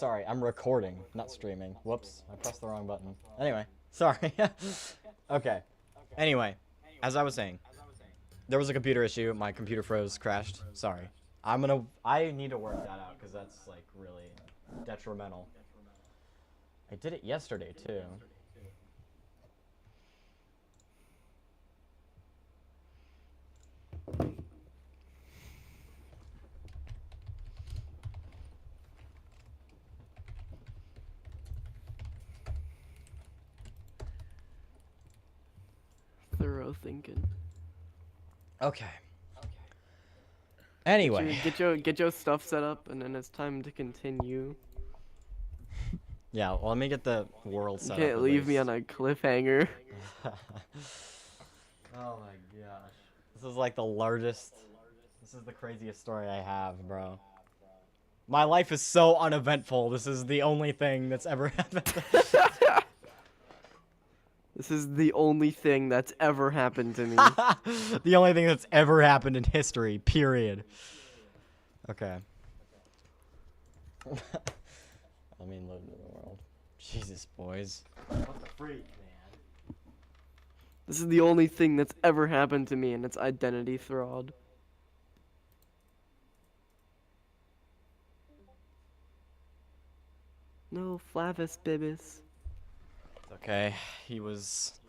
sorry, I'm recording, not streaming. Whoops, I pressed the wrong button. Anyway, sorry. Okay. Anyway, as I was saying, there was a computer issue. My computer froze, crashed. Sorry. I need to work that out because that's like really detrimental. I did it yesterday too. Thorough thinking. Okay. Anyway. Get your stuff set up, and then it's time to continue. Yeah, well, let me get the world set up. Can't leave me on a cliffhanger. Oh my gosh. This is like the largest. This is the craziest story I have, bro. My life is so uneventful. This is the only thing that's ever happened. This is the only thing that's ever happened to me. The only thing that's ever happened in history, period. Okay. Let me live in the world. Jesus, boys. What the freak, man? This is the only thing that's ever happened to me, and it's identity fraud. No, Flavis Bibis. Okay, he was,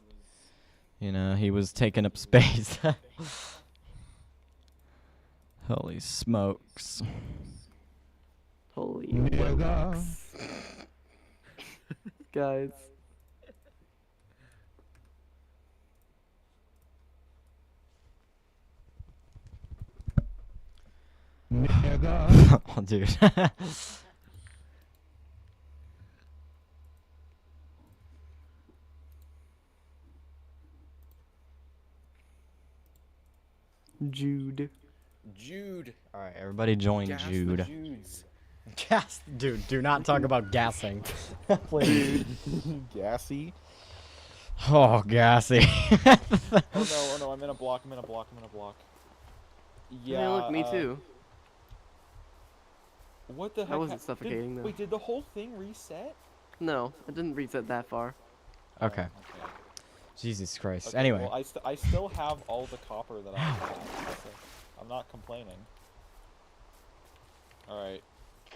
you know, he was taking up space. Holy smokes. Holy smokes. Guys. Oh, dude. Jude. Jude. All right, everybody join Gas the Jude. Judes. Gas, dude. Do not talk about gassing, please. Gassy. Oh, gassy. Oh no, I'm in a block. Yeah. Hey, look, me too. What the heck? I wasn't suffocating, though. Wait, did the whole thing reset? No, it didn't reset that far. Okay. Okay. Jesus Christ. Okay, Anyway. well, I still have all the copper that I have, so I'm not complaining. Alright,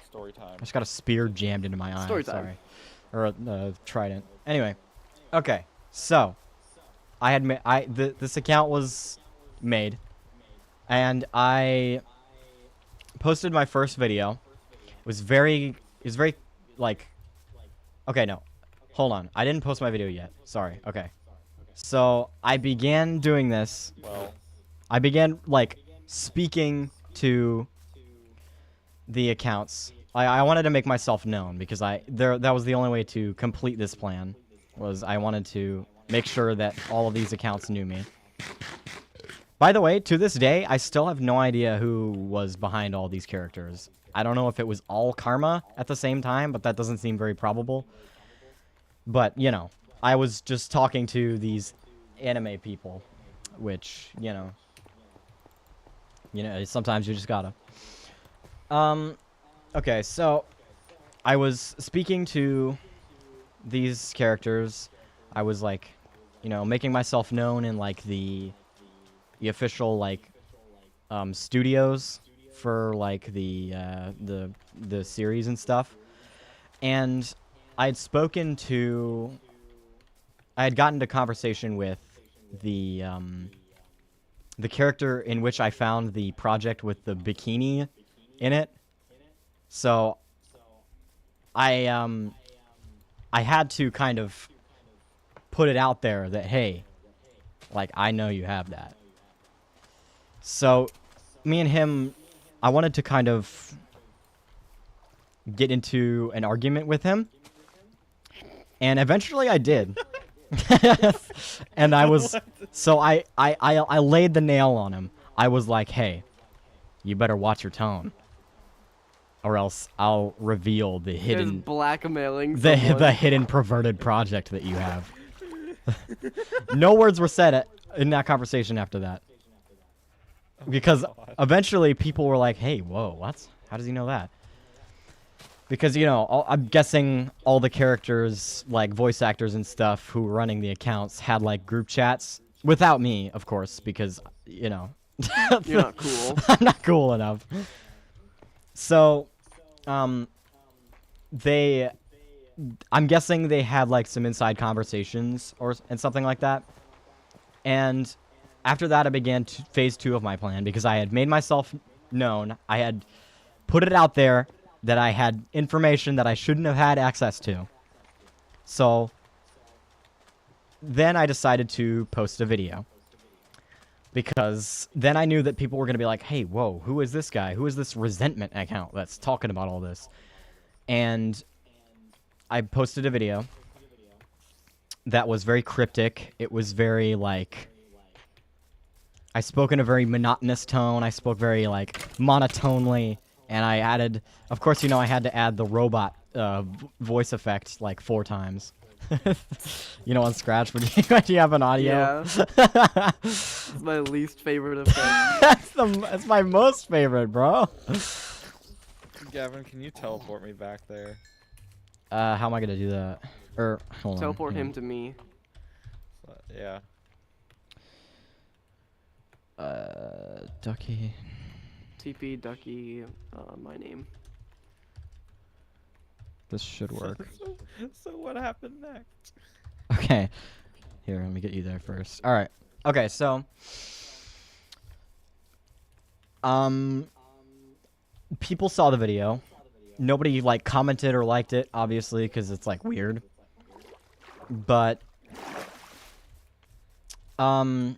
story time. I just got a spear jammed into my eye. Story time. Sorry. Or a trident. Anyway. Okay. So, I had this account was made, and I posted my first video. It was very like. Okay, no, hold on. I didn't post my video yet. Sorry. Okay. So I began doing this. Well, I began like speaking to the accounts. I wanted to make myself known because that was the only way to complete this plan. Was I wanted to make sure that all of these accounts knew me. By the way, to this day, I still have no idea who was behind all these characters. I don't know if it was all Karma at the same time, but that doesn't seem very probable. But, you know, I was just talking to these anime people, which, you know, sometimes you just gotta. Okay, so I was speaking to these characters. I was like, you know, making myself known in like the official like studios for like the series and stuff. And I had gotten into conversation with the character in which I found the project with the bikini in it. So I had to kind of put it out there that, hey, like, I know you have that. So me and him, I wanted to kind of get into an argument with him. And eventually I did. And I was, so I laid the nail on him. I was like, hey, you better watch your tone, or else I'll reveal the hidden, Just blackmailing the someone. hidden perverted project that you have. No words were said in that conversation after that. Because eventually people were like, hey, whoa, what? How does he know that? Because, you know, I'm guessing all the characters, like voice actors and stuff who were running the accounts had like group chats without me, of course, because, you know, You're not cool. I'm not cool enough. So, I'm guessing they had like some inside conversations and something like that. And after that, I began phase 2 of my plan because I had made myself known. I had put it out there that I had information that I shouldn't have had access to. So then I decided to post a video. Because then I knew that people were going to be like, hey, whoa, who is this guy? Who is this resentment account that's talking about all this? And I posted a video that was very cryptic. It was very, like... I spoke in a very monotonous tone. I spoke very, like, monotonely. And I added... Of course, you know, I had to add the robot voice effect, like, 4 times. You know, on Scratch, when you have an audio. Yeah. It's my least favorite effect. That's my most favorite, bro. Gavin, can you teleport me back there? How am I gonna do that? Hold on. Teleport him to me. Yeah. Ducky. TP Ducky, my name. This should work. So what happened next? Okay. Here, let me get you there first. Alright. Okay, so... People saw the video. Nobody, like, commented or liked it, obviously, because it's, like, weird. But... I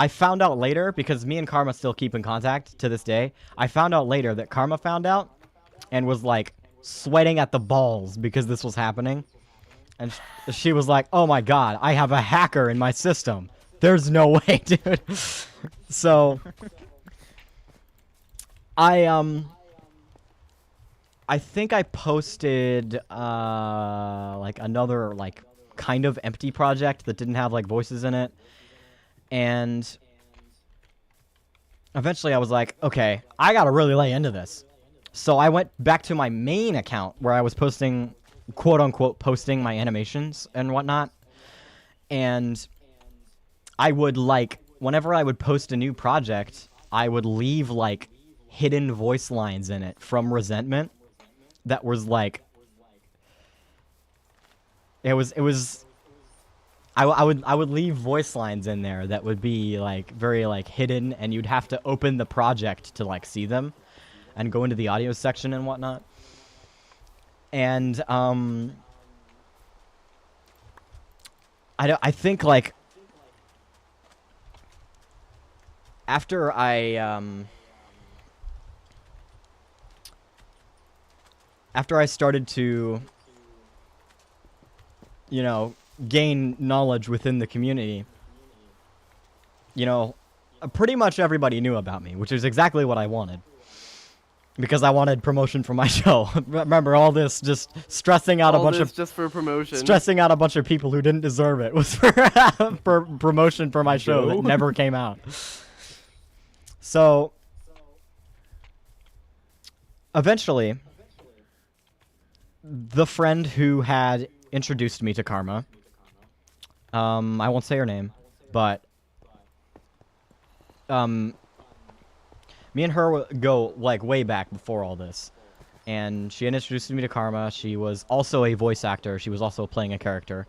found out later, because me and Karma still keep in contact to this day. I found out later that Karma found out and was, like, sweating at the balls because this was happening. And she was like, oh my god, I have a hacker in my system. There's no way, dude. So, I think I posted, like, another, like, kind of empty project that didn't have, like, voices in it. And eventually I was like, okay, I gotta really lay into this. So I went back to my main account where I was posting, quote-unquote, posting my animations and whatnot. And I would, like, whenever I would post a new project, I would leave, like, hidden voice lines in it from Resentment that was, like... I would leave voice lines in there that would be, like, very, like, hidden, and you'd have to open the project to, like, see them and go into the audio section and whatnot. And, I think, like, after I started to, you know, gain knowledge within the community, you know, pretty much everybody knew about me, which is exactly what I wanted. Because I wanted promotion for my show. Remember, all this just stressing out just for promotion. Stressing out a bunch of people who didn't deserve it was for, for promotion for my show that never came out. So, eventually, the friend who had introduced me to Karma, I won't say her name, but me and her go, like, way back before all this. And she introduced me to Karma. She was also a voice actor. She was also playing a character.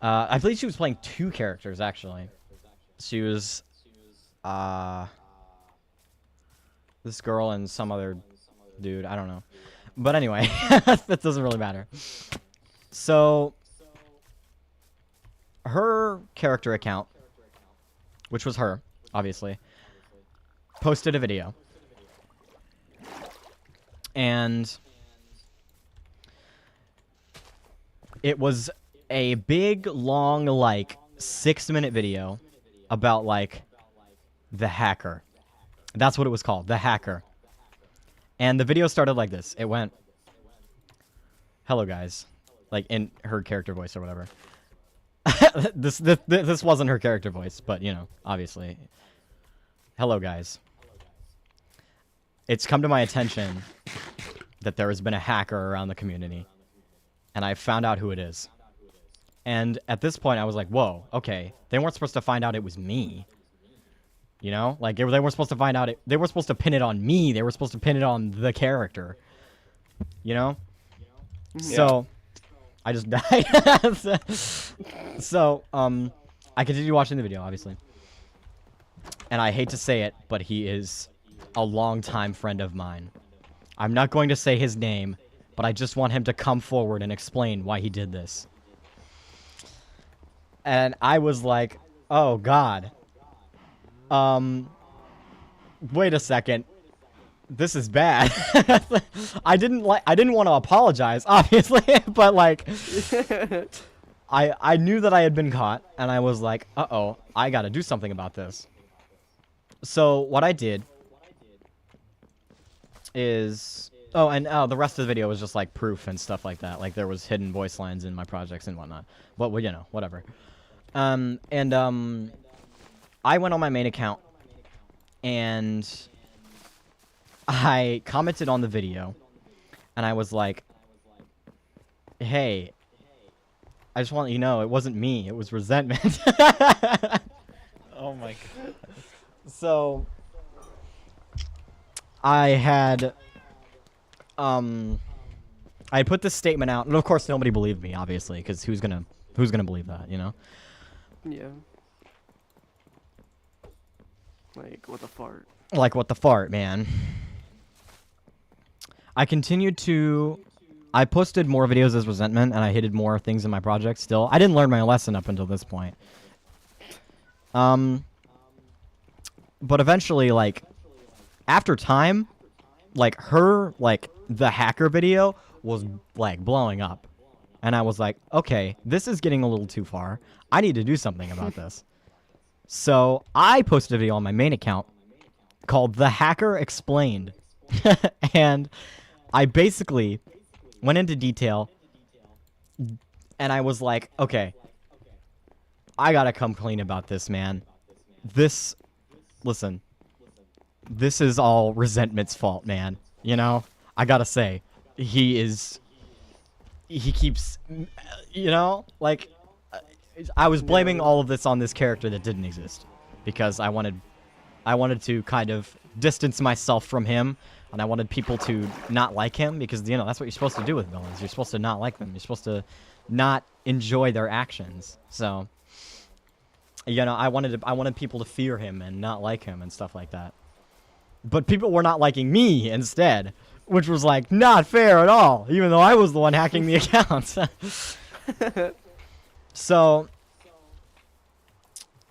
I believe she was playing 2 characters, actually. She was, this girl and some other dude. I don't know. But anyway, that doesn't really matter. So, her character account, which was her, obviously, posted a video. And it was a big, long, like, 6-minute video about, like, the hacker. That's what it was called, the hacker. And the video started like this. It went, hello, guys. Like, in her character voice or whatever. This wasn't her character voice, but, you know, obviously. Hello, guys. It's come to my attention that there has been a hacker around the community, and I found out who it is. And at this point, I was like, whoa, okay. They weren't supposed to find out it was me. You know? Like, they weren't supposed to find out it... They weren't supposed to pin it on me. They were supposed to pin it on the character. You know? Yeah. So, I just died. So, I continued watching the video, obviously. And I hate to say it, but he is a longtime friend of mine. I'm not going to say his name, but I just want him to come forward and explain why he did this. And I was like, oh god. Wait a second. This is bad. I didn't want to apologize, obviously, but like I knew that I had been caught, and I was like, uh-oh, I got to do something about this. So what I did is the rest of the video was just like proof and stuff like that. Like there was hidden voice lines in my projects and whatnot. But well, you know, whatever. I went on my main account and I commented on the video, and I was like, hey, I just want you to know it wasn't me, it was resentment. Oh my god. So I had I put this statement out, and of course nobody believed me, obviously, because who's gonna believe that, you know? Yeah. Like, what the fart? Like, what the fart, man. I continued to... I posted more videos as resentment, and I hid more things in my project still. I didn't learn my lesson up until this point. But eventually, like, after time, like, the hacker video was, like, blowing up. And I was like, okay, this is getting a little too far. I need to do something about this. So I posted a video on my main account called The Hacker Explained. And I basically went into detail, and I was like, okay, I gotta come clean about this, man. Listen, this is all Resentment's fault, man. You know, I gotta say, he keeps, you know, like, I was blaming all of this on this character that didn't exist, because I wanted to kind of distance myself from him, and I wanted people to not like him, because, you know, that's what you're supposed to do with villains. You're supposed to not like them. You're supposed to not enjoy their actions. So, you know, I wanted people to fear him and not like him and stuff like that. But people were not liking me instead, which was, like, not fair at all, even though I was the one hacking the accounts. So,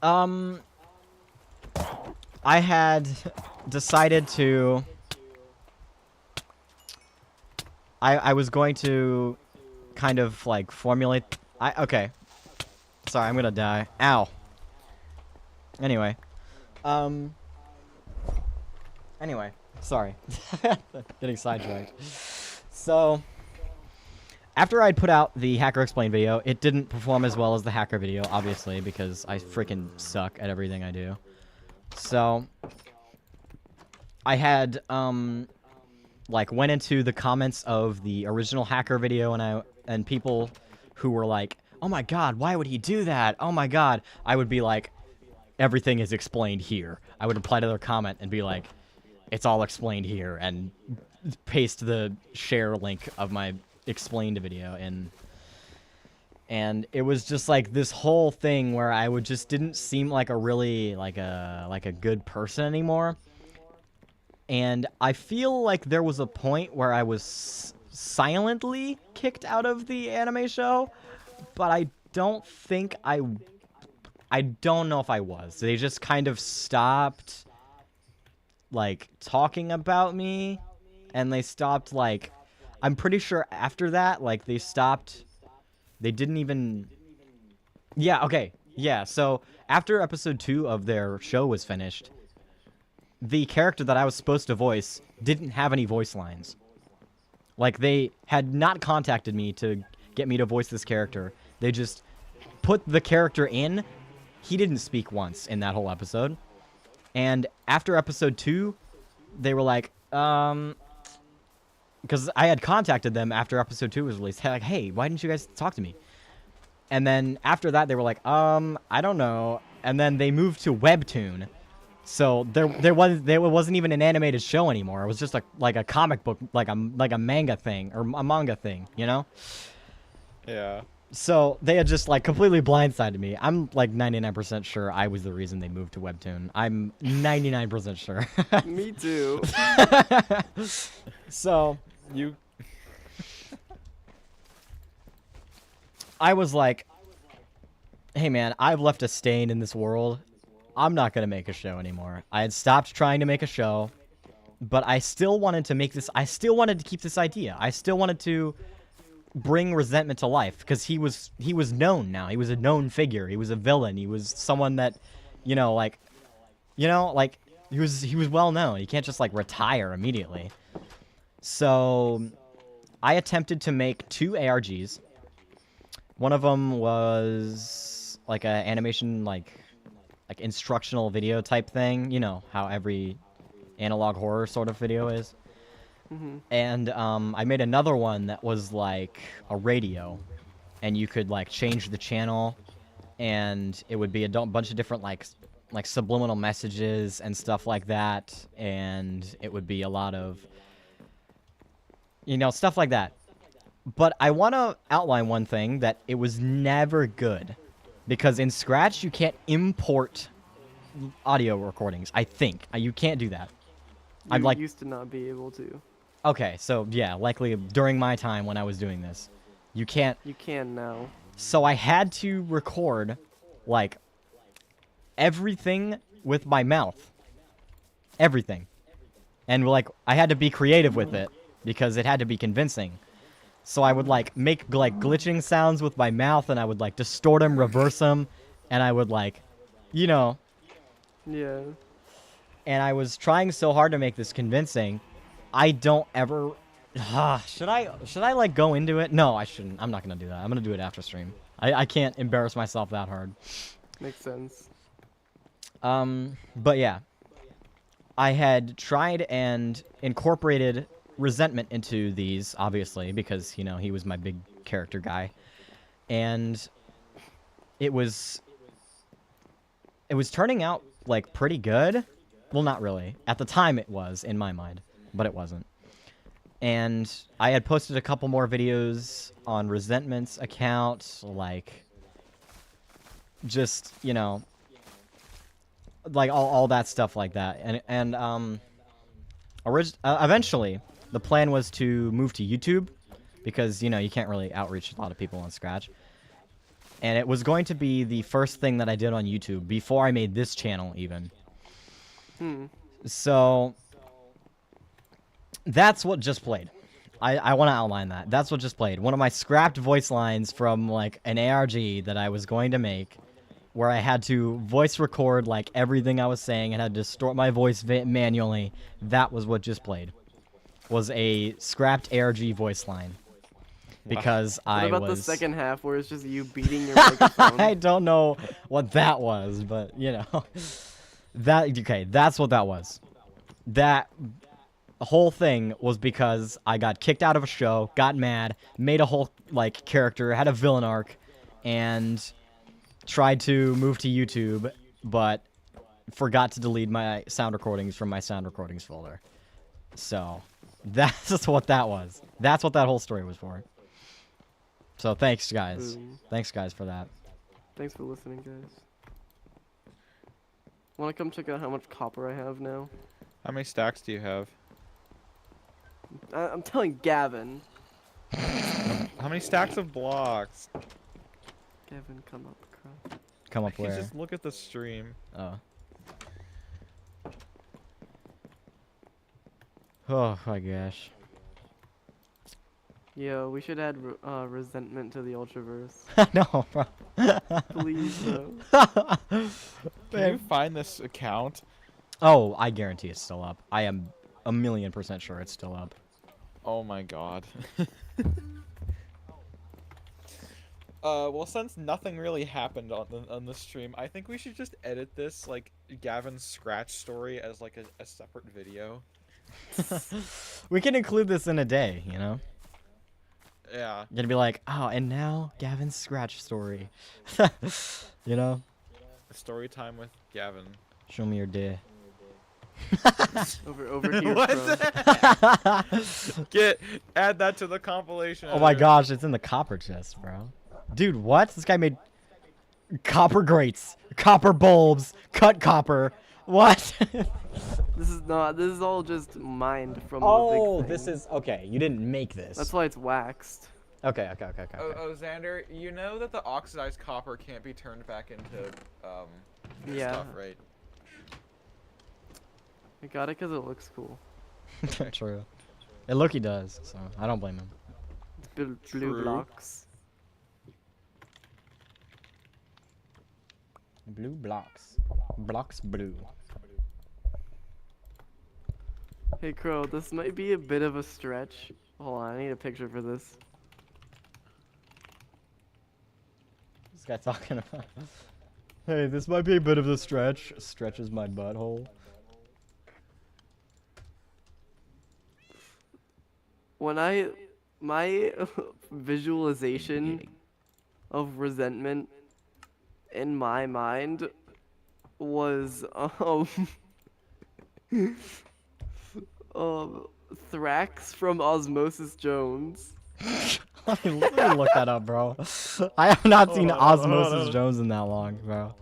I had decided to... I was going to kind of, like, formulate... Okay. Sorry, I'm gonna die. Ow. Anyway. Anyway. Sorry. Getting sidetracked. So... After I'd put out the Hacker Explained video, it didn't perform as well as the Hacker video, obviously, because I freaking suck at everything I do. So... I had, like, went into the comments of the original Hacker video, and people who were like, oh my god, why would he do that? Oh my god. I would be like, everything is explained here. I would reply to their comment and be like, it's all explained here, and paste the share link of my explained video in. And it was just like this whole thing where I didn't seem like a really, like a good person anymore. And I feel like there was a point where I was silently kicked out of the anime show, but I don't know if I was. They just kind of stopped, like, talking about me, and they stopped, like, I'm pretty sure after that, like, they didn't even, yeah, okay, yeah, so after episode 2 of their show was finished, the character that I was supposed to voice didn't have any voice lines. Like, they had not contacted me to get me to voice this character. They just put the character in. He didn't speak once in that whole episode. And after episode 2, they were like, because I had contacted them after episode 2 was released. Like, hey, why didn't you guys talk to me? And then after that, they were like, I don't know. And then they moved to Webtoon. So there wasn't even an animated show anymore. It was just like a comic book, like a manga thing or a manga thing, you know? Yeah. So they had just like completely blindsided me. I'm like 99% sure I was the reason they moved to Webtoon. I'm 99% sure. Me too. So You. I was like, hey man, I've left a stain in this world. I'm not going to make a show anymore. I had stopped trying to make a show, but I still wanted to make this. I still wanted to keep this idea. I still wanted to bring Resentment to life because he was known now. He was a known figure. He was a villain. He was someone that, he was well known. He can't just like retire immediately. So I attempted to make 2 ARGs. One of them was like an animation like instructional video type thing, you know how every analog horror sort of video is. And I made another one that was like a radio, and you could like change the channel, and it would be a bunch of different like subliminal messages and stuff like that, and it would be a lot of stuff like that. But I want to outline one thing, that it was never good. Because in Scratch, you can't import audio recordings, I think. You can't do that. I'm like, used to not be able to. Okay, so yeah, likely during my time when I was doing this. You can't. You can now. So I had to record, like, everything with my mouth. Everything. And, like, I had to be creative with it, because it had to be convincing. So I would, like, make, like, glitching sounds with my mouth, and I would, like, distort them, reverse them, and I would, like, Yeah. And I was trying so hard to make this convincing. I don't ever... should I, like, go into it? No, I shouldn't. I'm not gonna do that. I'm gonna do it after stream. I can't embarrass myself that hard. Makes sense. But yeah. I had tried and incorporated Resentment into these, obviously, because, he was my big character guy. And it was turning out, like, pretty good. Well, not really. At the time it was, in my mind, but it wasn't. And I had posted a couple more videos on Resentment's account, like, just, like, all that stuff like that. And eventually, the plan was to move to YouTube, because, you can't really outreach a lot of people on Scratch. And it was going to be the first thing that I did on YouTube, before I made this channel, even. So, that's what just played. I want to outline that. That's what just played. One of my scrapped voice lines from, like, an ARG that I was going to make, where I had to voice record, like, everything I was saying and had to distort my voice manually. That was what just played. Was a scrapped ARG voice line. Because What I about was... the second half where it's just you beating your microphone? I don't know what that was, but, that's what that was. That whole thing was because I got kicked out of a show, got mad, made a whole, like, character, had a villain arc, and tried to move to YouTube, but forgot to delete my sound recordings from my sound recordings folder. So, that's just what that was. That's what that whole story was for. So, thanks, guys. Boom. Thanks, guys, for that. Thanks for listening, guys. Want to come check out how much copper I have now? How many stacks do you have? I'm telling Gavin. How many stacks of blocks? Gavin, come up, crap. Come up You where? just look at the stream. Oh. Oh my gosh. Yo, we should add Resentment to the Ultraverse. No, bro. Please, bro. Can you find this account? Oh, I guarantee it's still up. I am 1,000,000% sure it's still up. Oh my god. Well, since nothing really happened on the stream, I think we should just edit this, like, Gavin's Scratch story as, like, a separate video. We can include this in a day, you know? Yeah. You're gonna be like, oh, and now Gavin's scratch story. You know? Story time with Gavin. Show me your day. Over here, What bro. the- add that to the compilation. Oh my editor. gosh, it's in the copper chest, bro. Dude, what? This guy made copper grates, copper bulbs, cut copper. What? This is not. This is all just mined from the Oh, big this thing. is okay. You didn't make this. That's why it's waxed. Okay. Oh, Xander, you know that the oxidized copper can't be turned back into Yeah. stuff, right? I got it because it looks cool. True. It look he does, so I don't blame him. It's blue True. blocks. Blue blocks. Blocks blue. Hey Crow, this might be a bit of a stretch. Hold on, I need a picture for this. This guy talking about. Hey, this might be a bit of a stretch. Stretches my butthole. When my visualization of resentment in my mind was Thrax from Osmosis Jones. Let me look that up, bro. I have not seen Hold on, hold on, Osmosis hold on. Jones in that long, bro.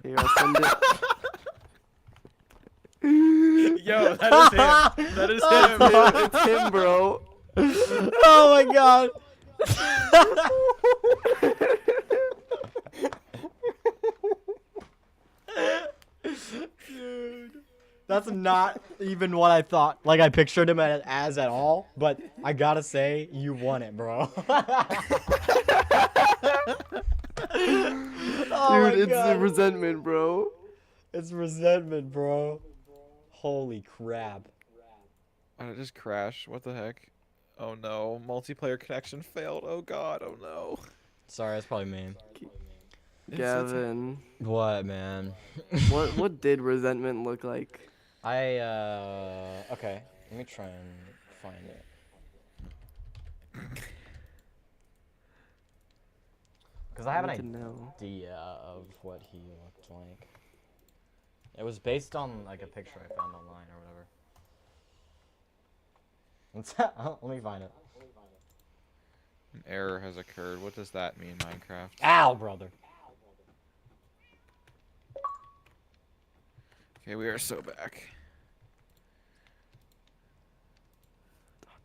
Here, I'll send it. Yo, that is him. That is him. It's him, bro. Oh my god. Dude. That's not even what I thought. Like, I pictured him as at all, but I gotta say, you won it, bro. Oh my Dude, it's God. resentment, bro. It's resentment, bro. Holy crap. Why did it just crash? What the heck? Oh no, multiplayer connection failed. Oh god, oh no. Sorry, that's probably me. Gavin, What, man? what did resentment look like? Okay. Let me try and find it. Because I have an need to know. idea of what he looked like. It was based on, like, a picture I found online or whatever. Let me find it. An error has occurred. What does that mean, Minecraft? Ow, brother. Okay, we are so back.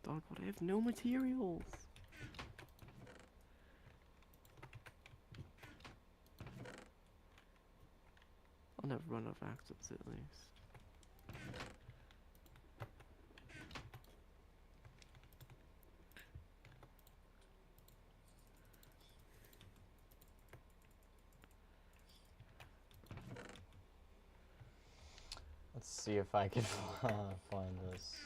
Dog, but I have no materials. I'll never run out of access at least. Let's see if I can find this.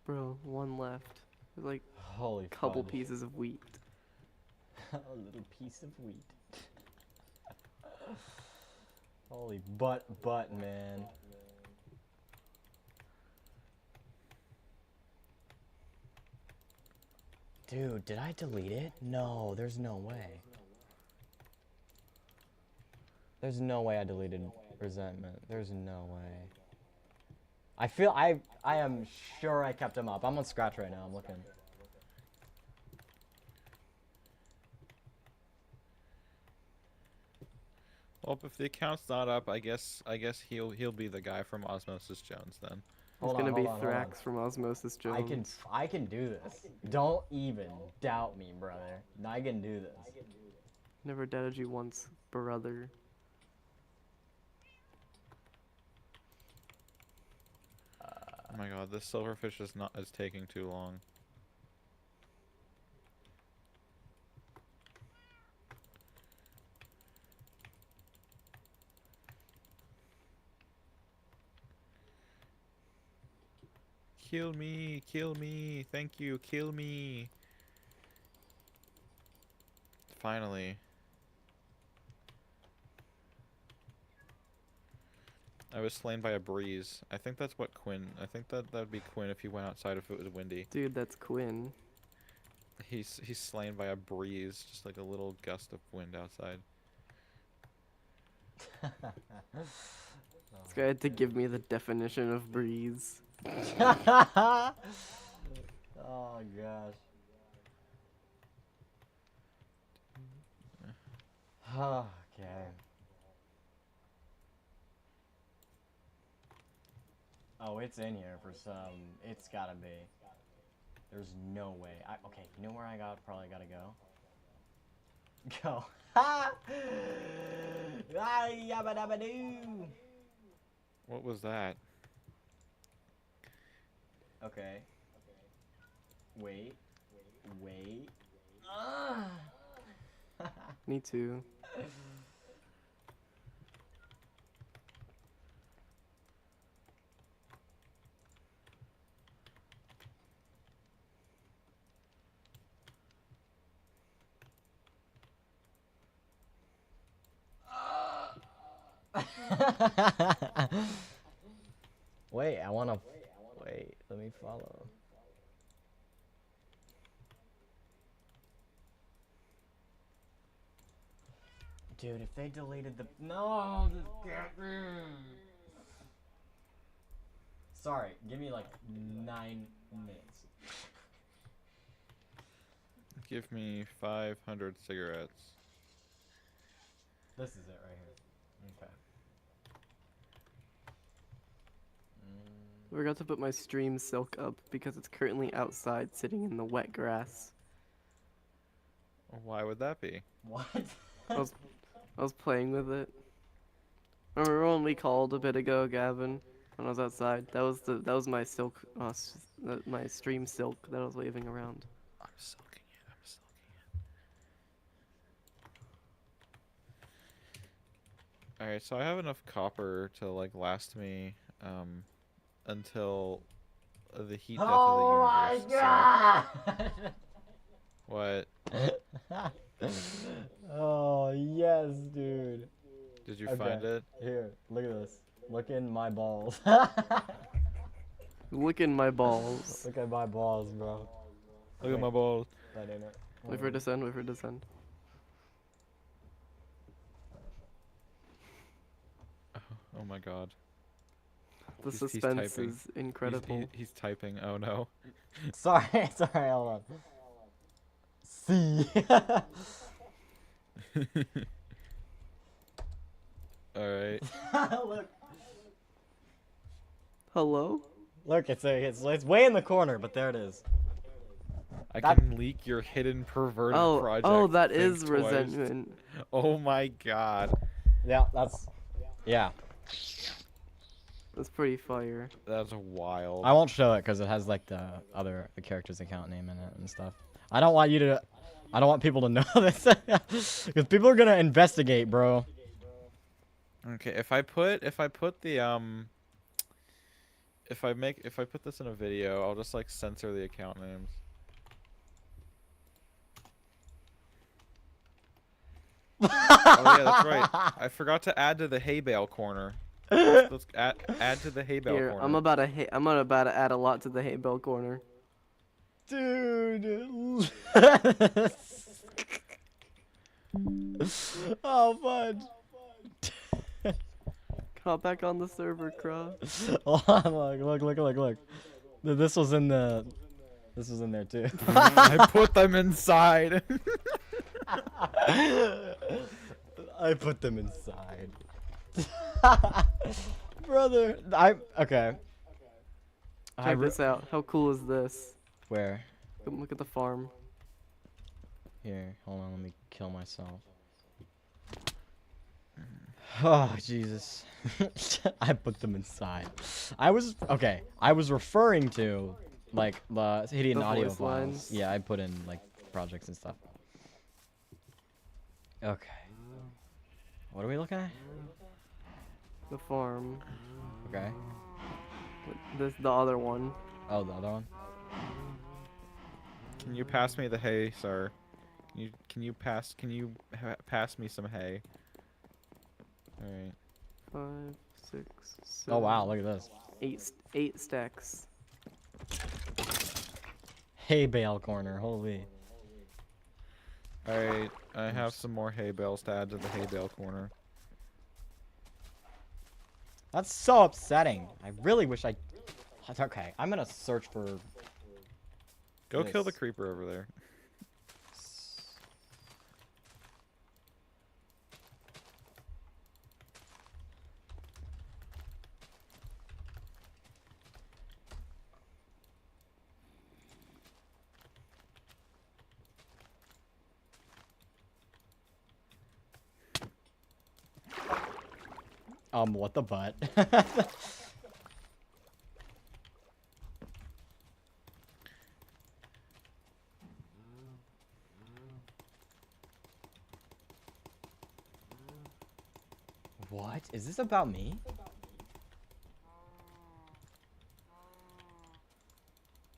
Bro, one left. There's like Holy a couple fudge. pieces of wheat. A little piece of wheat. Holy butt, man. Dude, did I delete it? No, there's no way. There's no way I deleted resentment. There's no way. I am sure I kept him up. I'm on Scratch right now. I'm looking. Well, if the account's not up, I guess he'll be the guy from Osmosis Jones then. It's gonna be Thrax from Osmosis Jones. I can do this. Don't even doubt me, brother. I can do this. Never doubted you once, brother. Oh my god, this silverfish is taking too long. Kill me, thank you, kill me. Finally. I was slain by a breeze. I think that's what I think that would be Quinn if he went outside if it was windy. Dude, that's Quinn. He's slain by a breeze, just like a little gust of wind outside. This guy had to give me the definition of breeze. Oh gosh. Okay. Oh, it's in here for some. It's gotta be. There's no way. Okay, you know where probably gotta go? Go. Ha! Yabba dabba doo! What was that? Okay. Wait. Ah! Me too. Wait, I wanna. Wait, let me follow. Dude, if they deleted the. No! Sorry, give me like 9 minutes. Give me 500 cigarettes. This is it right here. Okay. I forgot to put my stream silk up because it's currently outside sitting in the wet grass. Why would that be? What? I was playing with it. Remember when we called a bit ago, Gavin? When I was outside, that was my silk, my stream silk that I was waving around. I'm silking it. Alright, so I have enough copper to like last me until the heat death of the universe. God! What? Oh yes, dude. Did you find it? Here, look at this. Look in my balls. Look in my balls. Look at my balls, bro. Look at my balls. That ain't it. Wait for it to send, wait for it to send. Oh my god. The He's suspense typing. is incredible. He's typing. Oh no. Sorry, hold on. C. Alright. Look. Hello? Look, it's way in the corner, but there it is. I That- can leak your hidden perverted project. Oh, that Think is twice. resentment. Oh my god. Yeah, yeah. That's pretty fire. That's wild. I won't show it because it has like the character's account name in it and stuff. I don't want people to know this because people are gonna investigate, bro. Okay, if I put the if I put this in a video, I'll just like censor the account names. Oh yeah, that's right. I forgot to add to the hay bale corner. Let's add to the hay bale Here, corner. I'm about to add a lot to the hay bale corner. Dude. Oh, fudge. Hop back on the server, Crow. Hold on, look. This was in there too. I put them inside. I put them inside. Brother, okay. Check this out. How cool is this? Where? Come look at the farm. Here, hold on, let me kill myself. Oh, Jesus. I put them inside. I was referring to like the hidden The audio voice files. lines. Yeah, I put in like projects and stuff. Okay. What are we looking at? The farm. Okay. The other one. Oh, the other one. Can you pass me the hay, sir? Can you pass me some hay? All right. 5, 6, 7. Oh wow, look at this. 8 stacks. Hay bale corner. Holy. All right. I have some more hay bales to add to the hay bale corner. That's so upsetting. I really wish I. Okay, I'm gonna search for. Go kill the This. creeper over there. What the butt? What? Is this about me?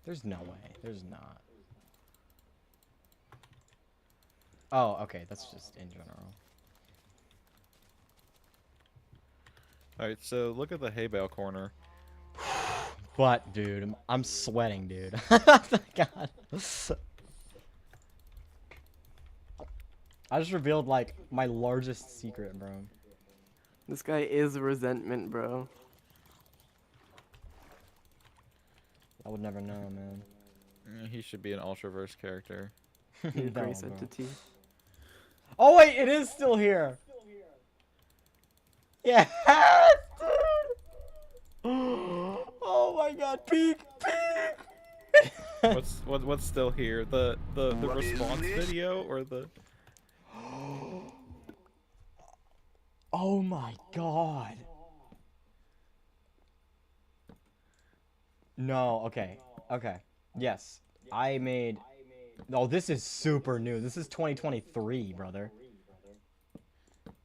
There's no way. There's not. Oh, okay. That's just in general. All right. So look at the hay bale corner. What, dude? I'm sweating, dude. God. I just revealed, like, my largest secret, bro. This guy is resentment, bro. I would never know, man. He should be an Ultraverse character. You No, Grace bro. entity. Oh, wait, it is still here. Yeah, dude. Oh my God, peek, peek. What's still here? The response video or the? Oh my God. No, okay. Okay. Yes. I made. Oh, this is super new. This is 2023, brother.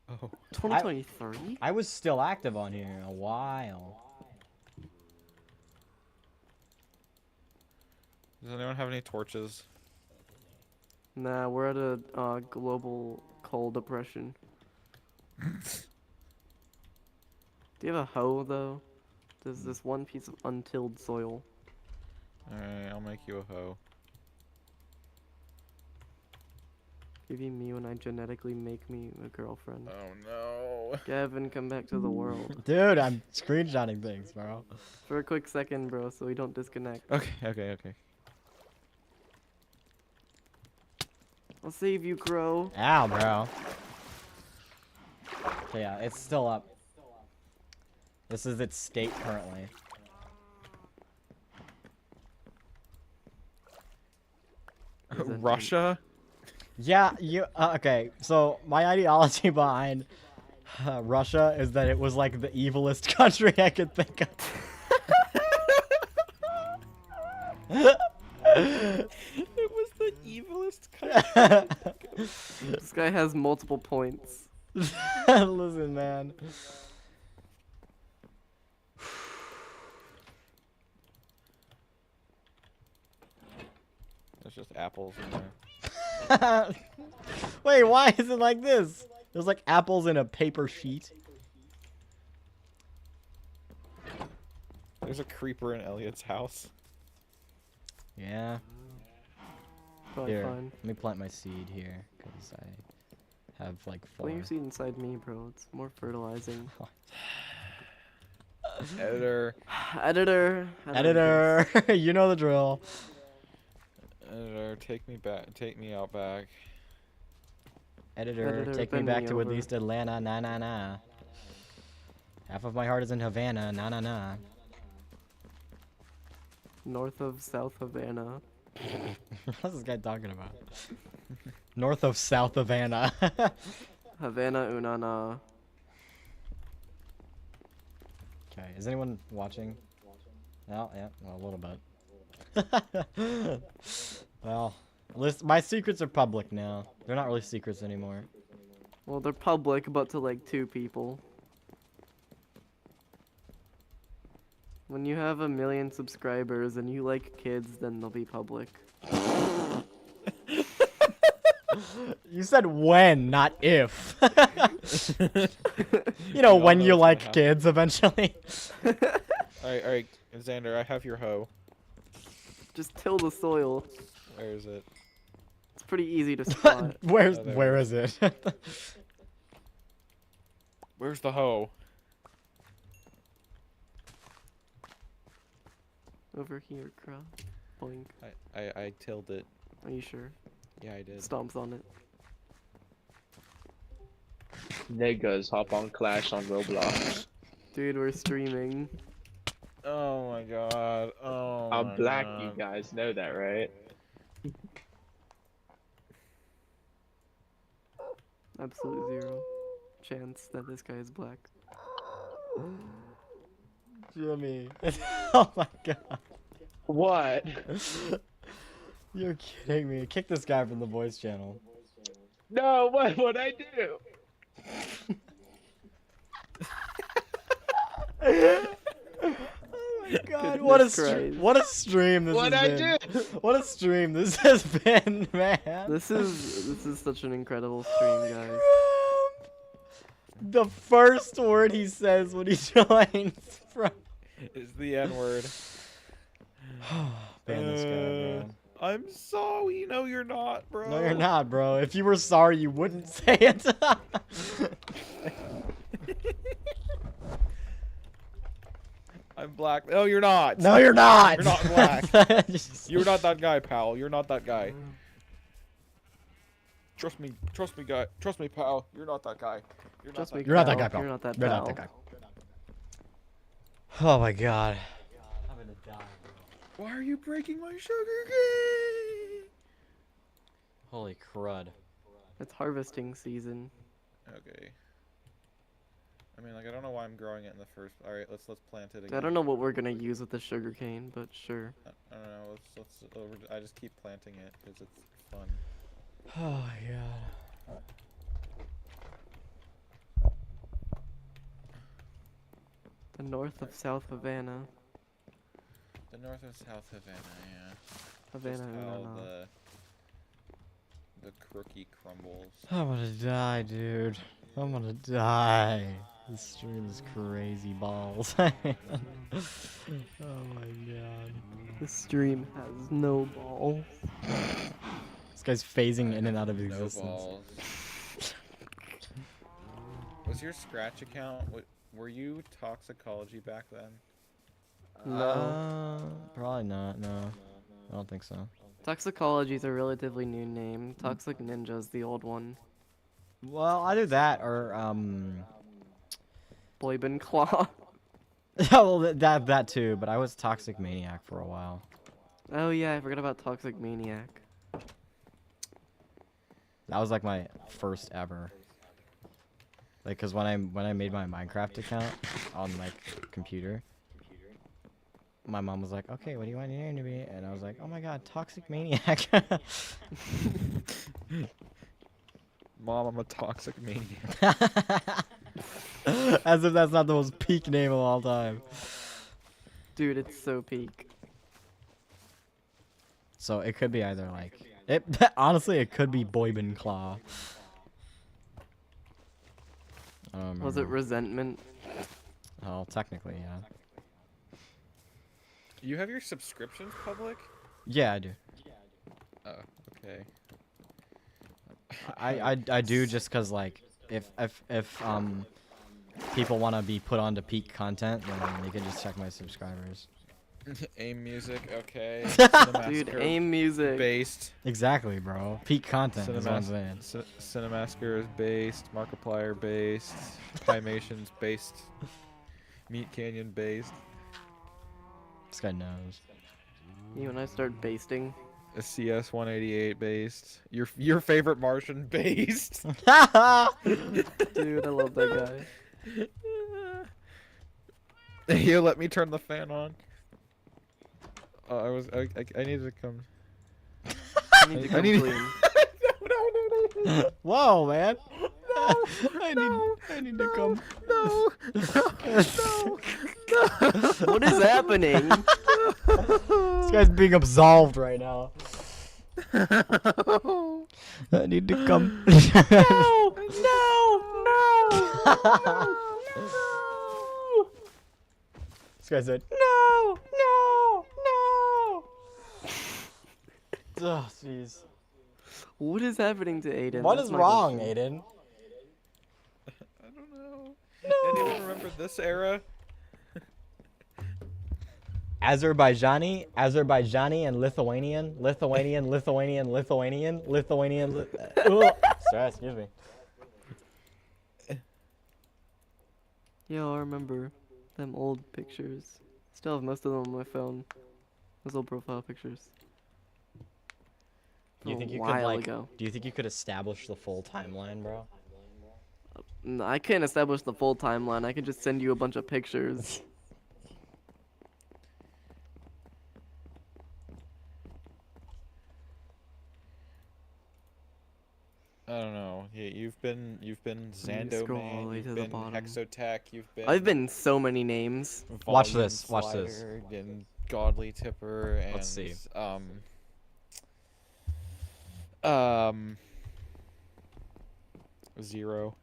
Oh. 2023? I was still active on here a while. Does anyone have any torches? Nah, we're at a global coal depression. Do you have a hoe, though? There's this one piece of untilled soil. Alright, I'll make you a hoe. Give you me when I genetically make me a girlfriend. Oh no. Gavin, come back to the world. Dude, I'm screenshotting things, bro. For a quick second, bro, so we don't disconnect. Okay. I'll save you, Crow. Ow, bro. Okay, yeah, it's still up. This is its state currently. Resentment. Russia? Yeah, okay, so my ideology behind Russia is that it was like the evilest country I could think of. It was the evilest country. This guy has multiple points. Listen, man. There's just apples in there. Wait, why is it like this? There's like apples in a paper sheet. There's a creeper in Elliot's house. Yeah. Probably Here, fine. let me plant my seed here, because I have like 4. Plant your seed inside me, bro. It's more fertilizing. Editor. Editor. Editor, you know the drill. Editor, take me out back. Editor, Editor, take me bend back me to at over. least Atlanta, nah nah nah. Half of my heart is in Havana, nah nah nah. North of South Havana. What's this guy talking about? North of South Havana. Havana Unana. Okay, is anyone watching? No, yeah, well, a little bit. Well, my secrets are public now. They're not really secrets anymore. Well, they're public, but to like 2 people. When you have 1 million subscribers and you like kids, then they'll be public. You said when, not if. You know, We all when know you it's gonna like happen. kids eventually. Alright, Xander, I have your hoe. Just till the soil. Where is it? It's pretty easy to spot. there Where it is it? Where's the hoe? Over here, Crow. Boink. I tilled it. Are you sure? Yeah, I did. Stomps on it. Niggas hop on Clash on Roblox. Dude, we're streaming. Oh my god. Oh I'm my black, god. you guys know that, right? Absolute 0 chance that this guy is black. Jimmy. Oh my god. What? You're kidding me. Kick this guy from the voice channel. No, what would I do? Oh my god, what a Goodness Christ. what a stream this What'd has I been. do? What a stream this has been, man. This is such an incredible stream, guys. The first word he says when he joins from Is the N-word. ban this guy, bro. I'm sorry. No, you're not, bro. No, you're not, bro. If you were sorry, you wouldn't say it. I'm black. No, you're not. No, you're not. You're not black. Just- You're not that guy, pal. You're not that guy. Trust me, guy. Trust me, pal. You're not that guy. You're Trust not me, that You're not that pal. guy, pal. You're not that You're pal. not that guy. Oh my god. I'm gonna die. Why are you breaking my sugar cane? Holy crud. It's harvesting season. Okay. I mean, like, I don't know why I'm growing it in the first. All right, let's plant it again. I don't know what we're gonna use with the sugar cane, but sure. I don't know. I just keep planting it because it's fun. Oh my god. The north of South Havana. The north and south Havana, yeah. Havana, Just how Havana. the crookie crumbles. I'm gonna die, dude. I'm gonna die. This stream is crazy balls. Oh my god. This stream has no balls. This guy's phasing in and out of No existence. balls. Was your Scratch account? Were you toxicology back then? No. Probably not. No, I don't think so. Toxicology is a relatively new name. Toxic Ninja is the old one. Well, either that or Boybin Claw. yeah, well that too. But I was Toxic Maniac for a while. Oh yeah, I forgot about Toxic Maniac. That was like my first ever. Like, cause when I made my Minecraft account on like computer, my mom was like, "Okay, what do you want your name to be?" And I was like, "Oh my god, Toxic Maniac." Mom, I'm a toxic maniac. As if that's not the most peak name of all time. Dude, it's so peak. So it could be either like it. Honestly, it could be Boybin Claw. I don't Was it remember. Resentment? Oh, technically, yeah. You have your subscriptions public? Yeah, I do. Oh, okay. I do just cause like if people want to be put onto peak content, then they can just check my subscribers. AIM music, okay. Dude, Cinemassacre AIM music. based. Exactly, bro. Peak content is what I'm saying. Cinemassacre is based. Markiplier based. Pymations based. Meat Canyon based. This guy knows. You and I start basting. A CS 188 based. Your favorite Martian based. Dude, I love that guy. You let me turn the fan on. I needed to come. I need to I come need- clean. No. Whoa, man. No, I need to come. No, What is happening? This guy's being absolved right now. I need to come. no. This guy said, no. Oh, jeez. What is happening to Aiden? What That's is my wrong, question. Aiden? I don't know. Anyone remember this era? Azerbaijani, and Lithuanian. Sorry, excuse me. Yo, I remember them old pictures. Still have most of them on my phone. Those old profile pictures. Do you From think a you could while like? ago. Do you think you could establish the full timeline, bro? I can't establish the full timeline. I can just send you a bunch of pictures. I don't know. You've been Zando scroll all the Man. way You've to the been bottom. Hexotech. You've been. I've been so many names. Watch Volume this, watch this. Slider And Godly Tipper. And, Let's see. Zero.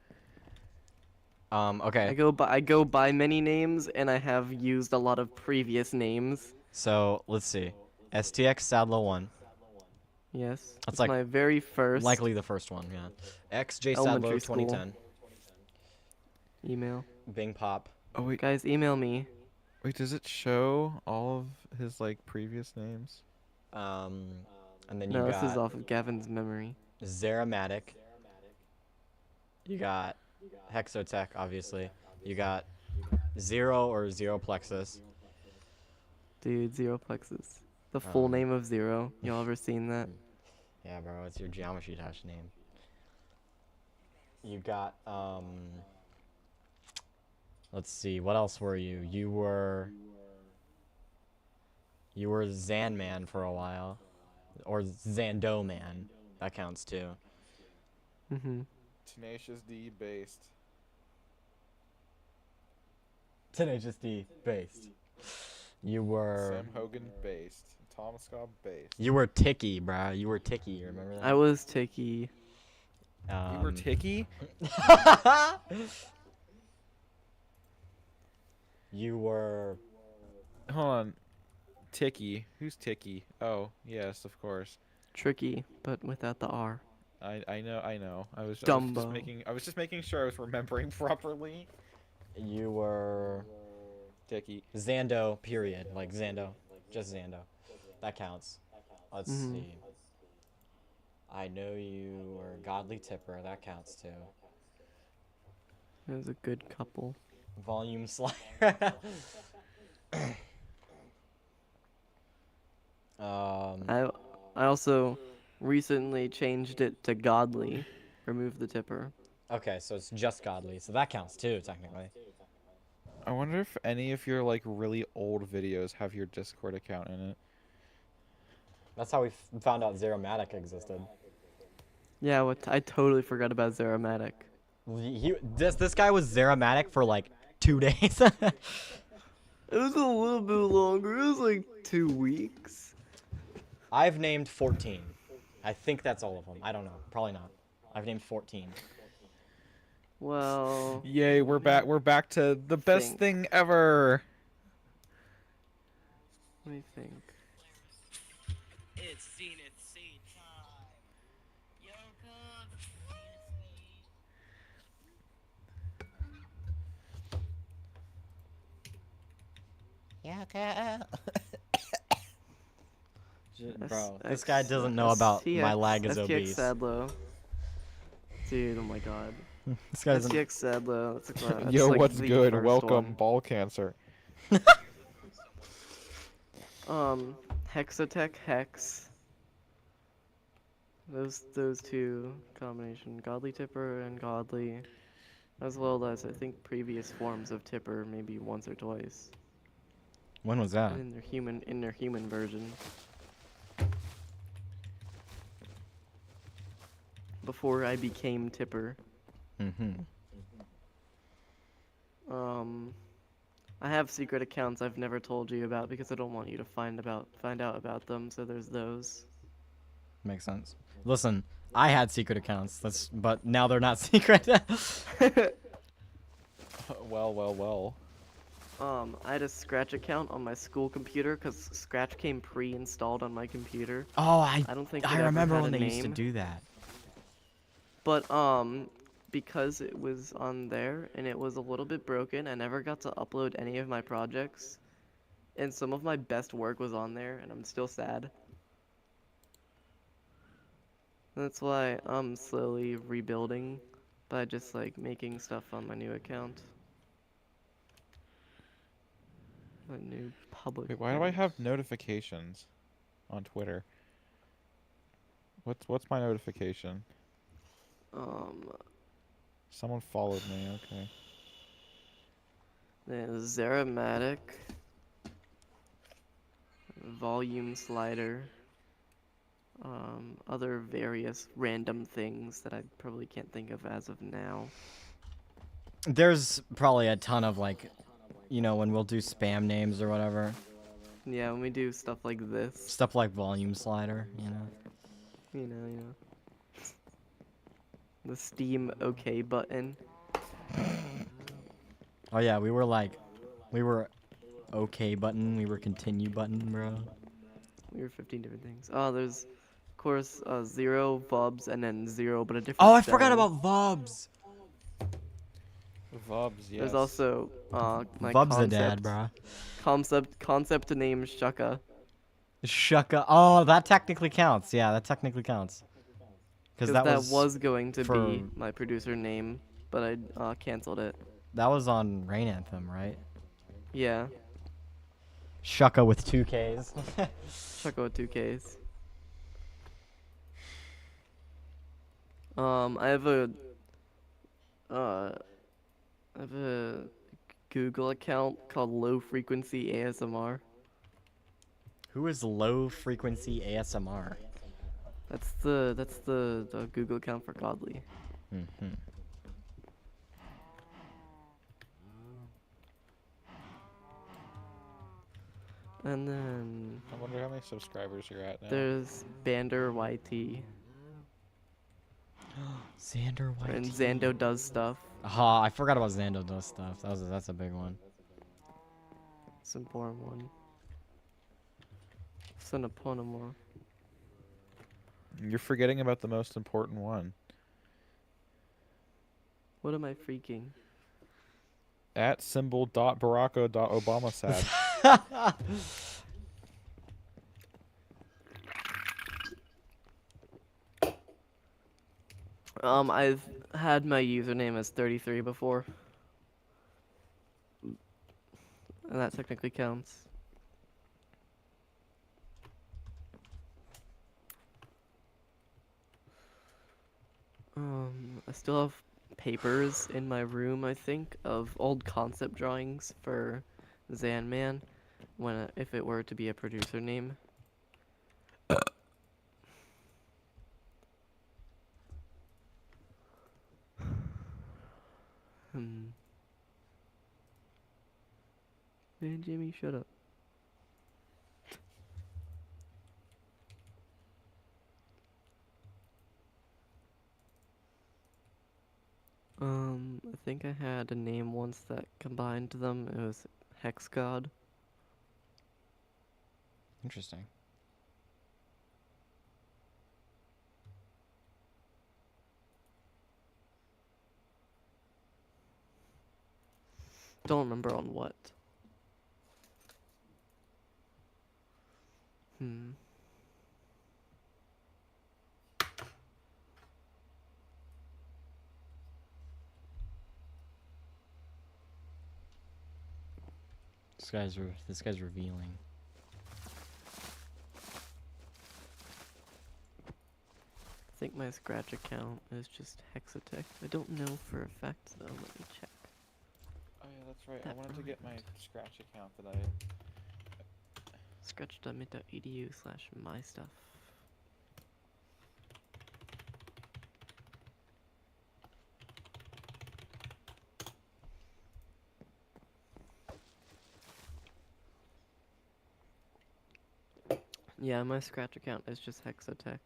Okay. I go by many names, and I have used a lot of previous names. So let's see. STX Sadlo 1. Yes. That's it's like my very first Likely the first one, yeah. XJ Sadlo Elementary school. 2010. email. Bing Pop. Oh wait. Guys, email me. Wait. Does it show all of his like previous names? And then you No, got this is off of Gavin's memory. Zeramatic. You got Hexotech, obviously. You got Zero or Zero Plexus. Dude, Zero Plexus. The full Um, name of Zero. Y'all ever seen that? Yeah, bro, it's your Geometry Dash name. You got, let's see, what else were you? You were Zanman for a while. Or Zando Man. That counts too. Mm-hmm. Tenacious D based. Tenacious D based. You were Sam Hogan based. Thomas Cobb based. You were Ticky, bruh. You were Ticky, remember that? I was Tiki. You were Ticky? You were Hold on. Ticky. Who's Ticky? Oh, yes, of course. Tricky, but without the R. I know. I was Dumbo. just making sure I was remembering properly. You were Ticky. Zando, period. Like Zando. Just Zando. That counts. Let's Mhm. see. I know you were Godly Tipper. That counts too. It was a good couple. Volume Slider. I also recently changed it to Godly. Remove the tipper. Okay, so it's just Godly. So that counts too, technically. I wonder if any of your like really old videos have your Discord account in it. That's how we found out Zeromatic existed. Yeah, I totally forgot about Zeromatic. This guy was Zeromatic for like 2 days. It was a little bit longer. It was like 2 weeks. I've named 14. I think that's all of them. I don't know. Probably not. I've named 14. Well, Yay, we're back. We're back to the best Think. thing ever. what do you think? It's seen it scene time. Yo, cuz. Bro, this guy doesn't know about my lag is STX obese. Sadlo. Dude, oh my god. This guy doesn't. STX Sadlo. That's Yo, like what's the good? first Welcome, one. ball cancer. Hexotech Hex. Those two combination. Godly Tipper and Godly. as well as I think previous forms of Tipper, maybe once or twice, When was that? in their human version. Before I became Tipper. Mm-hmm. I have secret accounts I've never told you about because I don't want you to find out about them. So there's those. Makes sense. Listen, I had secret accounts. But now they're not secret. Well. I had a Scratch account on my school computer because Scratch came pre-installed on my computer. Oh, I don't think it I ever remember had when a they used to name. do that. But because it was on there and it was a little bit broken, I never got to upload any of my projects. And some of my best work was on there, and I'm still sad. That's why I'm slowly rebuilding by just like making stuff on my new account. My new public. Wait, why do I account. have notifications on Twitter? What's my notification? Someone followed me. Okay. There's Zeramatic, volume slider, other various random things that I probably can't think of as of now. There's probably a ton of like, when we'll do spam names or whatever. Yeah, when we do stuff like this, Stuff like volume slider, you know, the Steam OK button. Oh yeah, we were okay button, we were continue button, bro. We were 15 different things. Oh, there's, of course, 0, Vubs, and then 0, but a different Oh, I forgot spelling. about Vubs. Vubs, yes. There's also my Vubs the dad, concept name Shucka. Shucka. Oh, that technically counts. Yeah, that technically counts. Because Because that was going to for- be my producer name, but I canceled it. that was on Rain Anthem, right? Yeah, Shucka with 2 Ks. Shucka with 2 Ks. I have a Google account called Low Frequency ASMR. Who is low frequency ASMR? That's the Google account for Godly. Mm-hmm. And then I wonder how many subscribers you're at now. there's Bander YT. Xander White. And Zando does stuff. Ah, I forgot about Xando does stuff. That's a big one. It's an important one. Son of Panama. You're forgetting about the most important one. What am I freaking? At symbol dot Baracko dot Obama sad. I've had my username as 33 before. And that technically counts. I still have papers in my room, I think, of old concept drawings for Zanman, if it were to be a producer name. Man, Jimmy, shut up. I think I had a name once that combined them. It was Hex God. Interesting. Don't remember on what. This guy's revealing. I think think my Scratch account is just Hexatech. I don't know for a fact though. Let me check. Oh yeah, that's right. I That wanted to get my rhymed. Scratch account that I. Scratch.mit.edu/mystuff. Yeah, my Scratch account is just Hexatech.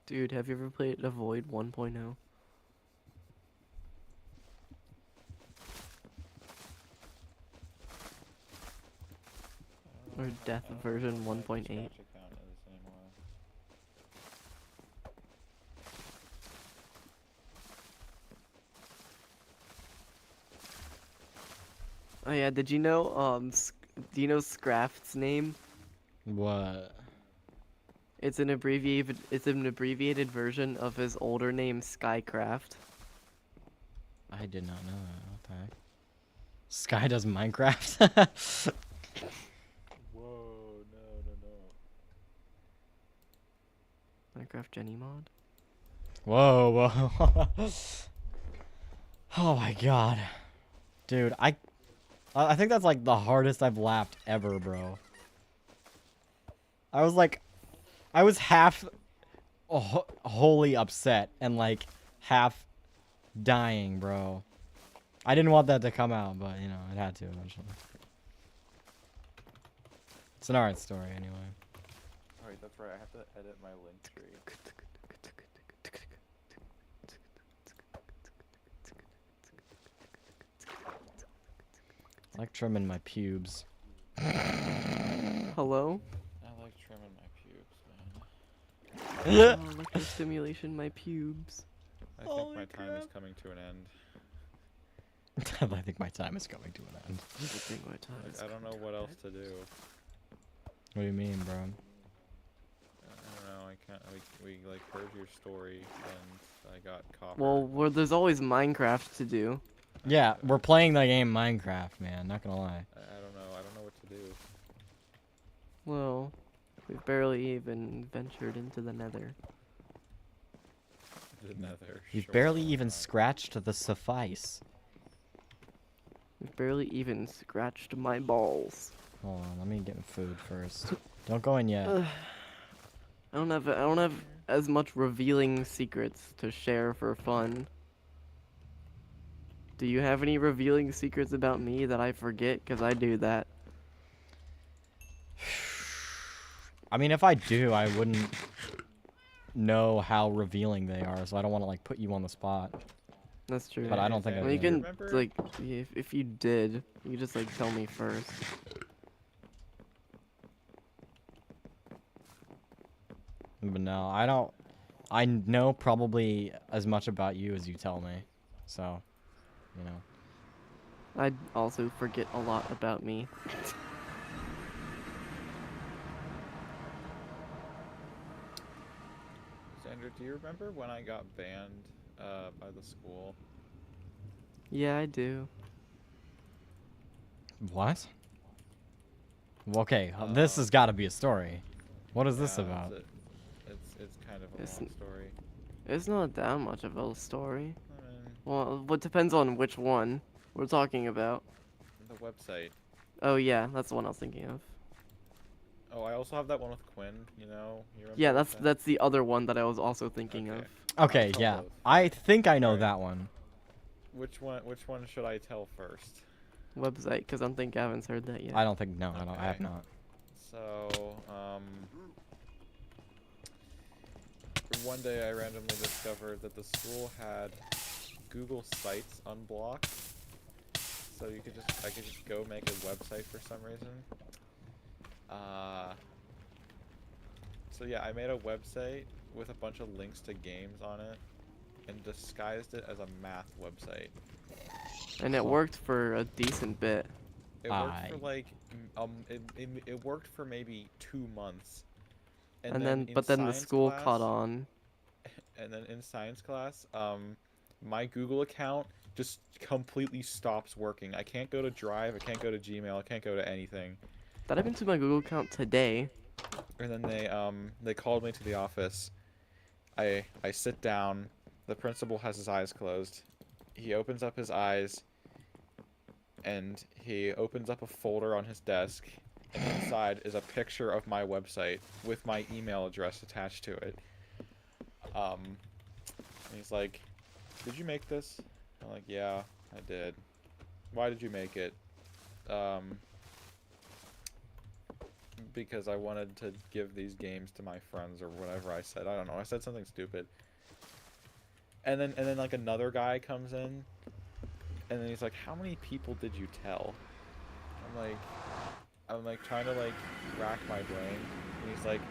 Dude, have you ever played Avoid 1.0? Or Death I don't know version what my 1.8? Scratch account is anymore. Oh yeah, did you know do you know Scraft's name? What? It's an abbreviated version of his older name Skycraft. I did not know that. What the heck? Sky does Minecraft? Whoa! No! Minecraft Jenny mod? Whoa, whoa. Oh my god. Dude, I think that's like the hardest I've laughed ever, bro. I was half wholly upset and like half dying, bro. I didn't want that to come out, but you know, it had to eventually. It's an art story anyway. Alright, that's right. I have to edit my link tree. I like trimming my pubes. Hello? I like trimming my pubes, man. Oh, electrostimulation my pubes. I think my time is coming to an end. I think my time is coming to an end. I think my time Like, is I don't know coming to what an else end. to do. What do you mean, bro? I don't know. I can't. We like heard your story and I got copper. Well, there's always Minecraft to do. Yeah, we're playing the game Minecraft, man. Not gonna lie. I don't know. I don't know what to do. Well, we've barely even ventured into the nether. The nether. You've sure, barely why even not? scratched the suffice. We've barely even scratched my balls. Hold on, let me get food first. Don't go in yet. I don't have as much revealing secrets to share for fun. Do you have any revealing secrets about me that I forget? Because I do that. I mean, if I do, I wouldn't know how revealing they are, so I don't want to like put you on the spot. That's true. But I don't think I Well, you do. can, Remember? like, if you did, you just, like, tell me first. But no, I don't. I know probably as much about you as you tell me, so, you know. I also forget a lot about me. Sandra, do you remember when I got banned by the school? Yeah, I do. What? Okay, this has got to be a story. What is this Yeah, about? It's kind of a It's long story. It's not that much of a story. I mean, Well, it depends on which one we're talking about. the website. Oh, yeah, that's the one I was thinking of. Oh, I also have that one with Quinn. You know. You remember Yeah, that? that's the other one that I was also thinking Okay. of. Okay, tell yeah. both. I think I know Alright. that one. Which one should I tell first? Website, because I don't think Gavin's heard that yet. I don't think, no, I don't, I have Okay. not. So, one day I randomly discovered that the school had Google Sites unblocked. So I could just go make a website for some reason. So yeah, I made a website with a bunch of links to games on it and disguised it as a math website. And it worked for a decent bit. It worked for like, it worked for maybe 2 months. And then, but then the science school class- caught on. And then in science class, my Google account just completely stops working. I can't go to Drive, I can't go to Gmail, I can't go to anything. That happened to my Google account today. And then they called me to the office. I sit down. The principal has his eyes closed. He opens up his eyes, and he opens up a folder on his desk, and inside is a picture of my website with my email address attached to it. And he's like, "Did you make this?" I'm like, "Yeah, I did." "Why did you make it?" Because I wanted to give these games to my friends or whatever I said. I don't know. I said something stupid. And then like another guy comes in, and then he's like, "How many people did you tell?" I'm like trying to like rack my brain, and he's like,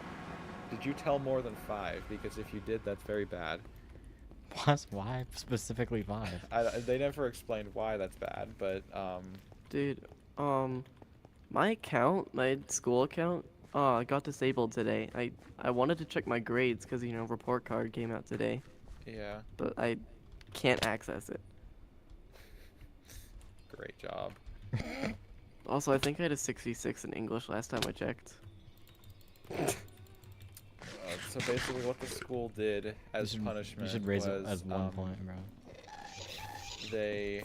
"Did you tell more than 5? Because if you did, that's very bad." What? Why specifically 5? They never explained why that's bad, but Dude, my account, my school account, got disabled today. I wanted to check my grades because, you know, report card came out today, yeah, but I can't access it. great job. Also, I think I had a 66 in English last time I checked. So basically, what the school did as punishment You should raise was it as 1 point, bro. they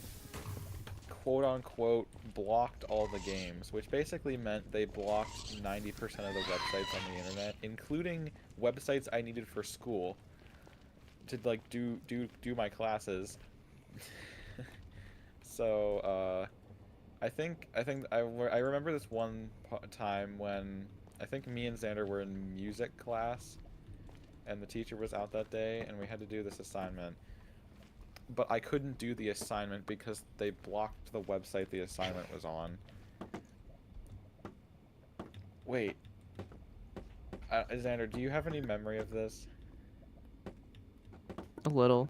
quote unquote blocked all the games, which basically meant they blocked 90% of the websites on the internet, including websites I needed for school to like do my classes. So I remember this one time when I think me and Xander were in music class, and the teacher was out that day, and we had to do this assignment. But I couldn't do the assignment because they blocked the website the assignment was on. Wait. Xander, do you have any memory of this? A little.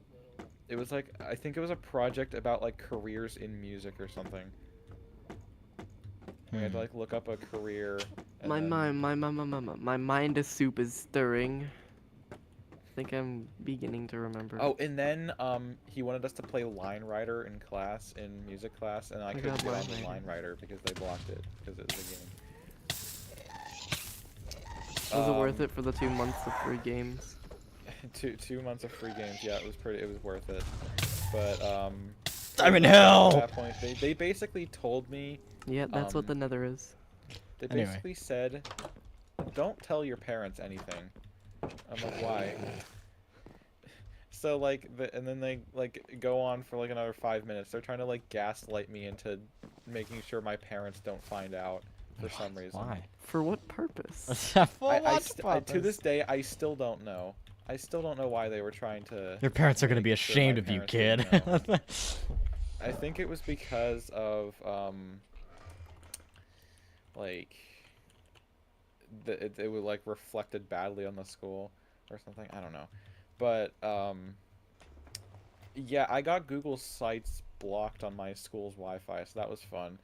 It was like, I think it was a project about like careers in music or something. We had to like look up a career. And My then- my mind is soup is stirring. I think I'm beginning to remember. Oh, and then he wanted us to play Line Rider in class, in music class, and I couldn't God, get on Line the Rider. Line Rider because they blocked it because it was a game. Was it worth it for the 2 months of free games? 2 months of free games, yeah, it was worth it. But I'm in at hell! that point, they basically told me, Yeah, that's what the Nether is. they Anyway. basically said, "Don't tell your parents anything." I'm like, why? So like, and then they like go on for like another 5 minutes. They're trying to like gaslight me into making sure my parents don't find out for some reason. Why? For what purpose? For what To this purpose? day, I still don't know. I still don't know why they were trying to. Your parents are gonna be make sure ashamed my of you, parents kid. didn't know. I think it was because of like it was like reflected badly on the school or something. I don't know, but yeah, I got Google Sites blocked on my school's Wi-Fi, so that was fun.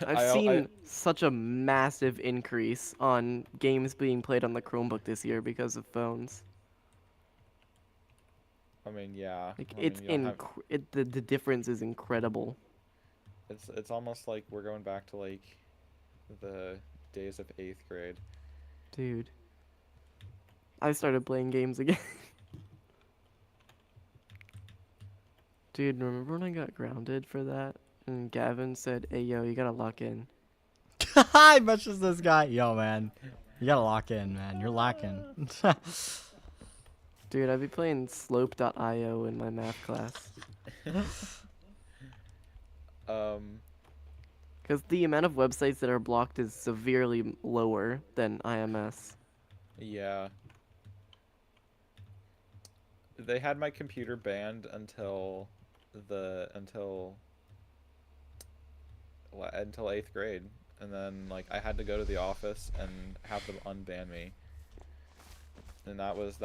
I've seen such a massive increase on games being played on the Chromebook this year because of phones. I mean, yeah. Like I mean, it's you don't have- the difference is incredible. It's almost like we're going back to like the days of 8th grade. Dude. I started playing games again. Dude, remember when I got grounded for that? And Gavin said, "Hey, yo, you gotta lock in." I messaged this guy. Yo, man. You gotta lock in, man. You're lacking. Dude, I'd be playing slope.io in my math class. Because the amount of websites that are blocked is severely lower than IMS. Yeah. They had my computer banned until 8th grade, and then like I had to go to the office and have them unban me. And that was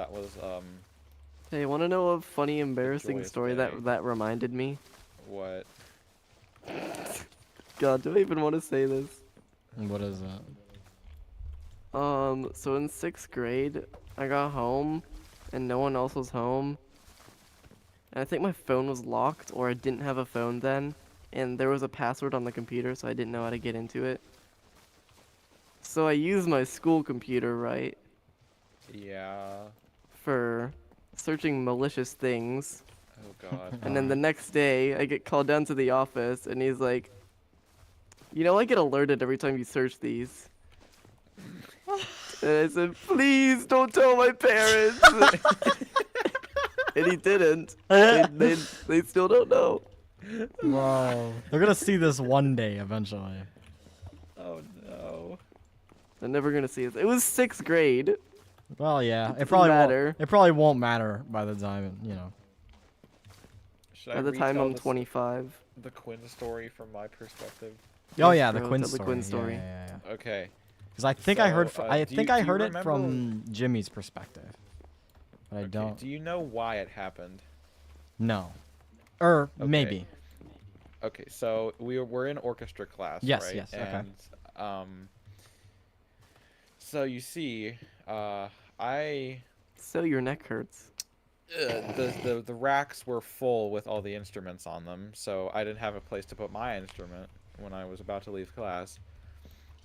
Hey, wanna know a funny, embarrassing joyous story day. that reminded me? what. God, do I even want to say this? What is that? So in 6th grade, I got home, and no one else was home. And I think my phone was locked, or I didn't have a phone then, and there was a password on the computer, so I didn't know how to get into it. So I use my school computer, right, Yeah. for searching malicious things. Oh god. And then the next day, I get called down to the office, and he's like, "You know, I get alerted every time you search these." And I said, "Please don't tell my parents." And he didn't. They still don't know. Bro, they're gonna see this one day eventually. Oh no. They're never gonna see it. It was 6th grade. Well, yeah, it doesn't probably matter. won't. It probably won't matter by the time, you know. Should I By the time retell I'm this- 25. the Quinn story from my perspective? Oh Yes, yeah, the bro, Quinn tell the story. Quinn story. Yeah. Okay. Because I think I heard. So, I do think you- I do you heard it remember- from Jimmy's perspective, but I Okay, don't. Do you know why it happened? No. Or Okay. maybe. Okay, so we're in orchestra class, Yes, right? yes, okay. And so you see, I So your neck hurts. the racks were full with all the instruments on them, so I didn't have a place to put my instrument when I was about to leave class.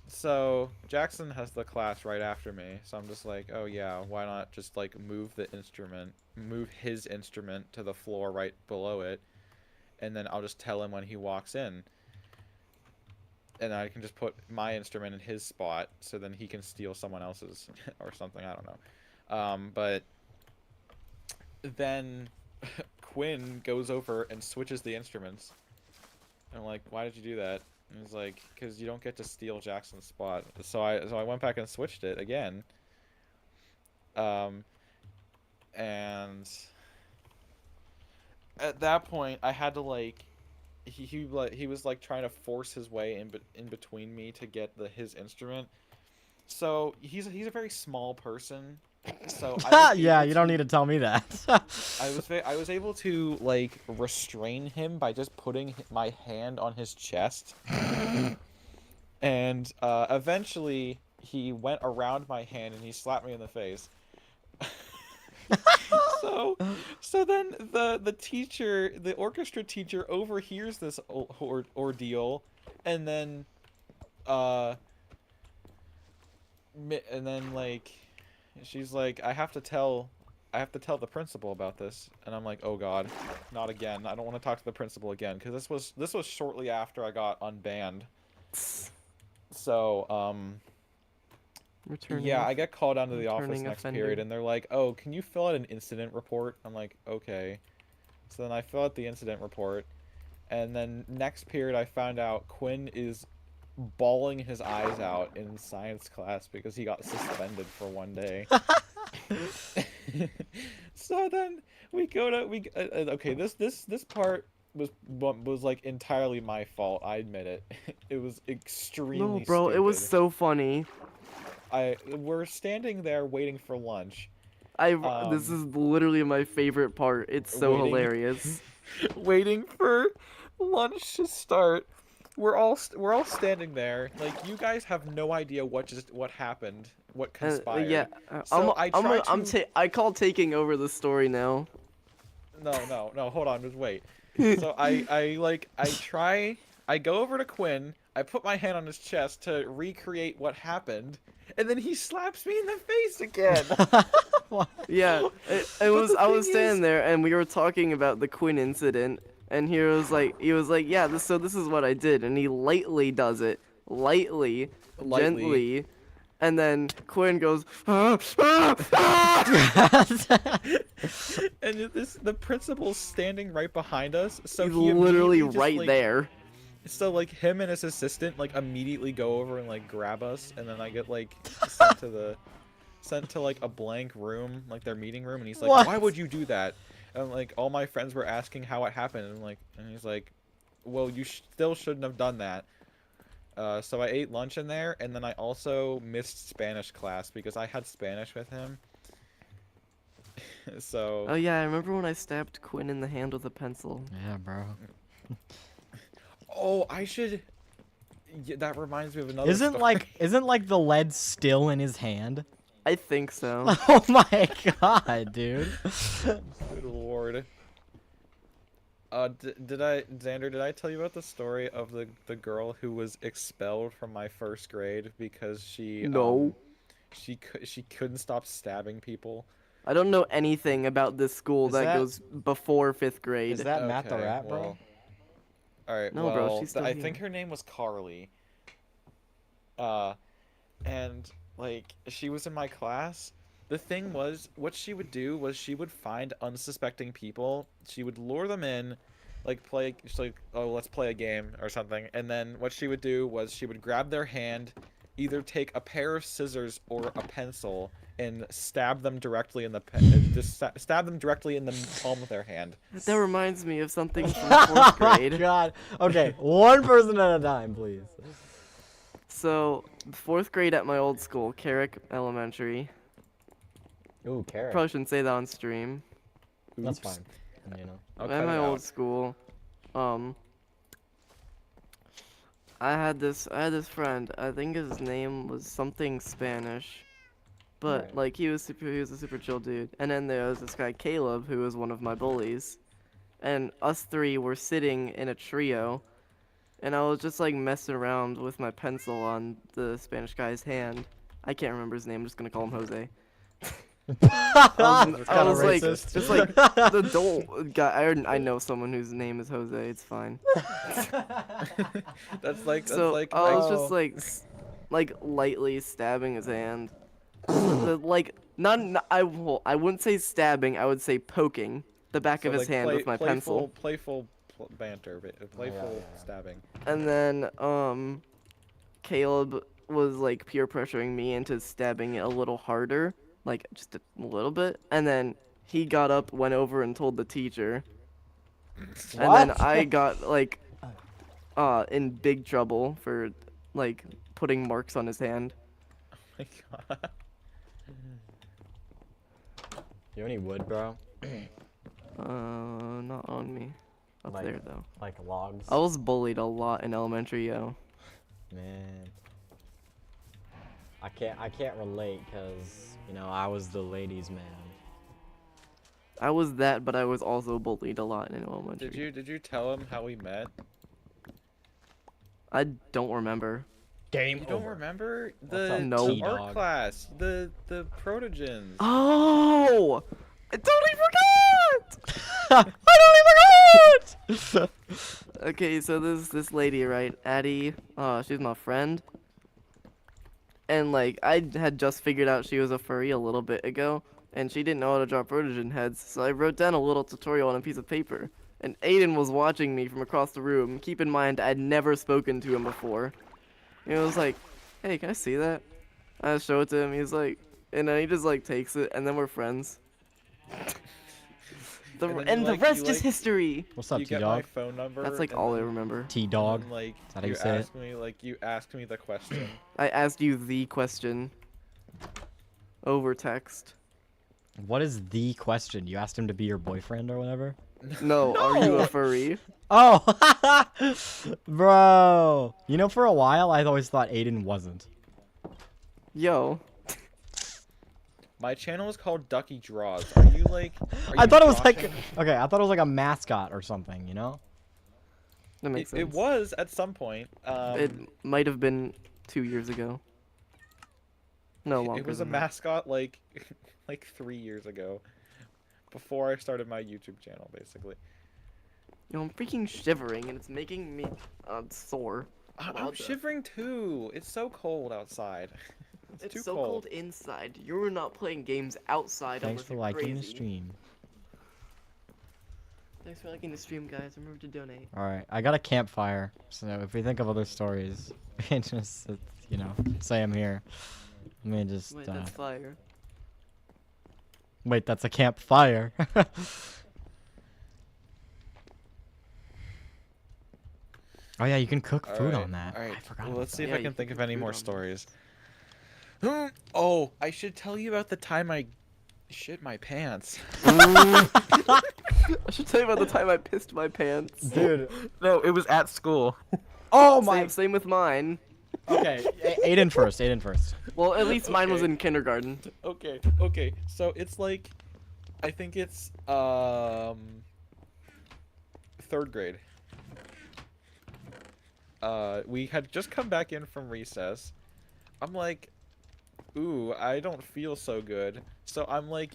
So Jackson has the class right after me, so I'm just like, oh yeah, why not just like move his instrument to the floor right below it, and then I'll just tell him when he walks in. And I can just put my instrument in his spot, so then he can steal someone else's or something. I don't know. But then Quinn goes over and switches the instruments. And I'm like, why did you do that? And he's like, because you don't get to steal Jackson's spot. So I went back and switched it again. And at that point, I had to like. He was like trying to force his way in between me to get his instrument. So he's a very small person. So I was Yeah, able you don't to- need to tell me that. I was able to like restrain him by just putting my hand on his chest. And eventually he went around my hand and he slapped me in the face. So then the teacher, the orchestra teacher, overhears this ordeal, and then like she's like, I have to tell the principal about this. And I'm like, oh god, not again. I don't want to talk to the principal again, because this was shortly after I got unbanned. So Returning. yeah, I get called down to the office returning next offender. period, and they're like, oh, can you fill out an incident report? I'm like, okay. So then I fill out the incident report, and then next period I found out Quinn is bawling his eyes out in science class because he got suspended for one day. So then okay, this part was like entirely my fault. I admit it. It was extremely No, bro, it was stupid. so funny. We're standing there waiting for lunch. This is literally my favorite part. It's so waiting. hilarious. Waiting for lunch to start. We're all standing there. Like, you guys have no idea what happened, what conspired. Yeah, So I tried I call taking over the story now. No, hold on, just wait. So I go over to Quinn, I put my hand on his chest to recreate what happened, and then he slaps me in the face again. Yeah, I was thing standing is- there and we were talking about the Quinn incident, and he was like, yeah, this is what I did, and he lightly does it, lightly, gently, and then Quinn goes, And the principal's standing right behind us, so he's he literally immediately just, right like- there. So like him and his assistant like immediately go over and like grab us, and then I get like sent to like a blank room, like their meeting room, and he's like, What? "Why would you do that?" And like all my friends were asking how it happened, and he's like, "Well, you still shouldn't have done that." So I ate lunch in there, and then I also missed Spanish class because I had Spanish with him. So Oh yeah, I remember when I stabbed Quinn in the hand with a pencil. Yeah, bro. oh, I should. Yeah, that reminds me of another. Isn't story. the lead still in his hand? I think so. Oh my god, dude. Good lord. Xander, did I tell you about the story of the girl who was expelled from my first grade because No. she couldn't stop stabbing people? I don't know anything about this school Is that that- goes before 5th grade. Is that Matt the Okay, Rat, bro? well, all right. No, bro, well, she's still I think here. her name was Carly. And like she was in my class. The thing was, what she would do was she would find unsuspecting people. She would lure them in, like play, she's like, oh, let's play a game or something. And then what she would do was she would grab their hand, either take a pair of scissors or a pencil, and stab them directly in the stab them directly in the palm of their hand. That reminds me of something from Oh 4th my grade. god. Okay, one person at a time, please. So, 4th grade at my old school, Carrick Elementary. Ooh, carrot. Probably shouldn't say that on stream. That's Oops. fine. You know. I'll At cut my it old out. school, I had this friend. I think his name was something Spanish, but Right. like he was a super chill dude. And then there was this guy Caleb, who was one of my bullies, and us three were sitting in a trio, and I was just like messing around with my pencil on the Spanish guy's hand. I can't remember his name. I'm just gonna call him Jose. I Kinda was like, racist. just like the adult guy. I know someone whose name is Jose. It's fine. That's like So like I was Oh. just like lightly stabbing his hand. Like I wouldn't say stabbing. I would say poking the back of his hand with my pencil. Playful banter, playful yeah. stabbing. And then Caleb was like peer pressuring me into stabbing it a little harder, like just a little bit. And then he got up, went over, and told the teacher. And then What? I got like in big trouble for like putting marks on his hand. Oh my god. You have any wood, bro? Not on me. Up Like- there though. Like logs? I was bullied a lot in elementary, yo. Man. I can't relate because, you know, I was the ladies' man. I was that, but I was also bullied a lot in elementary. Did you tell him how we met? I don't remember. Game You don't remember What's up, the No. art T-Dog? class, the protogens. Oh! I totally forgot! I don't even forgot! Okay, so this lady, right, Addie, she's my friend. And like I had just figured out she was a furry a little bit ago, and she didn't know how to draw protogen heads, so I wrote down a little tutorial on a piece of paper. And Aiden was watching me from across the room. Keep in mind, I'd never spoken to him before. And he was like, "Hey, can I see that?" I show it to him. He's like, and then he just like takes it, and then we're friends. And then The you rest is like- history. What's up, You get my T-Dog? phone number. That's like and all I then- remember. T-Dog? and, like that how you say it? you asked me the question. I asked you the question over text. What is the question? You asked him to be your boyfriend or whatever? No, are you No. a furry? Oh! Bro! You know, for a while, I always thought Aiden wasn't. Yo, My channel is called Ducky Draws. Are you like? I thought it was like... watching? Okay, I thought it was like a mascot or something, you know? that makes It sense. was at some point. It might have been 2 years ago. No longer. It was a than that. mascot like like 3 years ago, before I started my YouTube channel, basically. Yo, I'm freaking shivering, and it's making me sore. I'm Well, the- shivering too. It's so cold outside. It's too so cold. cold inside. You're not playing games outside. Thanks unless for you're liking the crazy. stream. Thanks for liking the stream, guys. Remember to donate. Alright, I got a campfire, so if we think of other stories, just, you know, say I'm here. Let me just, Wait, that's fire. Wait, that's a campfire. Oh yeah, you can cook food on that. All right. I forgot Well, about let's see that. if Yeah, I you can can think of cook any food more on there. stories. Oh, I should tell you about the time I shit my pants. I should tell you about the time I pissed my pants. Dude. No, it was at school. Oh Same with mine. Okay, Aiden first. Aiden first. Well, at least mine was Okay. in kindergarten. Okay. So it's like, I think it's third grade. We had just come back in from recess. I'm like, ooh, I don't feel so good. So I'm like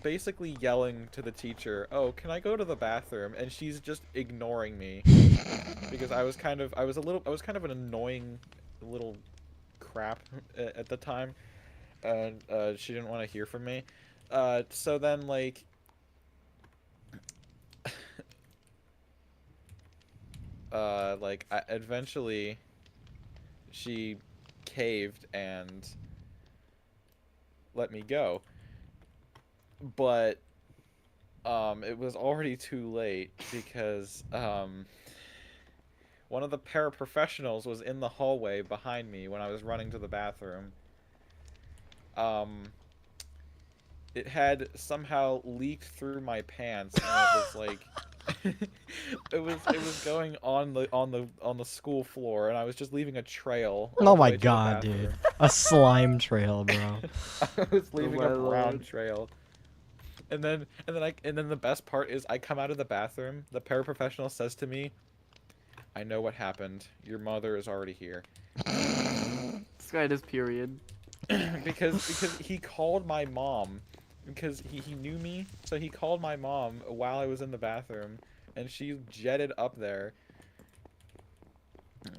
basically yelling to the teacher, oh, can I go to the bathroom? And she's just ignoring me because I was kind of an annoying little crap at the time. And she didn't want to hear from me. So then like eventually she caved and let me go. But it was already too late because one of the paraprofessionals was in the hallway behind me when I was running to the bathroom. It had somehow leaked through my pants, and it was like it was going on the school floor, and I was just leaving a trail. all Oh the my way to the god, dude. bathroom. A slime trail, bro. I was leaving my a brown lord. trail. And then the best part is I come out of the bathroom, the paraprofessional says to me, I know what happened. Your mother is already here. This guy does period. because he called my mom because he knew me, so he called my mom while I was in the bathroom, and she jetted up there.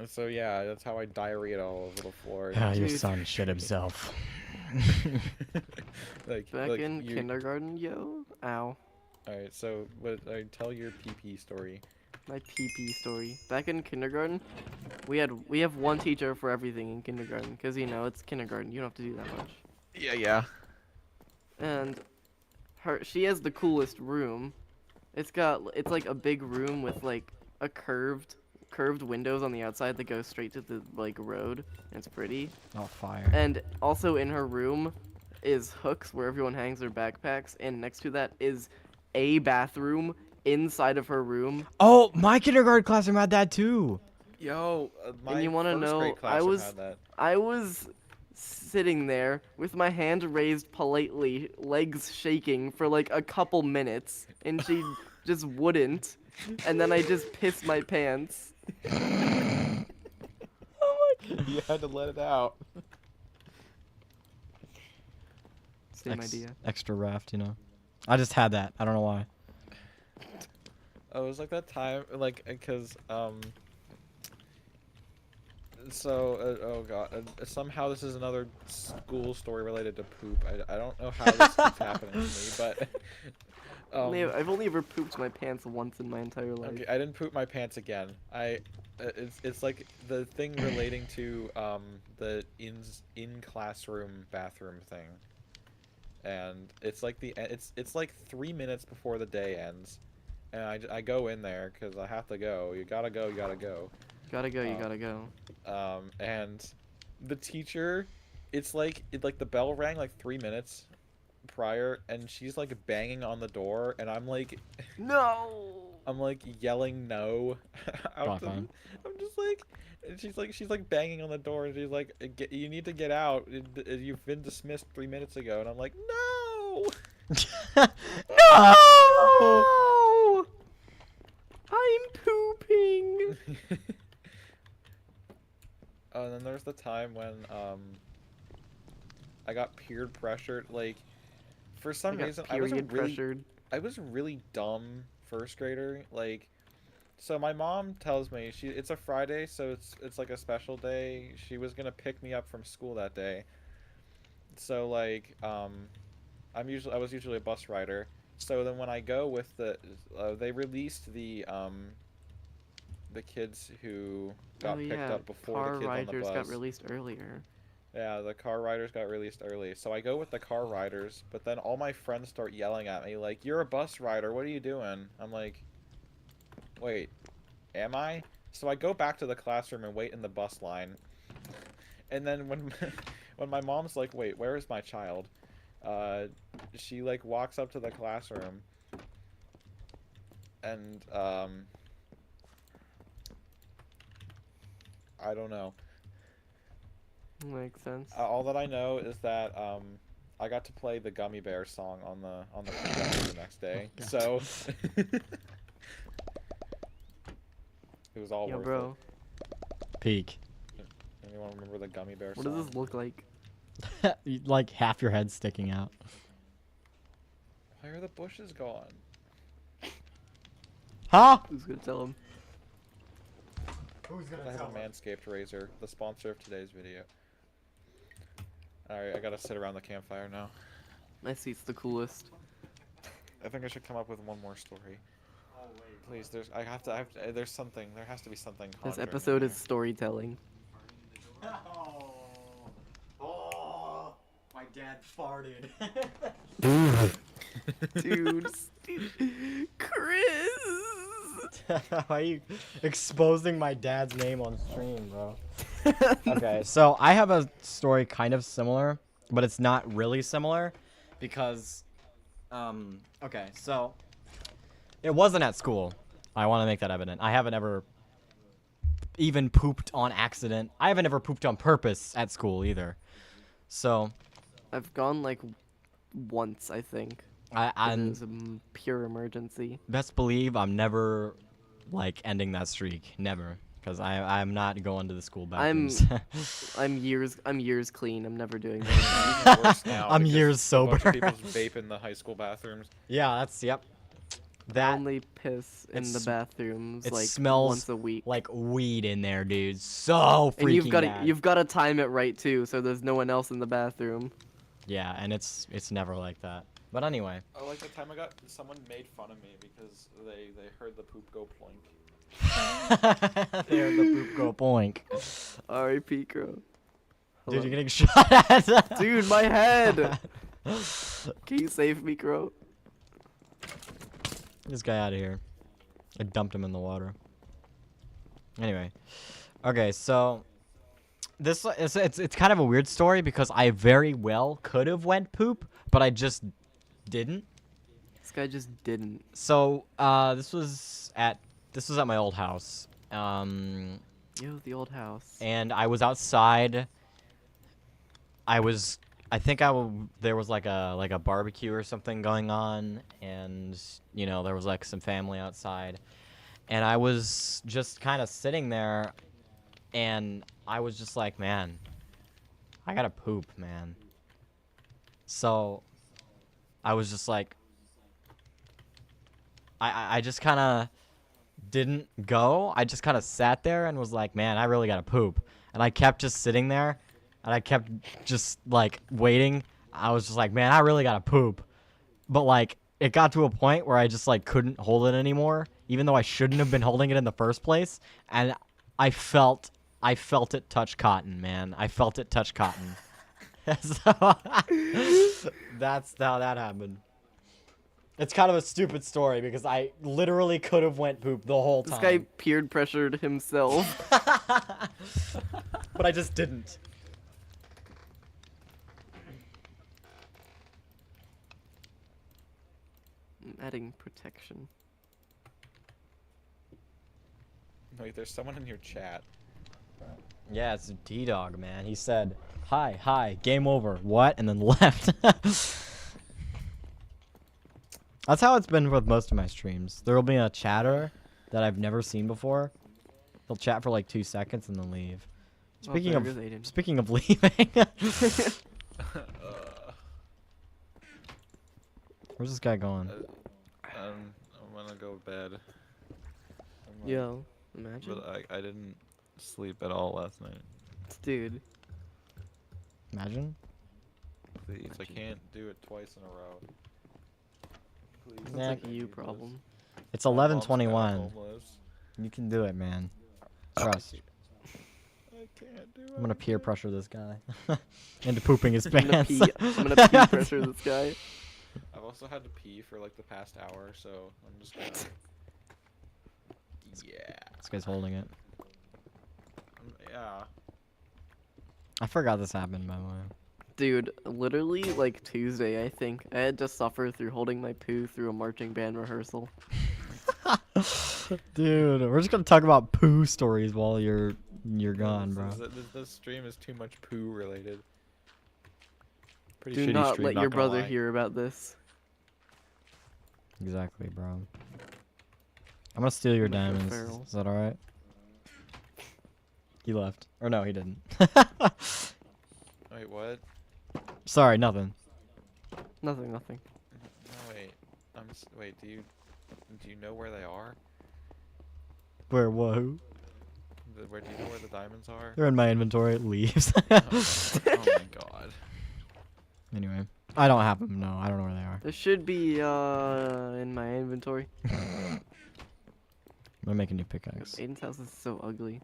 So yeah, that's how I diarrheaed all over the floor. Ah, your Dude. son shit himself. like Back like in you. kindergarten, yo. Ow. All right, so tell your PP story. My PP story. Back in kindergarten, we have one teacher for everything in kindergarten, because you know it's kindergarten. You don't have to do that much. Yeah. And she has the coolest room. It's like a big room with like a curved windows on the outside that go straight to the like road. And it's pretty. Oh, fire. And also in her room is hooks where everyone hangs their backpacks, and next to that is a bathroom inside of her room. Oh, my kindergarten classroom had that too. Yo, my And you want to first grade know, classroom had that. I was sitting there with my hand raised politely, legs shaking for like a couple minutes, and she just wouldn't. And then I just pissed my pants. You had to let it out. Same idea. Extra raft, you know. I just had that. I don't know why. Oh, it was like that time, like, because, so, oh god, somehow this is another school story related to poop. I don't know how this keeps happening to me, but, I've only ever pooped my pants once in my entire life. okay, I didn't poop my pants again. It's like the thing relating to, the in-classroom bathroom thing. And it's like it's like 3 minutes before the day ends. And I go in there because I have to go. You gotta go. You gotta go, you gotta go. And the teacher, it's like the bell rang like 3 minutes prior, and she's like banging on the door, and I'm like, No! I'm like yelling no. Fine. I'm just like, and she's like banging on the door, and she's like, you need to get out. You've been dismissed 3 minutes ago, and I'm like, no. No! I'm pooping! And then there's the time when I got peer pressured. Like, for some reason, I was a really dumb first grader. Like, so my mom tells me it's a Friday, so it's like a special day. She was gonna pick me up from school that day. So like I was usually a bus rider. So then when I go with they released the kids who got picked up before the kids on the bus. Car riders got released earlier. Yeah, the car riders got released early. So I go with the car riders, but then all my friends start yelling at me like, "You're a bus rider. What are you doing?" I'm like, "Wait, am I?" So I go back to the classroom and wait in the bus line. And then when when my mom's like, "Wait, where is my child?" She like walks up to the classroom and I don't know. Makes sense. All that I know is that I got to play the Gummy Bear song on the projector the next day. Oh, So It was all Yo, worth bro. Peak. it. Anyone remember the Gummy Bear What song? does this look like? Like half your head sticking out. Why are the bushes gone? Huh? Who's gonna tell him? Who's I have a Manscaped razor, the sponsor of today's video. Alright, I gotta sit around the campfire now. My seat's the coolest. I think I should come up with one more story. Oh wait. Please, there has to be something. This conjuring in episode is here. storytelling. Oh, my dad farted. Dude, Chris! Why are you exposing my dad's name on stream, bro? Okay, so I have a story kind of similar, but it's not really similar because, okay, so it wasn't at school. I want to make that evident. I haven't ever even pooped on accident. I haven't ever pooped on purpose at school either. So I've gone like once, I think. It I'm was a pure emergency. best believe I'm never like ending that streak. Never. Because I'm not going to the school bathrooms. I'm years clean. I'm never doing that. Even worse now I'm because years a bunch sober. of people vape in the high school bathrooms. Yeah, that's yep. I That only piss in the it's- bathrooms it like smells once a week. like weed in there, dude. So freaking And bad. you've got to time it right too, so there's no one else in the bathroom. Yeah, and it's never like that. But anyway. I like the time someone made fun of me because they heard the poop go ploink. There, the poop go boink. R.I.P. Crow. Dude, Hello. you're getting shot at. Dude, my head! Can you save me, Crow? Get this guy out of here. I dumped him in the water. Anyway. Okay, so this it's kind of a weird story because I very well could have went poop, but I just didn't. This guy just didn't. So, this was at my old house. Yo, the old house. And I was outside. There was like a barbecue or something going on, and you know there was like some family outside, and I was just kind of sitting there, and I was just like, man, I gotta poop, man. So, I was just like, I just kind of didn't go. I just kind of sat there and was like, man, I really gotta poop. And I kept just sitting there, and I kept just like waiting. I was just like, man, I really gotta poop. But like, it got to a point where I just like couldn't hold it anymore, even though I shouldn't have been holding it in the first place. And I felt it touch cotton, man. I felt it touch cotton. So that's how that happened. It's kind of a stupid story because I literally could have went poop the whole This time. guy peer pressured himself. But I just didn't. I'm adding protection. Wait, there's someone in your chat. Yeah, it's D-Dog, man. He said, hi, game over. What? And then left. That's how it's been with most of my streams. There will be a chatter that I've never seen before. They'll chat for like 2 seconds and then leave. Speaking there of goes Aiden. speaking of leaving, where's this guy going? I'm gonna go to bed. Yo, imagine. But I didn't sleep at all last night. Dude. Imagine. Please, I can't do it twice in a row. Please. Sounds Nah. like a you problem. It's My mom's kinda 11:21. homeless. You can do it, man. Trust. I can't do it. I'm gonna peer pressure this guy into pooping his I'm gonna pants. I'm gonna peer pressure this guy. I've also had to pee for like the past hour, so I'm just gonna. Yeah. This guy's holding it. Yeah. I forgot this happened, by the way. Dude, literally like Tuesday, I think. I had to suffer through holding my poo through a marching band rehearsal. Dude, we're just gonna talk about poo stories while you're gone, bro. This stream is too much poo related. Pretty Do shitty not stream, let your gonna brother lie. hear about this. Exactly, bro. I'm gonna steal your Mr. diamonds. Farrell. Is that alright? He left. Or no, he didn't. Wait, what? Sorry, nothing. Nothing, nothing. No, wait. Wait, do you know where they are? Where, whoa? Where do you know where the diamonds are? They're in my inventory. It leaves. Oh my god. Anyway, I don't have them. No, I don't know where they are. There should be in my inventory. I'm gonna make a new pickaxe. Aiden's house is so ugly.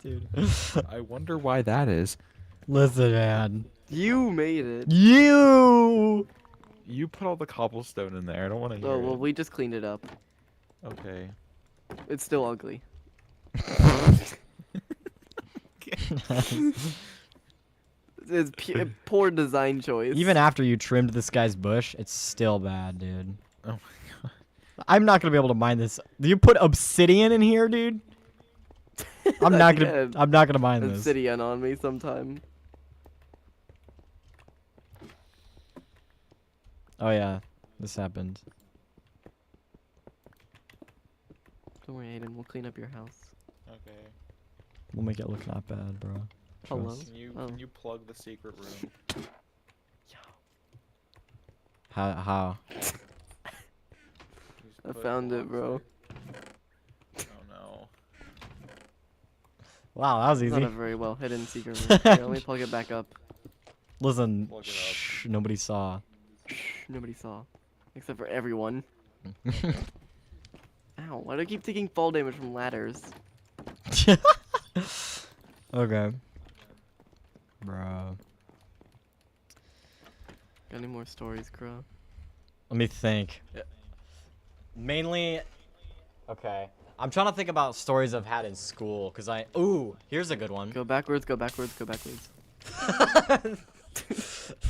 Dude. I wonder why that is. Listen, man. You made it. You! You put all the cobblestone in there. I don't want to hear Oh well, it. we just cleaned it up. Okay. It's still ugly. It's poor design choice. Even after you trimmed this guy's bush, it's still bad, dude. Oh my god. I'm not gonna be able to mine this. Do you put obsidian in here, dude? I'm not gonna. I'm not gonna mine this. obsidian on me sometime. Oh yeah, this happened. Don't worry, Aiden. We'll clean up your house. Okay. We'll make it look not bad, bro. Hello? Trust. Oh. Can you plug the secret room? How? Just I put found it, blocks bro. there. Oh no. Wow, that was It's easy. not a very well hidden secret room. Here, let me plug it back up. Listen, Plug it up. shh, nobody saw. Shh, nobody saw. Except for everyone. Ow, why do I keep taking fall damage from ladders? Okay. Bro. Got any more stories, Crow? Let me think. Mainly, okay. I'm trying to think about stories I've had in school, cause ooh, here's a good one. Go backwards, go backwards, go backwards.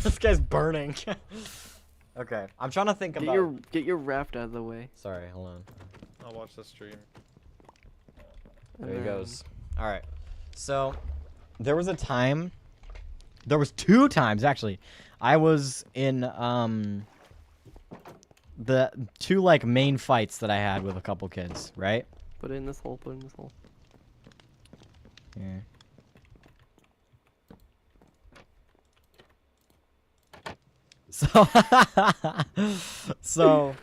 This guy's burning. Okay, I'm trying to think about. Get your raft out of the way. Sorry, hold on. I'll watch the stream. and There he then- goes. All right. So, there was a time. There was 2 times actually. I was in the 2 like main fights that I had with a couple kids, right? Put it in this hole, put it in this hole. Yeah. So, so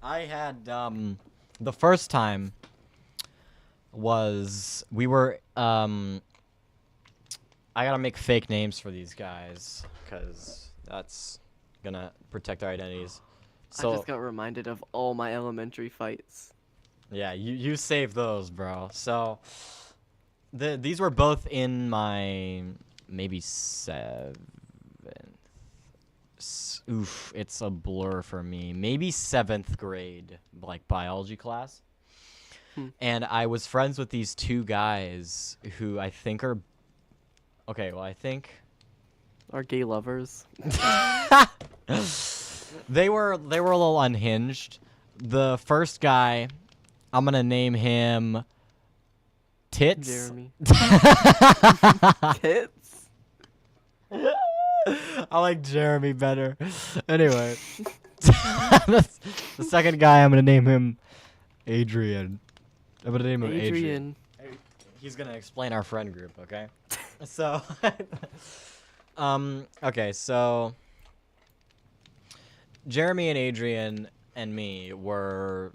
I had the first time was we were I gotta make fake names for these guys because that's gonna protect our identities. So I just got reminded of all my elementary fights. yeah, you save those, bro. So these were both in my maybe 7th. Oof, it's a blur for me. Maybe 7th grade, like biology class. And I was friends with these 2 guys who I think are okay. Well, I think Our gay lovers. they were a little unhinged. The first guy, I'm gonna name him Tits. Jeremy. Tits? I like Jeremy better. Anyway, the second guy, I'm gonna name him Adrian. I'm gonna name him Adrian. Adrian. He's gonna explain our friend group, okay? So, okay, so Jeremy and Adrian and me were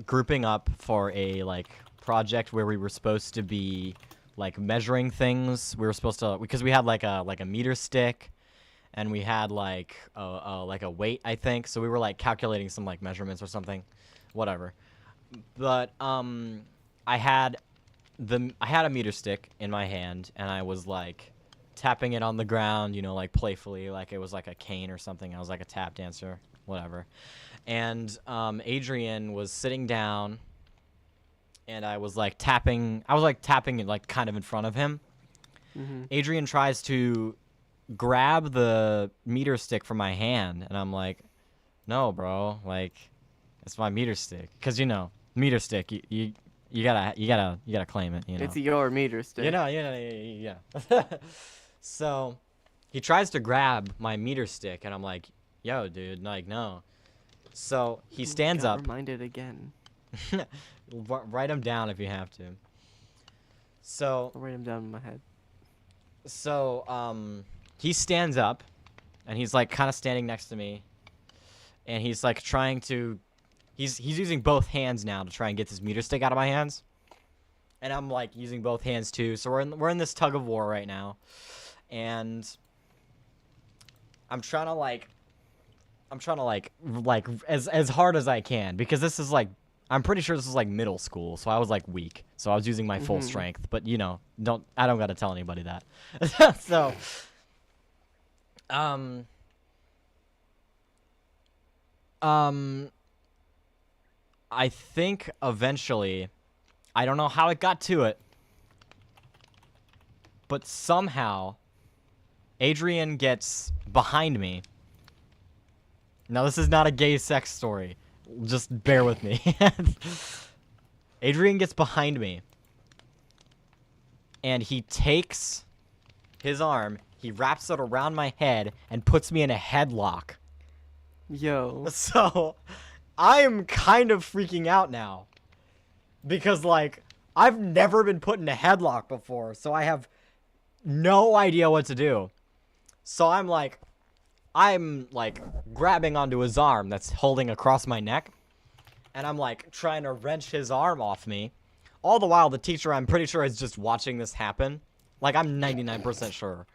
grouping up for a like project where we were supposed to be like measuring things. We were supposed to because we had like a meter stick, and we had like a weight, I think. So we were like calculating some like measurements or something, whatever. But I had a meter stick in my hand, and I was like tapping it on the ground, you know, like playfully, like it was like a cane or something. I was like a tap dancer, whatever. And Adrian was sitting down, and I was like tapping it like kind of in front of him. Mm-hmm. Adrian tries to grab the meter stick from my hand, and I'm like, no, bro, like it's my meter stick, cause you know meter stick, you gotta claim it, you know. It's your meter stick. Yeah. So he tries to grab my meter stick, and I'm like, yo, dude, like, no. So he stands Got up. reminded again. Write him down if you have to. So I'll write him down in my head. he stands up, and he's like kind of standing next to me, and he's like trying to, he's using both hands now to try and get this meter stick out of my hands, and I'm like using both hands too. So we're in this tug of war right now, and I'm trying to like as hard as I can, because this is like, I'm pretty sure this is like middle school, so I was like weak, so I was using my full strength. But you know, I don't gotta tell anybody that. So, I think eventually, I don't know how it got to it, but somehow, Adrian gets behind me. Now, this is not a gay sex story. Just bear with me. Adrian gets behind me. And he takes his arm, he wraps it around my head, and puts me in a headlock. Yo. So, I am kind of freaking out now. Because, like, I've never been put in a headlock before, so I have no idea what to do. So I'm like grabbing onto his arm that's holding across my neck, and I'm like trying to wrench his arm off me. All the while, the teacher, I'm pretty sure, is just watching this happen. Like, I'm 99% sure.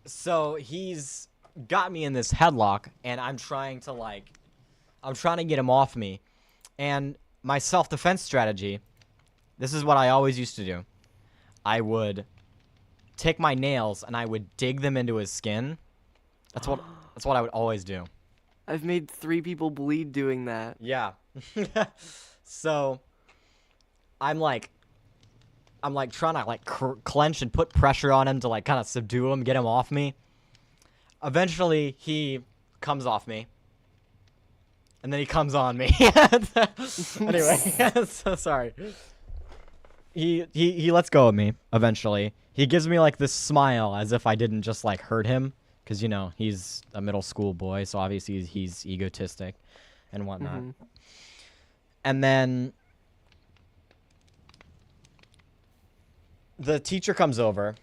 So he's got me in this headlock, and I'm trying to get him off me. And my self-defense strategy, this is what I always used to do. I would take my nails and I would dig them into his skin. That's what I would always do. I've made 3 people bleed doing that. Yeah. So I'm like trying to like clench and put pressure on him to like kind of subdue him, get him off me. Eventually he comes off me. And then he comes on me. Anyway, so sorry. He lets go of me eventually. He gives me like this smile as if I didn't just like hurt him, because you know he's a middle school boy, so obviously he's egotistic and whatnot. And then the teacher comes over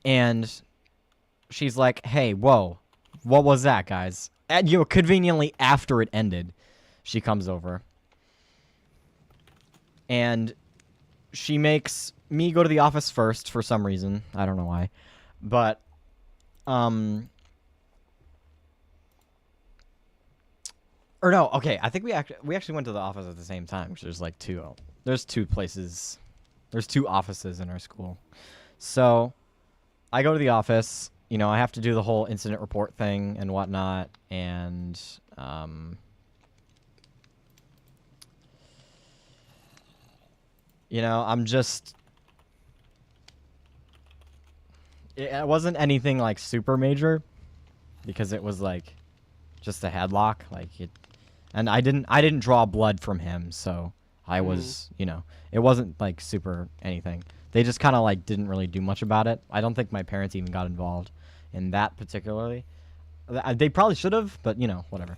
and she's like, "Hey, whoa, what was that, guys?" And you know, conveniently after it ended, she comes over. And she makes me go to the office first for some reason. I don't know why. But, or no, okay. I think we actually went to the office at the same time. There's like there's 2 places. There's 2 offices in our school. So, I go to the office. You know, I have to do the whole incident report thing and whatnot. And, you know, I'm just... It wasn't anything, like, super major. Because it was, like, just a headlock. Like, it... And I didn't draw blood from him, so I was, you know... It wasn't, like, super anything. They just kind of, like, didn't really do much about it. I don't think my parents even got involved in that particularly. They probably should have, but, you know, whatever.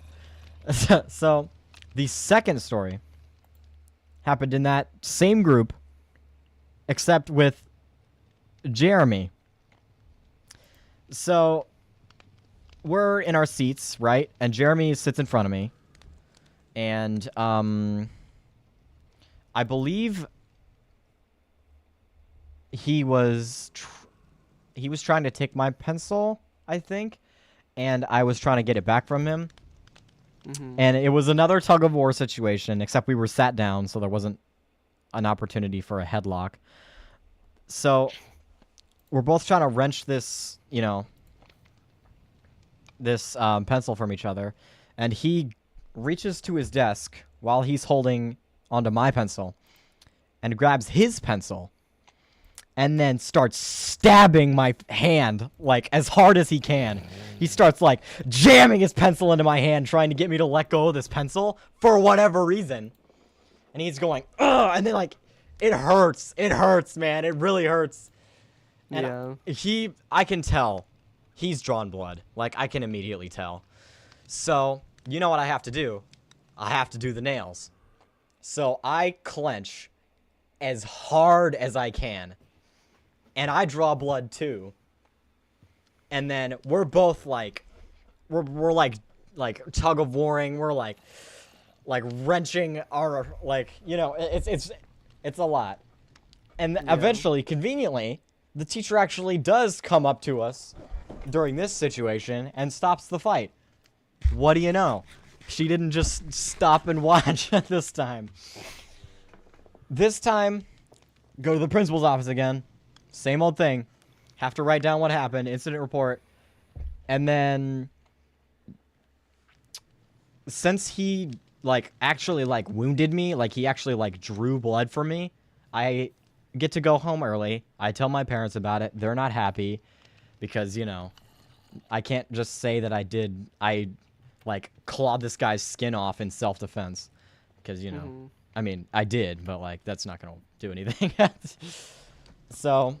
So, the second story happened in that same group, except with Jeremy. So, we're in our seats, right? And Jeremy sits in front of me. And, I believe he was trying to take my pencil, I think. And I was trying to get it back from him. And it was another tug of war situation, except we were sat down, so there wasn't an opportunity for a headlock. So we're both trying to wrench this, you know, this pencil from each other. And he reaches to his desk while he's holding onto my pencil and grabs his pencil and then starts stabbing my hand, like, as hard as he can. He starts, like, jamming his pencil into my hand, trying to get me to let go of this pencil for whatever reason. And he's going, ugh, and then, like, it hurts. It hurts, man. It really hurts. And yeah. I can tell he's drawn blood. Like, I can immediately tell. So, you know what I have to do. I have to do the nails. So I clench as hard as I can. And I draw blood too. And then we're both like, we're like tug of warring. We're like wrenching our, like, you know, it's a lot. And eventually, conveniently, the teacher actually does come up to us during this situation and stops the fight. What do you know? She didn't just stop and watch this time. This time, go to the principal's office again. Same old thing. Have to write down what happened, incident report. And then, since he, like, actually, like, wounded me, like, he actually, like, drew blood from me, I get to go home early. I tell my parents about it. They're not happy because, you know, I can't just say that I like, clawed this guy's skin off in self-defense. Because, you know, I mean, I did, but, like, that's not going to do anything. So,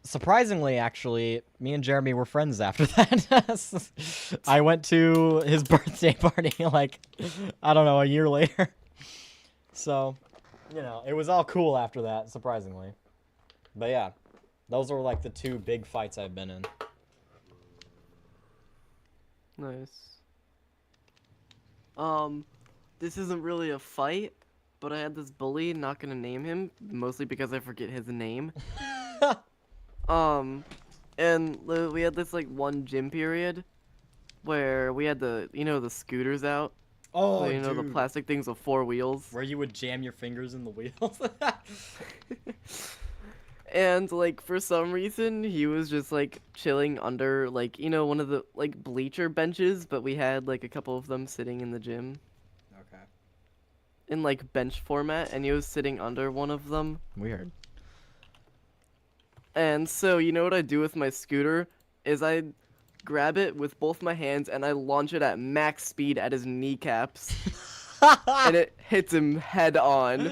surprisingly, actually, me and Jeremy were friends after that. I went to his birthday party, like, I don't know, a year later. So, you know, it was all cool after that, surprisingly. But yeah, those are, like, the 2 big fights I've been in. Nice. This isn't really a fight, but I had this bully, not gonna name him, mostly because I forget his name. And we had this, like, one gym period where we had the, you know, the scooters out. Oh, So, you know, the plastic things with 4 wheels. Where you would jam your fingers in the wheels. And, like, for some reason, he was just, like, chilling under, like, you know, one of the, like, bleacher benches, but we had, like, a couple of them sitting in the gym. Okay. In, like, bench format, and he was sitting under one of them. Weird. And so, you know what I do with my scooter? Is I grab it with both my hands, and I launch it at max speed at his kneecaps. And it hits him head on.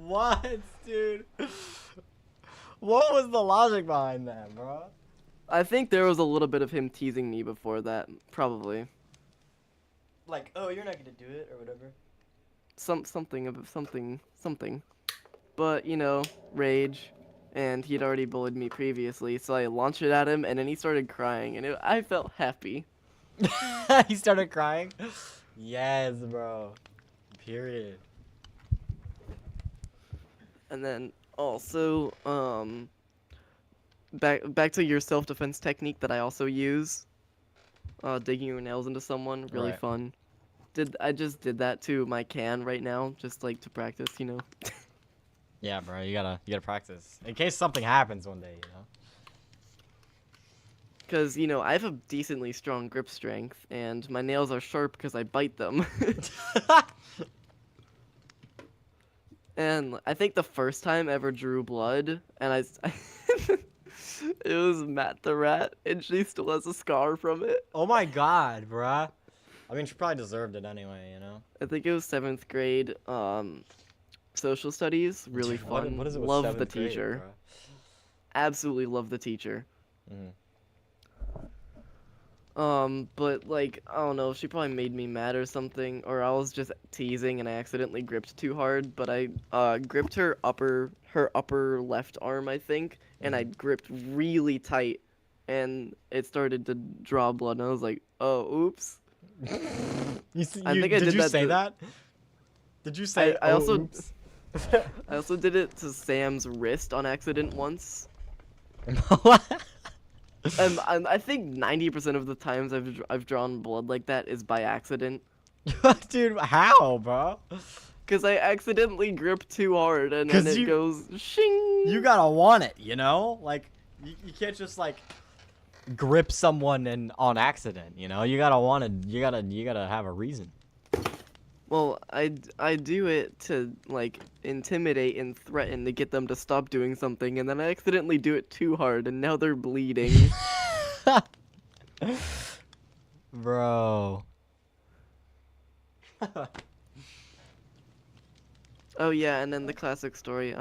What, dude? What was the logic behind that, bro? I think there was a little bit of him teasing me before that, probably. Like, oh, you're not gonna do it, or whatever. Something. But, you know, rage. And he'd already bullied me previously, so I launched it at him, and then he started crying, and I felt happy. He started crying? Yes, bro. Period. And then also, back to your self-defense technique that I also use. Digging your nails into someone, really Right. fun. I just did that to my can right now, just like to practice, you know. Yeah, bro, you gotta practice. In case something happens one day, you know? Because, you know, I have a decently strong grip strength, and my nails are sharp because I bite them. And I think the first time I ever drew blood, and it was Matt the Rat, and she still has a scar from it. Oh my god, bruh. I mean, she probably deserved it anyway, you know? I think it was 7th grade, social studies, really Dude, fun. what is it with Love the 7th grade, teacher. bruh? Absolutely love the teacher. Mhm. But like, I don't know, she probably made me mad or something, or I was just teasing and I accidentally gripped too hard, but I gripped her upper left arm, I think, and I gripped really tight, and it started to draw blood, and I was like, oh, oops. I think did you say that? Did you say I also oops? I also did it to Sam's wrist on accident once. What? I think 90% of the times I've drawn blood like that is by accident. Dude, how, bro? Cause I accidentally grip too hard and then 'Cause it goes shing. You gotta want it, you know? Like, you can't just, like, grip someone on accident, you know? You gotta want it. You gotta have a reason. Well, I do it to like intimidate and threaten to get them to stop doing something, and then I accidentally do it too hard, and now they're bleeding. Bro. Oh yeah, and then the classic story.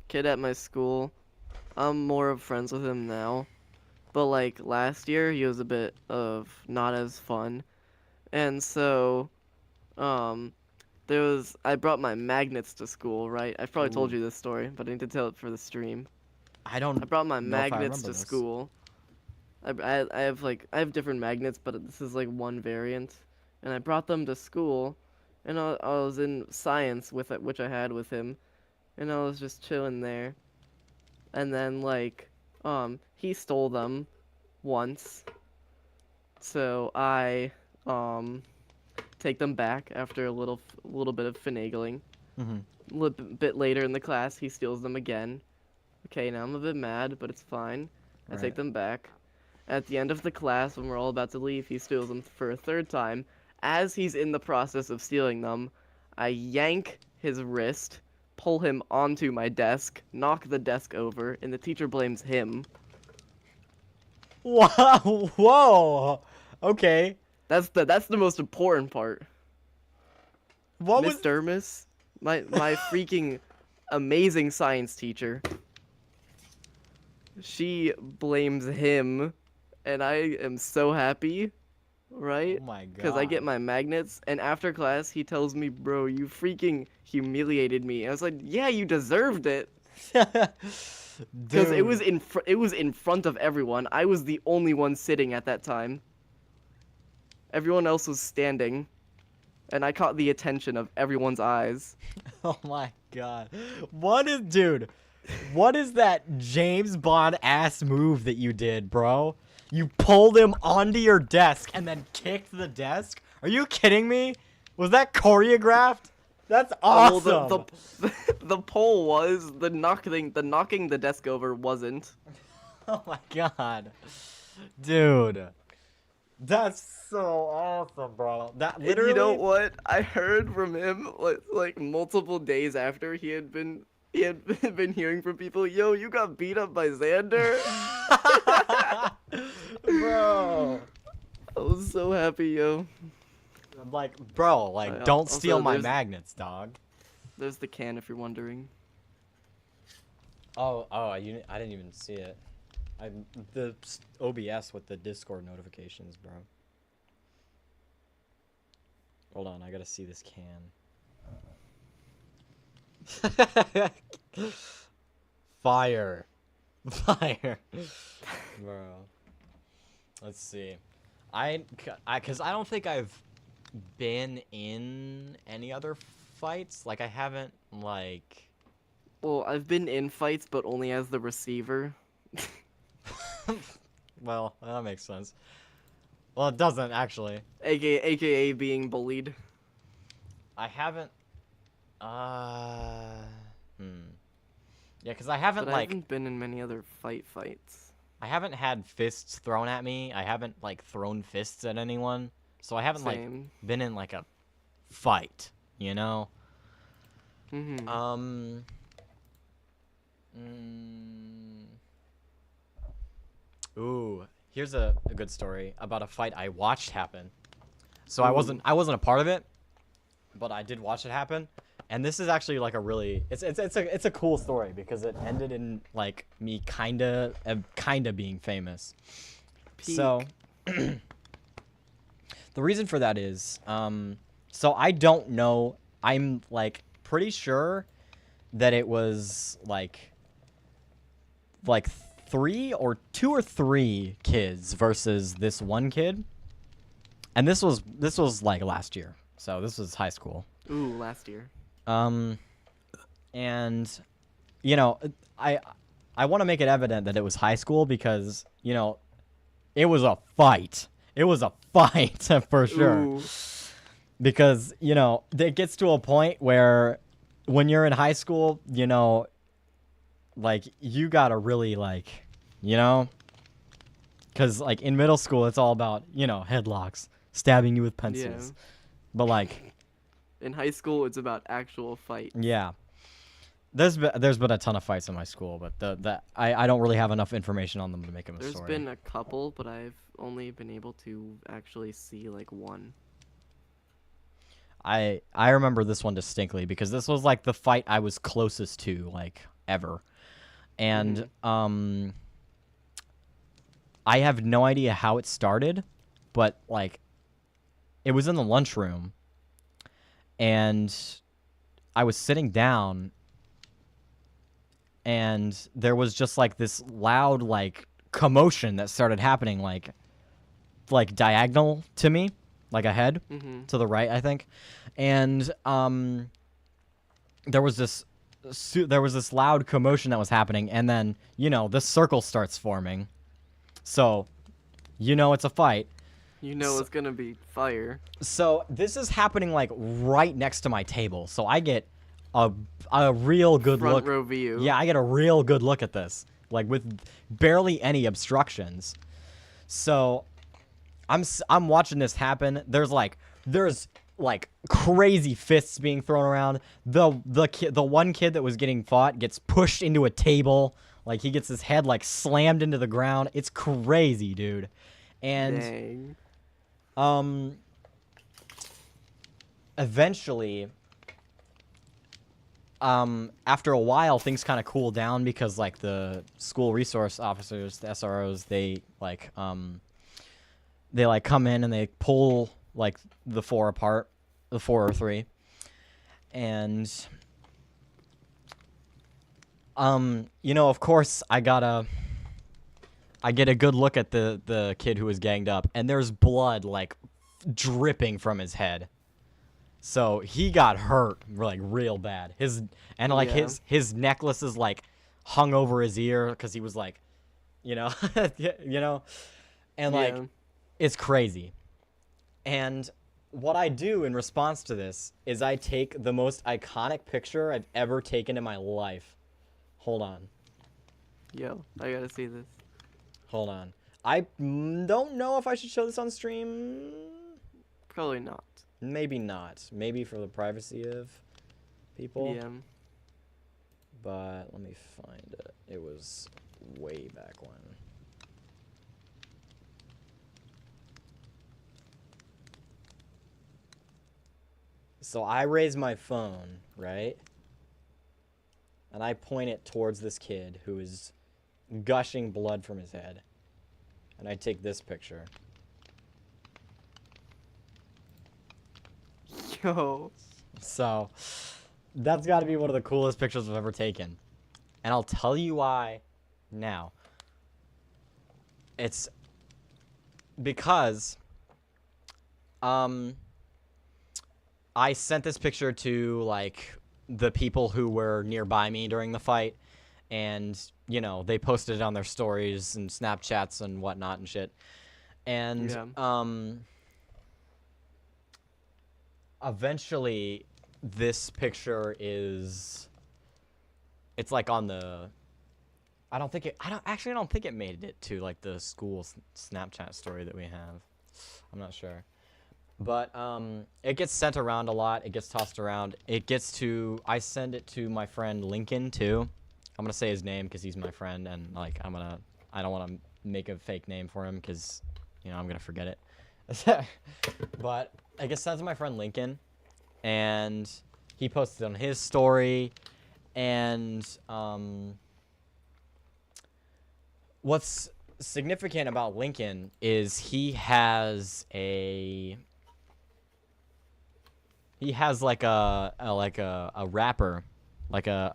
Kid at my school. I'm more of friends with him now. But like last year, he was a bit of not as fun, and so, um, I brought my magnets to school, right? I've probably told Ooh. you this story, but I need to tell it for the stream. I don't I brought my know if I magnets remember to this. school. I have different magnets, but this is like one variant, and I brought them to school, and I was in science with it, which I had with him, and I was just chilling there, and then like, he stole them once, so I take them back after a little bit of finagling. Mm-hmm. A little bit later in the class, he steals them again. Okay, now I'm a bit mad, but it's fine. I take Right. them back. At the end of the class, when we're all about to leave, he steals them for a third time. As he's in the process of stealing them, I yank his wrist, pull him onto my desk, knock the desk over, and the teacher blames him. Wow! Whoa! Okay. That's the most important part. What Miss was? Dermis, my freaking amazing science teacher. She blames him, and I am so happy, right? Oh my god. Because I get my magnets, and after class, he tells me, bro, you freaking humiliated me. I was like, yeah, you deserved it. Because it was it was in front of everyone. I was the only one sitting at that time. Everyone else was standing, and I caught the attention of everyone's eyes. Oh my god. What is, dude? What is that James Bond ass move that you did, bro? You pulled him onto your desk and then kicked the desk? Are you kidding me? Was that choreographed? That's awesome. Well, the poll was the knocking the desk over wasn't. Oh my god. Dude. That's so awesome, bro. That And literally you know what? I heard from him like multiple days after he had been been hearing from people, yo, you got beat up by Xander. Bro. I was so happy, yo. I'm like, bro, like, Also, don't steal my there's- magnets, dog. There's the can if you're wondering. Oh, I didn't even see it. The OBS with the Discord notifications, bro. Hold on, I gotta see this can. Fire. Fire. Bro. Let's see. Cause I don't think I've been in any other fights. Like, I haven't, like... Well, I've been in fights, but only as the receiver. Well, that makes sense. Well, it doesn't, actually. AKA being bullied. I haven't... Yeah, because I haven't, But I like... haven't been in many other fights. I haven't had fists thrown at me. I haven't, like, thrown fists at anyone. So I haven't, like, Same. been in, like, a fight, you know? Mm-hmm. Ooh, here's a good story about a fight I watched happen. So I wasn't a part of it, but I did watch it happen. And this is actually like a really it's a cool story because it ended in like me kinda being famous. So the reason for that is so I don't know, I'm like pretty sure that it was like 2 or 3 kids versus this one kid. And this was like last year. So this was high school. Ooh, last year. And you know, I want to make it evident that it was high school because, you know, it was a fight. It was a fight for sure. Ooh. Because, you know, it gets to a point where when you're in high school, you know, like you gotta really like, you know, because like in middle school it's all about, you know, headlocks, stabbing you with pencils. Yeah. But like In high school, it's about actual fight. yeah, there's been a ton of fights in my school, but I don't really have enough information on them to make them a There's story. been a couple, but I've only been able to actually see like one. I remember this one distinctly because this was like the fight I was closest to like ever. And I have no idea how it started, but like it was in the lunchroom and I was sitting down and there was just like this loud like commotion that started happening like diagonal to me, like ahead Mm-hmm. to the right, I think. And there was this loud commotion that was happening, and then this circle starts forming. So, it's a fight. You know it's gonna be fire. So this is happening like right next to my table. So I get a real good Front look. row view. Yeah, I get a real good look at this, like with barely any obstructions. So I'm watching this happen. There's like crazy fists being thrown around. The one kid that was getting fought gets pushed into a table. Like he gets his head like slammed into the ground. It's crazy, dude. And Dang. eventually after a while things kind of cool down because like the school resource officers, the SROs, they come in and they pull like the four apart, the 4 or 3, and of course I get a good look at the kid who was ganged up, and there's blood like dripping from his head. So he got hurt like real bad. His necklace is like hung over his ear because he was like, and like Yeah. it's crazy. And what I do in response to this is I take the most iconic picture I've ever taken in my life. Hold on. Yo, I gotta see this. Hold on. I don't know if I should show this on stream. Probably not. Maybe not. Maybe for the privacy of people. Yeah. But let me find it. It was way back when. So I raise my phone, right? And I point it towards this kid who is gushing blood from his head. And I take this picture. Yo. So that's got to be one of the coolest pictures I've ever taken. And I'll tell you why now. It's because I sent this picture to like the people who were nearby me during the fight, and they posted it on their stories and Snapchats and whatnot and shit. And Yeah. Eventually this picture it's like on the I don't think it made it to like the school Snapchat story that we have. I'm not sure. But it gets sent around a lot. It gets tossed around. I send it to my friend Lincoln too. I'm gonna say his name because he's my friend, and like I don't want to make a fake name for him because I'm gonna forget it. But it gets sent to my friend Lincoln, and he posted on his story. And what's significant about Lincoln is he has like a wrapper, like an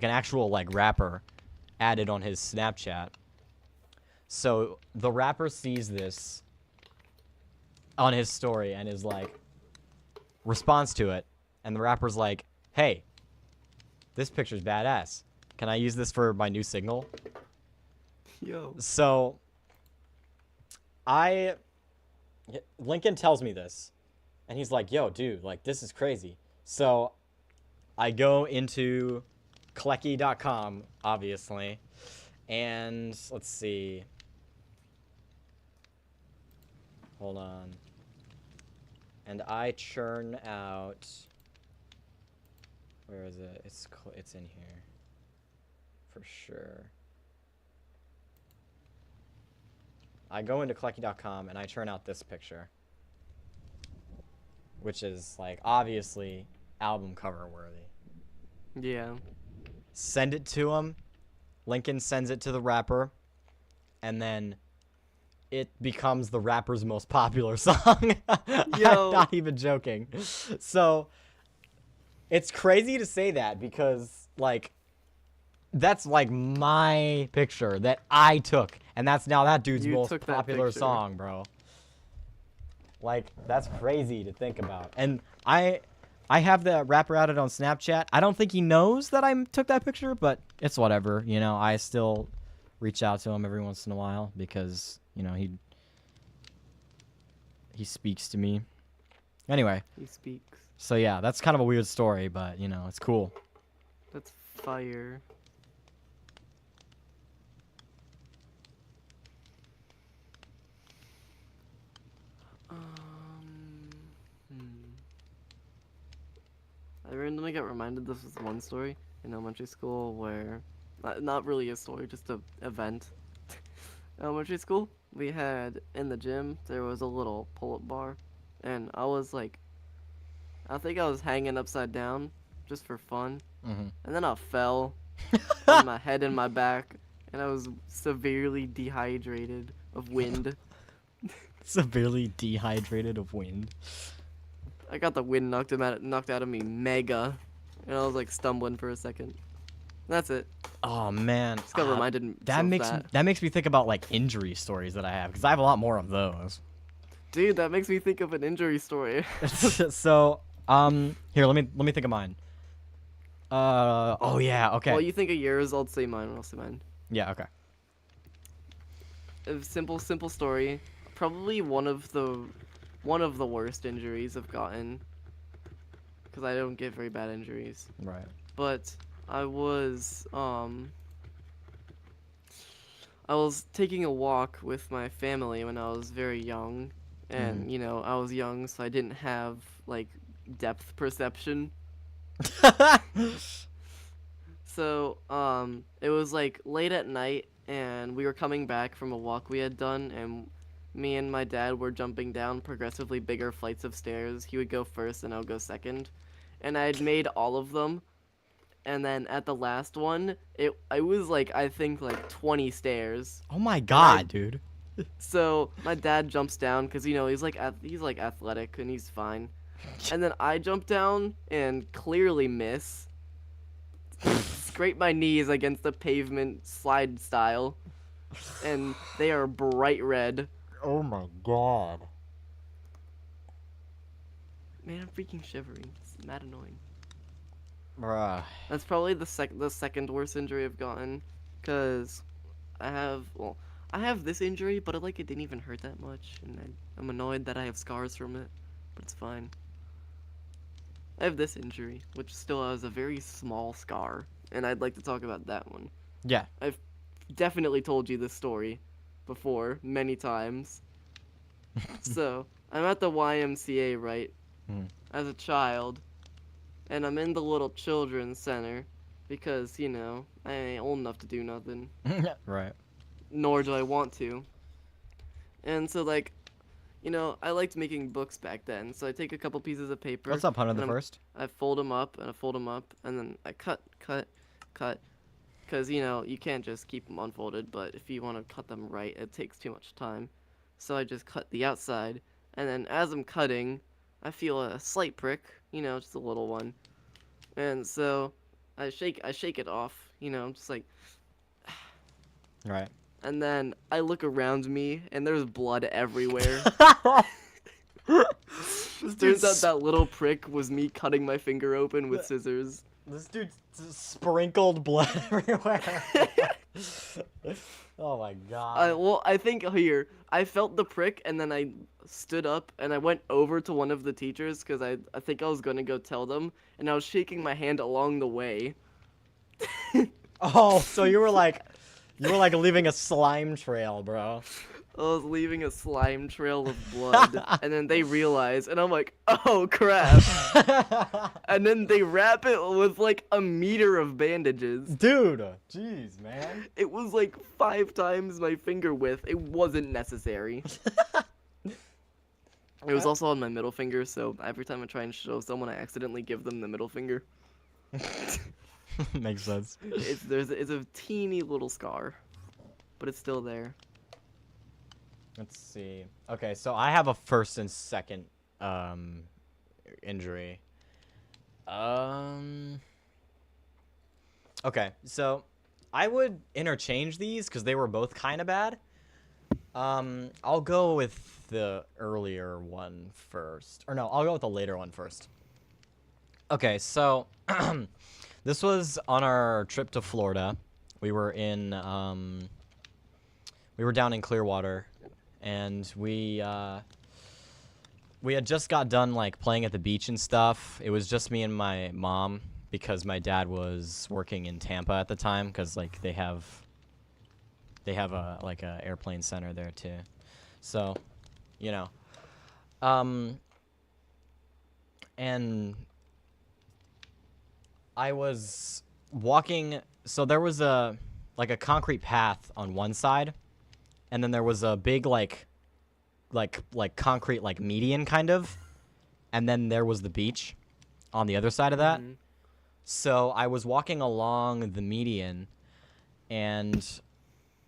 actual like wrapper added on his Snapchat. So the rapper sees this on his story and is like, responds to it, and the rapper's like, hey, this picture's badass. Can I use this for my new signal? Yo. So Lincoln tells me this, and he's like, yo, dude, like, this is crazy. So I go into Klecky.com, obviously, and let's see. Hold on. And I churn out. Where is it? It's in here. For sure. I go into Klecky.com and I churn out this picture, which is like obviously album cover worthy. Yeah. Send it to him. Lincoln sends it to the rapper, and then it becomes the rapper's most popular song. Yo. I'm not even joking. So it's crazy to say that because like that's like my picture that I took, and that's now that dude's You most took that popular picture. song, bro. Like that's crazy to think about. And I have the rapper added on Snapchat. I don't think he knows that I took that picture, but it's whatever. You know, I still reach out to him every once in a while because, you know, he speaks to me. Anyway, He speaks. so yeah, that's kind of a weird story, but, you know, it's cool. That's fire. Hmm. I randomly got reminded this was one story in elementary school where, not really a story, just a event. Elementary school, we had in the gym there was a little pull-up bar, and I was like, I think I was hanging upside down just for fun, Mm-hmm. and then I fell on my head and my back, and I was severely dehydrated of wind. Severely dehydrated of wind. I got the wind knocked out of me mega, and I was like stumbling for a second. That's it. Oh man, Just got reminded me that of makes me think about like injury stories that I have because I have a lot more of those. Dude, that makes me think of an injury story. So here, let me think of mine. Oh yeah, okay. While you think of yours, I'll say mine. I'll say mine. Yeah, okay. A simple story. Probably one of the worst injuries I've gotten, because I don't get very bad injuries. Right. But I was taking a walk with my family when I was very young, and you know, I was young, so I didn't have like depth perception. So it was like late at night, and we were coming back from a walk we had done, and me and my dad were jumping down progressively bigger flights of stairs. He would go first, and I would go second, and I had made all of them. And then at the last one, it was like, I think like 20 stairs. Oh my god, dude. So my dad jumps down because, you know, he's like athletic and he's fine. And then I jump down and clearly miss. Scrape my knees against the pavement slide style, and they are bright red. Oh my god. Man, I'm freaking shivering. It's mad annoying. Bruh. That's probably the second worst injury I've gotten, cause I have this injury, but it didn't even hurt that much, and I'm annoyed that I have scars from it, but it's fine. I have this injury, which still has a very small scar, and I'd like to talk about that one. Yeah. I've definitely told you this story before, many times. So, I'm at the YMCA, right? As a child, and I'm in the little children's center, because, you know, I ain't old enough to do nothing. Right. Nor do I want to. And so, like, you know, I liked making books back then, so I take a couple pieces of paper. What's up, Hunter the and First? I fold them up, and I fold them up, and then I cut, because, you know, you can't just keep them unfolded, but if you want to cut them right, it takes too much time. So I just cut the outside, and then as I'm cutting, I feel a slight prick, you know, just a little one. And so I shake it off, you know, just like, Right. and then I look around me, and there's blood everywhere. Turns out that little prick was me cutting my finger open with scissors. This dude sprinkled blood everywhere. Oh my god. Well, I think here, I felt the prick, and then I stood up, and I went over to one of the teachers, because I think I was going to go tell them, and I was shaking my hand along the way. Oh, so you were like leaving a slime trail, bro. I was leaving a slime trail of blood, and then they realize, and I'm like, oh crap. And then they wrap it with like a meter of bandages. Dude, jeez, man. It was like 5 times my finger width. It wasn't necessary. It was also on my middle finger, so every time I try and show someone, I accidentally give them the middle finger. Makes sense. It's a teeny little scar, but it's still there. Let's see. Okay, so I have a first and second injury. Okay, so I would interchange these because they were both kind of bad. I'll go with the earlier one first. Or no, I'll go with the later one first. Okay, so this was on our trip to Florida. We were in we were down in Clearwater, and we had just got done like playing at the beach and stuff. It was just me and my mom because my dad was working in Tampa at the time because like they have a like a airplane center there too. So, you know. And I was walking, so there was a like a concrete path on one side, and then there was a big like concrete like median kind of, and then there was the beach on the other side of that. Mhm. So I was walking along the median, and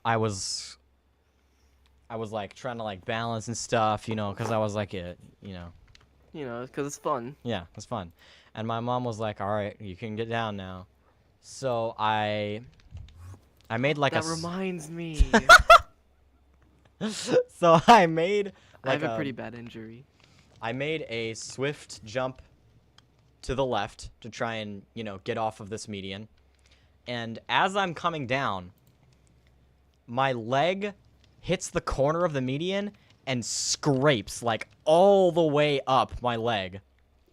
I was like trying to like balance and stuff, you know, because I was like you know. You know, because it's fun. Yeah, it's fun. And my mom was like, "All right, you can get down now." So I made like That a reminds me. so I made I like have a pretty bad injury. I made a swift jump to the left to try and, you know, get off of this median. And as I'm coming down, my leg hits the corner of the median and scrapes like all the way up my leg.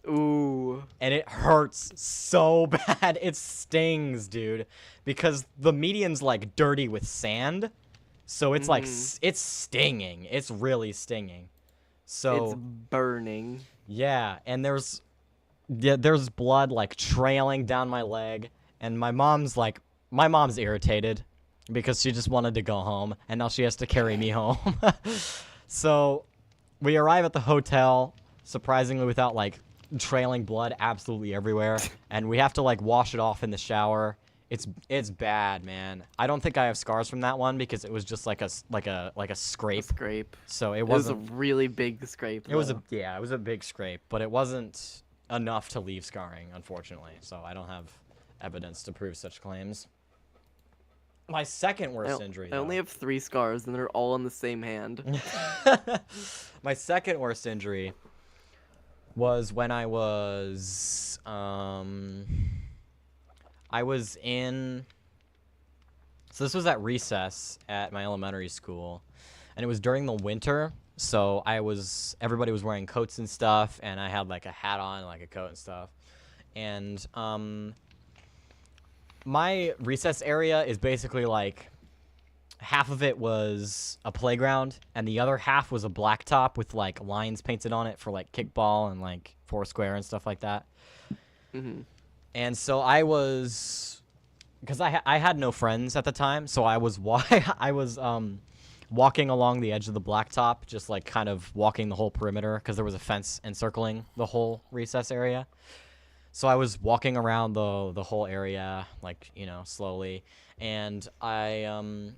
Ooh. And it hurts so bad. It stings, dude, because the median's like dirty with sand. So it's like it's stinging. It's really stinging. So It's burning. yeah, and there's blood like trailing down my leg, and my mom's irritated because she just wanted to go home, and now she has to carry me home. So we arrive at the hotel, surprisingly without like trailing blood absolutely everywhere, and we have to like wash it off in the shower. It's bad, man. I don't think I have scars from that one because it was just like a scrape. Scrape. So it It was a wasn't. really big scrape. It was though. it was a big scrape, but it wasn't enough to leave scarring, unfortunately. So I don't have evidence to prove such claims. My second worst injury. I only have 3 scars, and they're all on the same hand. My second worst injury was when I was in. So this was at recess at my elementary school, and it was during the winter. So everybody was wearing coats and stuff, and I had like a hat on, like a coat and stuff. And my recess area is basically like half of it was a playground, and the other half was a blacktop with like lines painted on it for like kickball and like foursquare and stuff like that. Mhm. And so I was, because I had no friends at the time, so I was walking along the edge of the blacktop, just like kind of walking the whole perimeter because there was a fence encircling the whole recess area. So I was walking around the whole area, like, you know, slowly, and I'm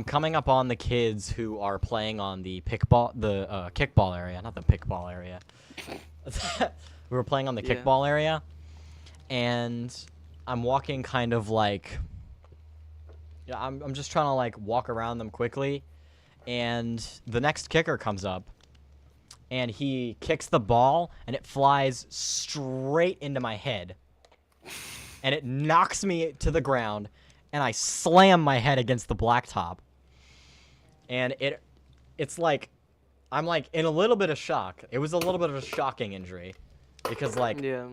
coming up on the kids who are playing on the kickball area, not the pickball area. We were playing on the Yeah. kickball area, and I'm walking kind of like, yeah, I'm just trying to like walk around them quickly, and the next kicker comes up, and he kicks the ball, and it flies straight into my head, and it knocks me to the ground, and I slam my head against the blacktop, and it's like, I'm like in a little bit of shock. It was a little bit of a shocking injury, because like, Yeah.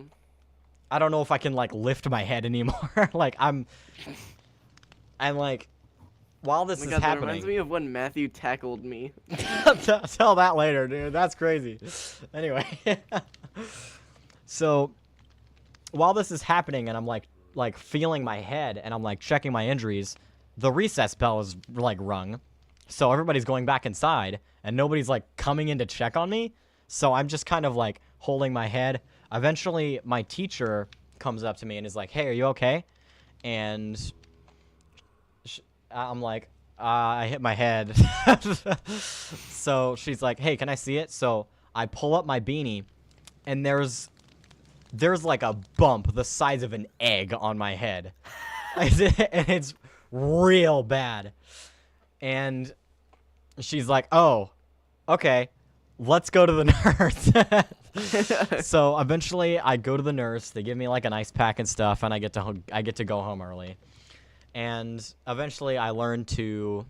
I don't know if I can like lift my head anymore. Like I'm like, while this Oh my is God, that happening. reminds me of when Matthew tackled me. Tell that later, dude. That's crazy. Anyway, so while this is happening, and I'm like feeling my head, and I'm like checking my injuries, the recess bell is like rung, so everybody's going back inside, and nobody's like coming in to check on me. So I'm just kind of like holding my head. Eventually, my teacher comes up to me and is like, "Hey, are you okay?" And I'm like, I hit my head. So she's like, "Hey, can I see it?" So I pull up my beanie, and there's like a bump the size of an egg on my head. And it's real bad. And she's like, "Oh, okay, let's go to the nurse." So eventually I go to the nurse. They give me like an ice pack and stuff, and I get to go home early. And eventually I learned to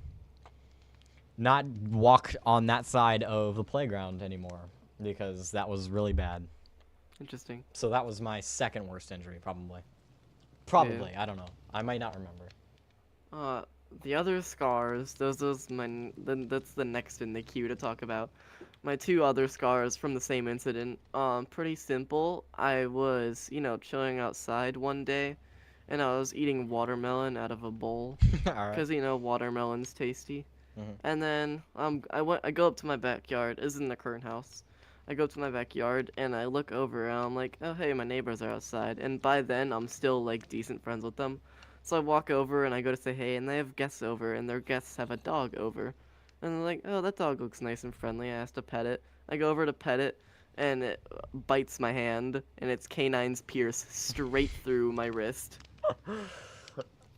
not walk on that side of the playground anymore because that was really bad. Interesting. So that was my second worst injury, probably. I don't know. I might not remember. The other scars, that's the next in the queue to talk about. My two other scars from the same incident, pretty simple. I was, chilling outside one day, and I was eating watermelon out of a bowl, All right. because, watermelon's tasty. Mhm. And then, I go up to my backyard. This is in the current house. I go up to my backyard, and I look over, and I'm like, oh, hey, my neighbors are outside. And by then, I'm still, like, decent friends with them. So I walk over and I go to say hey, and they have guests over, and their guests have a dog over. And they're like, oh, that dog looks nice and friendly. I asked to pet it. I go over to pet it, and it bites my hand, and its canines pierce straight through my wrist.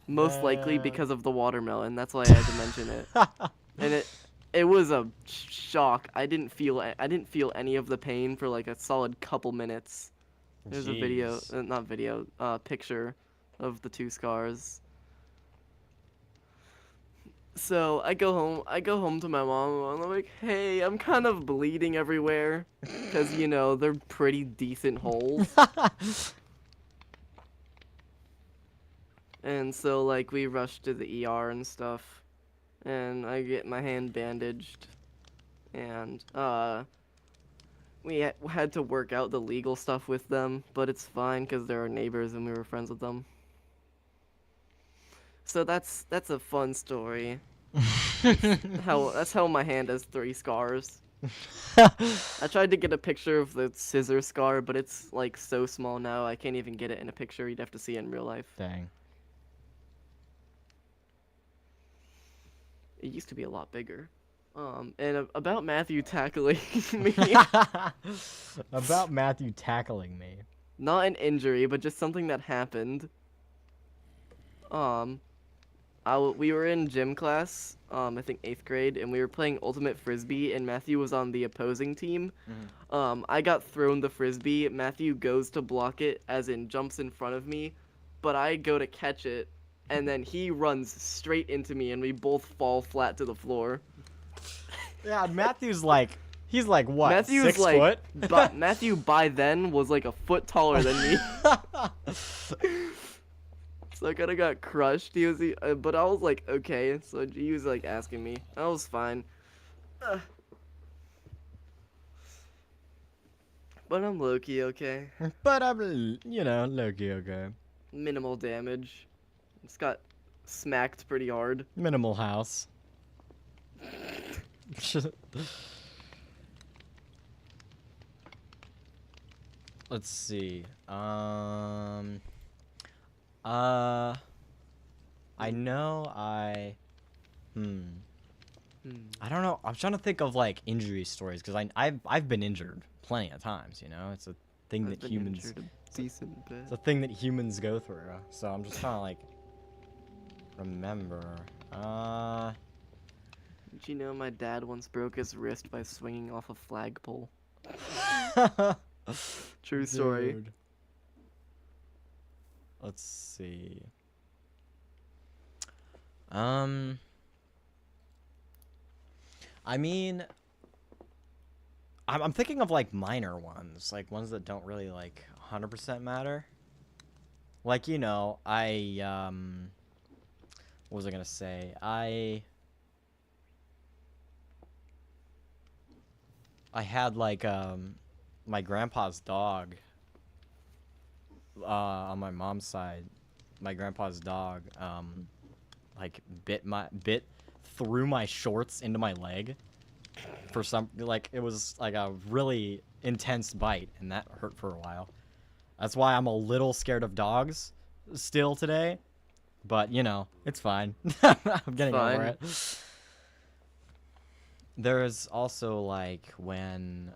Most likely because of the watermelon. That's why I had to mention it. And it was a shock. I didn't feel any of the pain for like a solid couple minutes. There's a video, Jeez. not video, picture of the two scars. So I go home to my mom, and I'm like, hey, I'm kind of bleeding everywhere, because, they're pretty decent holes. And so, like, we rushed to the ER and stuff, and I get my hand bandaged, and, we had to work out the legal stuff with them, but it's fine, because they're our neighbors, and we were friends with them. So that's a fun story. That's how my hand has 3 scars. I tried to get a picture of the scissor scar, but it's like so small now I can't even get it in a picture. You'd have to see it in real life. Dang. It used to be a lot bigger. And about Matthew tackling me. About Matthew tackling me. Not an injury, but just something that happened. We were in gym class, I think 8th grade, and we were playing Ultimate Frisbee, and Matthew was on the opposing team. I got thrown the Frisbee. Matthew goes to block it, as in jumps in front of me, but I go to catch it, and then he runs straight into me, and we both fall flat to the floor. Yeah, Matthew's like, he's like what? Matthew's 6 like, foot? but Matthew by then was like a foot taller than me. So I kind of got crushed. But I was like, okay. So he was like asking me. I was fine. But I'm low-key okay. But I'm, low-key okay. Minimal damage. It's got smacked pretty hard. Minimal house. Let's see. I know I don't know. I'm trying to think of like injury stories because I've been injured plenty of times. It's a thing I've that been humans. injured a decent bit. It's a thing that humans go through. So I'm just trying to like remember. Did you know my dad once broke his wrist by swinging off a flagpole? True story. Dude. Let's see. I mean, I'm thinking of like minor ones, like ones that don't really like 100% matter. Like, what was I gonna say? I had like my grandpa's dog on my mom's side. My grandpa's dog like bit through my shorts into my leg for some, like, it was like a really intense bite, and that hurt for a while. That's why I'm a little scared of dogs still today. But you know, it's fine. I'm getting over fine. it. There's also like when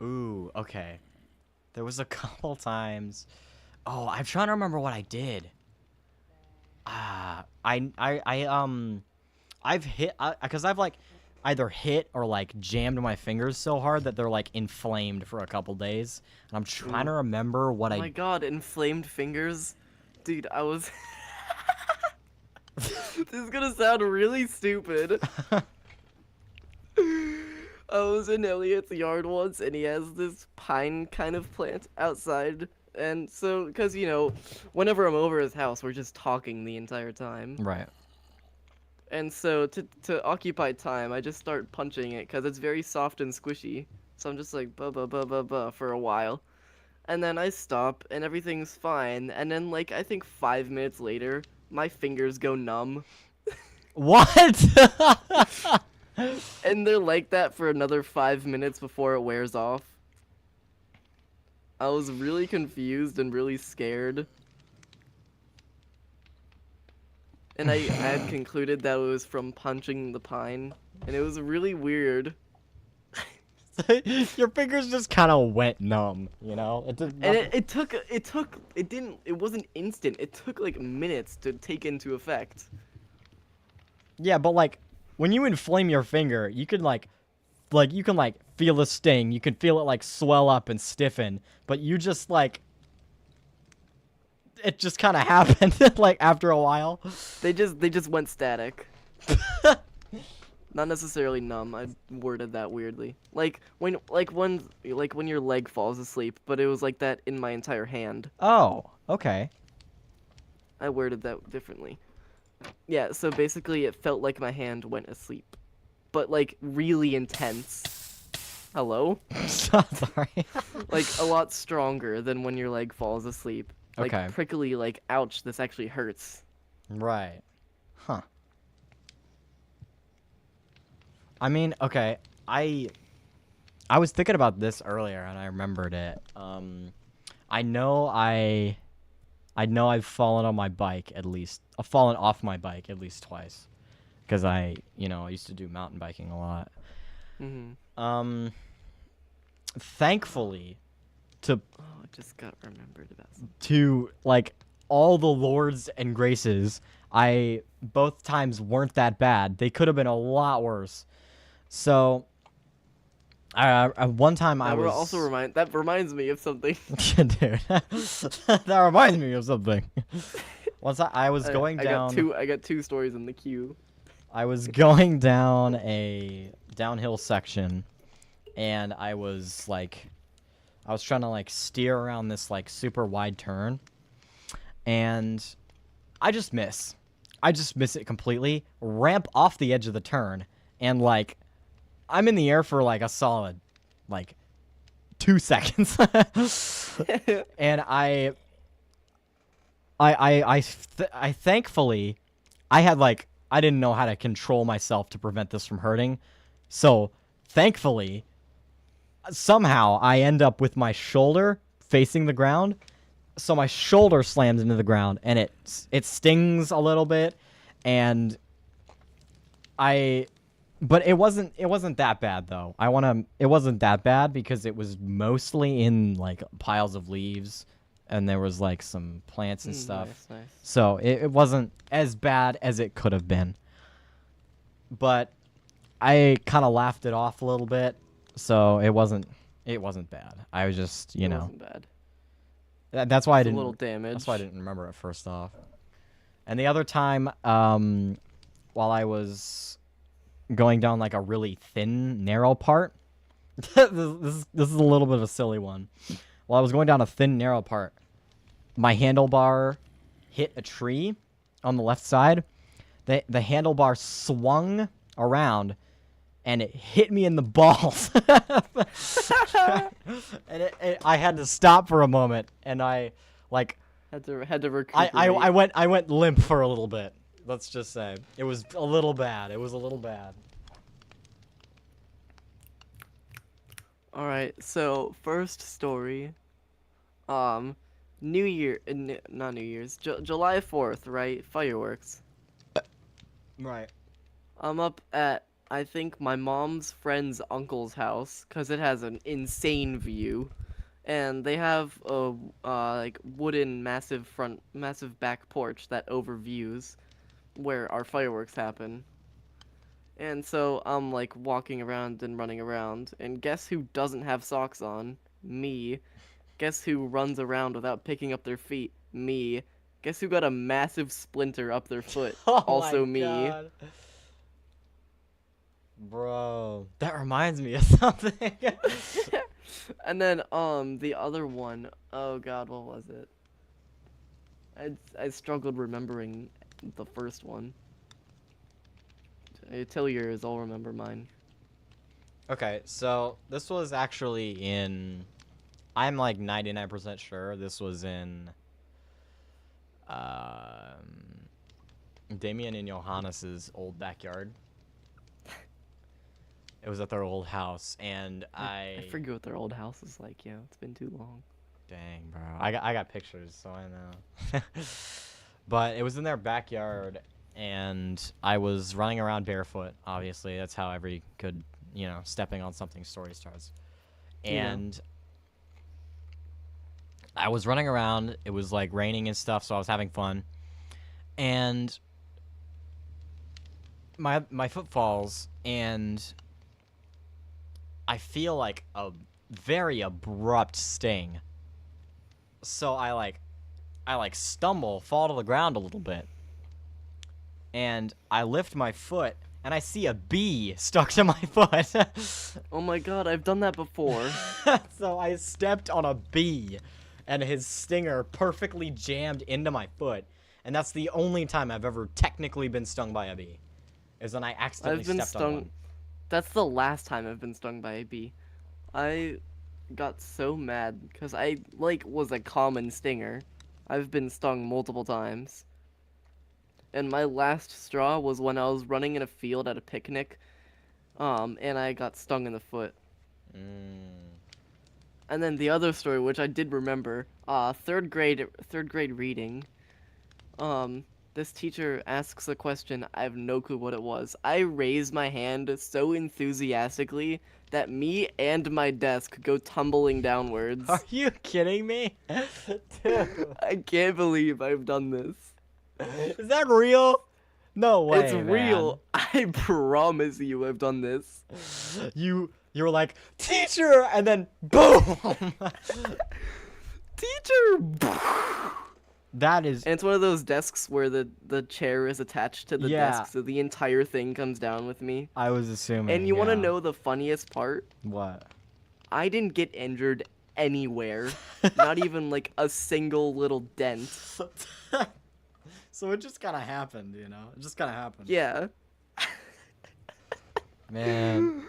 ooh, okay. There was a couple times. Oh, I'm trying to remember what I did. I've hit, because I've like either hit or like jammed my fingers so hard that they're like inflamed for a couple days, and I'm trying to remember what Oh my god, inflamed fingers, dude. I was. This is gonna sound really stupid. I was in Elliot's yard once, and he has this pine kind of plant outside. And so, because, you know, whenever I'm over his house, we're just talking the entire time. Right. And so, to occupy time, I just start punching it, because it's very soft and squishy. So I'm just like, buh, buh, buh, buh, buh, for a while. And then I stop, and everything's fine. And then, like, I think 5 minutes later, my fingers go numb. What? And they're like that for another 5 minutes before it wears off. I was really confused and really scared. And I had concluded that it was from punching the pine. And it was really weird. Your fingers just kind of went numb, you know? It did And nothing. it wasn't instant. It took like minutes to take into effect. Yeah, but like when you inflame your finger, you can you can like feel the sting. You can feel it like swell up and stiffen, but you just like it just kind of happened like after a while. They just went static. Not necessarily numb. I worded that weirdly. Like when your leg falls asleep, but it was like that in my entire hand. Oh, okay. I worded that differently. Yeah, so basically it felt like my hand went asleep. But like really intense. Hello? Sorry. Like a lot stronger than when your leg falls asleep. Like Okay. prickly, like ouch, this actually hurts. Right. Huh. I mean, okay, I was thinking about this earlier and I remembered it. I know I've fallen on my bike at least. I've fallen off my bike at least twice. Cuz I used to do mountain biking a lot. Mhm. Thankfully to Oh, I just got remembered about something. like all the lords and graces, I both times weren't that bad. They could have been a lot worse. So one time I was Also that reminds me of something. Dude, that reminds me of something. Once I was going down. I got two stories in the queue. I was going down a downhill section, and I was trying to like steer around this like super wide turn, and I just miss. I just miss it completely. Ramp off the edge of the turn, and like I'm in the air for like a solid like 2 seconds. And I thankfully I had I didn't know how to control myself to prevent this from hurting. So, thankfully somehow I end up with my shoulder facing the ground. So my shoulder slams into the ground and it stings a little bit, and but it wasn't that bad though. It wasn't that bad because it was mostly in like piles of leaves, and there was like some plants and stuff. Nice. So it wasn't as bad as it could have been. But I kind of laughed it off a little bit, so it wasn't bad. I was just, It wasn't bad. that's why I A didn't little damage. That's why I didn't remember it first off. And the other time, while I was going down like a really thin, narrow part, this is a little bit of a silly one. While I was going down a thin, narrow part, my handlebar hit a tree on the left side. The handlebar swung around, and it hit me in the balls. And I had to stop for a moment, and I Had to recuperate. I went limp for a little bit Let's just say it was a little bad. It was a little bad. All right. So first story. New Year, not New Year's, July 4th, right? Fireworks. Right. I'm up at, I think, my mom's friend's uncle's house, because it has an insane view. And they have a, like, wooden massive back porch that overviews where our fireworks happen. And so I'm, like, walking around and running around, and guess who doesn't have socks on? Me. Guess who runs around without picking up their feet? Me. Guess who got a massive splinter up their foot? Also me. God. Bro, that reminds me of something. And then the other one, oh god, what was it? I struggled remembering the first one. Tell yours, I'll remember mine. Okay, so this was actually in. I'm like 99% sure this was in. Damien and Johannes's old backyard. It was at their old house, and I forget what their old house is like. Yeah, it's been too long. Dang, bro. I got pictures, so I know. But it was in their backyard, and I was running around barefoot. Obviously, that's how every good, stepping on something story starts. And I was running around. It was like raining and stuff, so I was having fun. And my foot falls, and I feel like a very abrupt sting. So I stumble, fall to the ground a little bit. And I lift my foot, and I see a bee stuck to my foot. Oh my god, I've done that before. So I stepped on a bee, and his stinger perfectly jammed into my foot. And that's the only time I've ever technically been stung by a bee, is when I accidentally stepped on one. That's the last time I've been stung by a bee. I got so mad because I was a common stinger. I've been stung multiple times. And my last straw was when I was running in a field at a picnic, and I got stung in the foot. And then the other story, which I did remember, third grade reading. This teacher asks a question. I have no clue what it was. I raise my hand so enthusiastically that me and my desk go tumbling downwards. Are you kidding me? Dude. I can't believe I've done this. Is that real? No way. It's real. I promise you I've done this. You were like, teacher, and then boom. Teacher. That is. And it's one of those desks where the chair is attached to the Yeah. desk, so the entire thing comes down with me. I was assuming. And you want to yeah. know the funniest part? What? I didn't get injured anywhere. Not even like a single little dent. So it just kind of happened, It just kind of happened. Yeah. Man.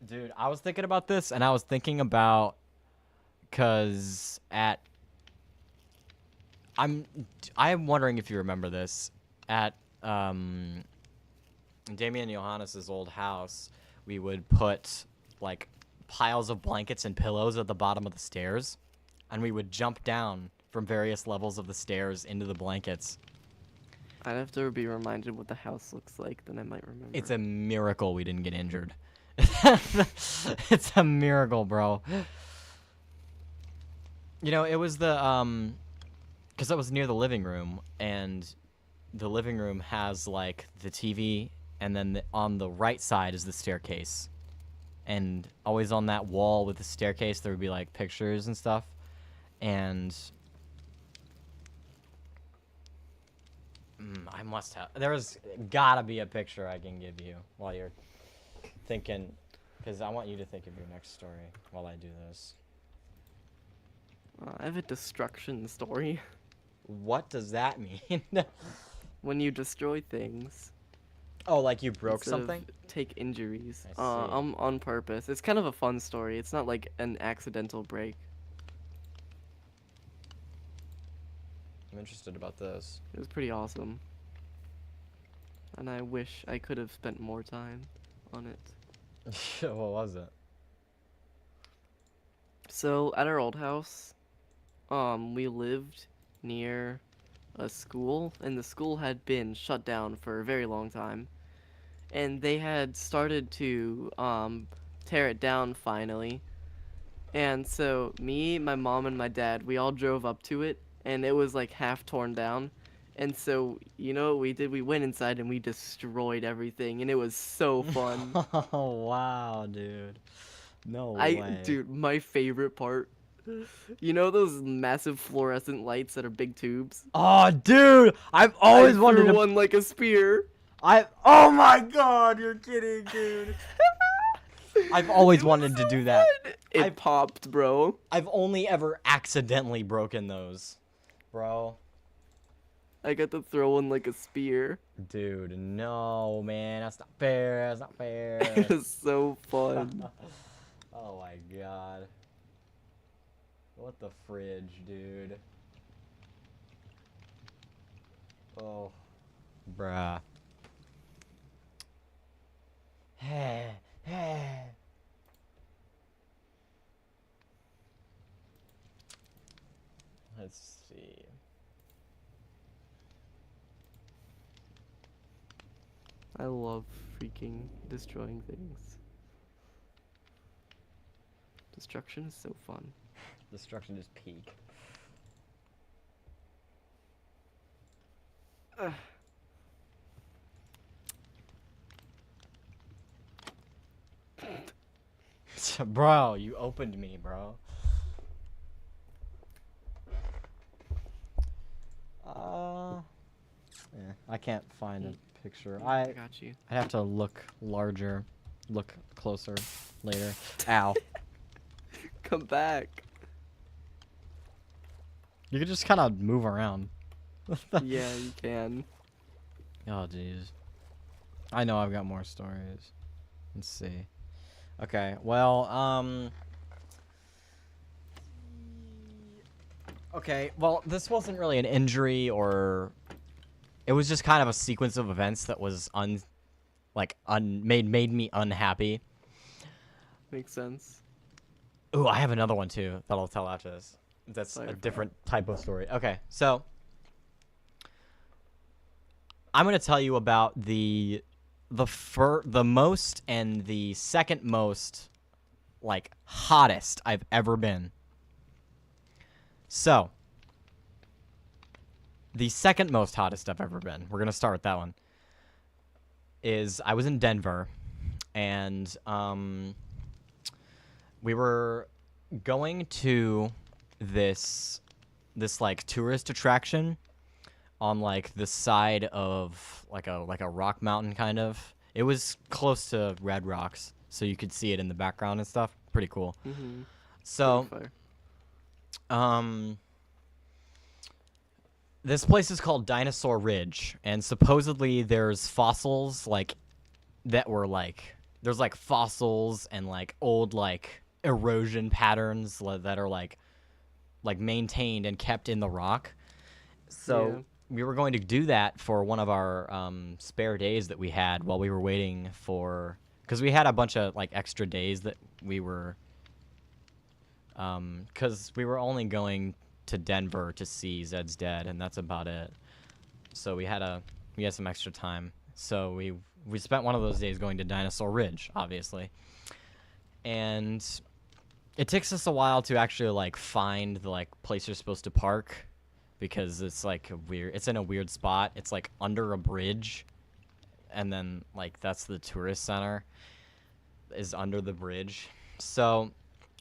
Dude, I was thinking about this, and I was thinking about, cause I'm wondering if you remember this. At Damien and Johannes's old house, we would put like piles of blankets and pillows at the bottom of the stairs, and we would jump down from various levels of the stairs into the blankets. I'd have to be reminded what the house looks like, then I might remember. It's a miracle we didn't get injured. It's a miracle, bro. It was the because that was near the living room, and the living room has like the TV, and then on the right side is the staircase, and always on that wall with the staircase there would be like pictures and stuff, and I must have. There's gotta be a picture I can give you while you're thinking, because I want you to think of your next story while I do this. I have a destruction story. What does that mean? When you destroy things. Oh, like you broke instead of something? Take injuries. I see. On purpose. It's kind of a fun story. It's not like an accidental break. I'm interested about this. It was pretty awesome. And I wish I could have spent more time on it. What was it? So at our old house, we lived near a school, and the school had been shut down for a very long time. And they had started to tear it down finally. And so me, my mom, and my dad, we all drove up to it, and it was like half torn down. And so, you know what we did? We went inside and we destroyed everything, and it was so fun. Oh wow, dude. No way. Dude, my favorite part. You know those massive fluorescent lights that are big tubes? Oh, dude! I've always I wanted threw to. one like a spear. Oh my god, you're kidding, dude. I've always wanted to do that. It popped, bro. I've only ever accidentally broken those, bro. I got to throw one like a spear. Dude, no, man, that's not fair. That's not fair. It was so fun. Oh my god. What the fridge, dude? Oh, bruh. Let's see. I love freaking destroying things. Destruction is so fun. Destruction is peak. Bro, you opened me, bro. Yeah, I can't find a picture. I got you. I have to look larger, look closer later. Ow. Come back. You could just kind of move around. Yeah, you can. Oh, jeez. I know I've got more stories. Let's see. Okay, well, okay, well, this wasn't really an injury or... It was just kind of a sequence of events that was made me unhappy. Makes sense. Ooh, I have another one too that I'll tell after this. That's Fire, a fire. different type of story. Okay, so I'm gonna tell you about the most and the second most hottest I've ever been. So the second most hottest I've ever been. We're gonna start with that one. Is I was in Denver, and we were going to this tourist attraction on the side of a rock mountain kind of. It was close to Red Rocks, so you could see it in the background and stuff. Pretty cool. Mm-hmm. So, this place is called Dinosaur Ridge, and supposedly there's fossils that were there's fossils and old erosion patterns that are maintained and kept in the rock. So we were going to do that for one of our spare days that we had while we were waiting for, because we had a bunch of extra days that we were because we were only going to Denver to see Zed's Dead, and that's about it. So we had some extra time. So we spent one of those days going to Dinosaur Ridge, obviously. And it takes us a while to actually find the place you're supposed to park, because it's it's in a weird spot. It's under a bridge, and then that's the tourist center is under the bridge. So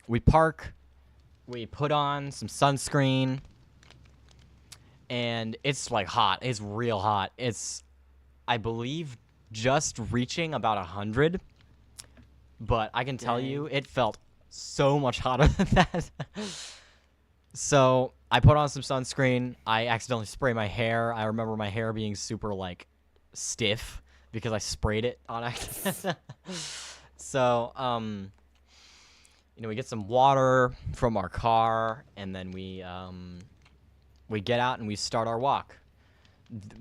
we park. We put on some sunscreen, and it's hot. It's real hot. It's, I believe, just reaching about 100, but I can tell you it felt so much hotter than that. So I put on some sunscreen. I accidentally sprayed my hair. I remember my hair being super stiff because I sprayed it on accident. So we get some water from our car, and then we we get out and we start our walk.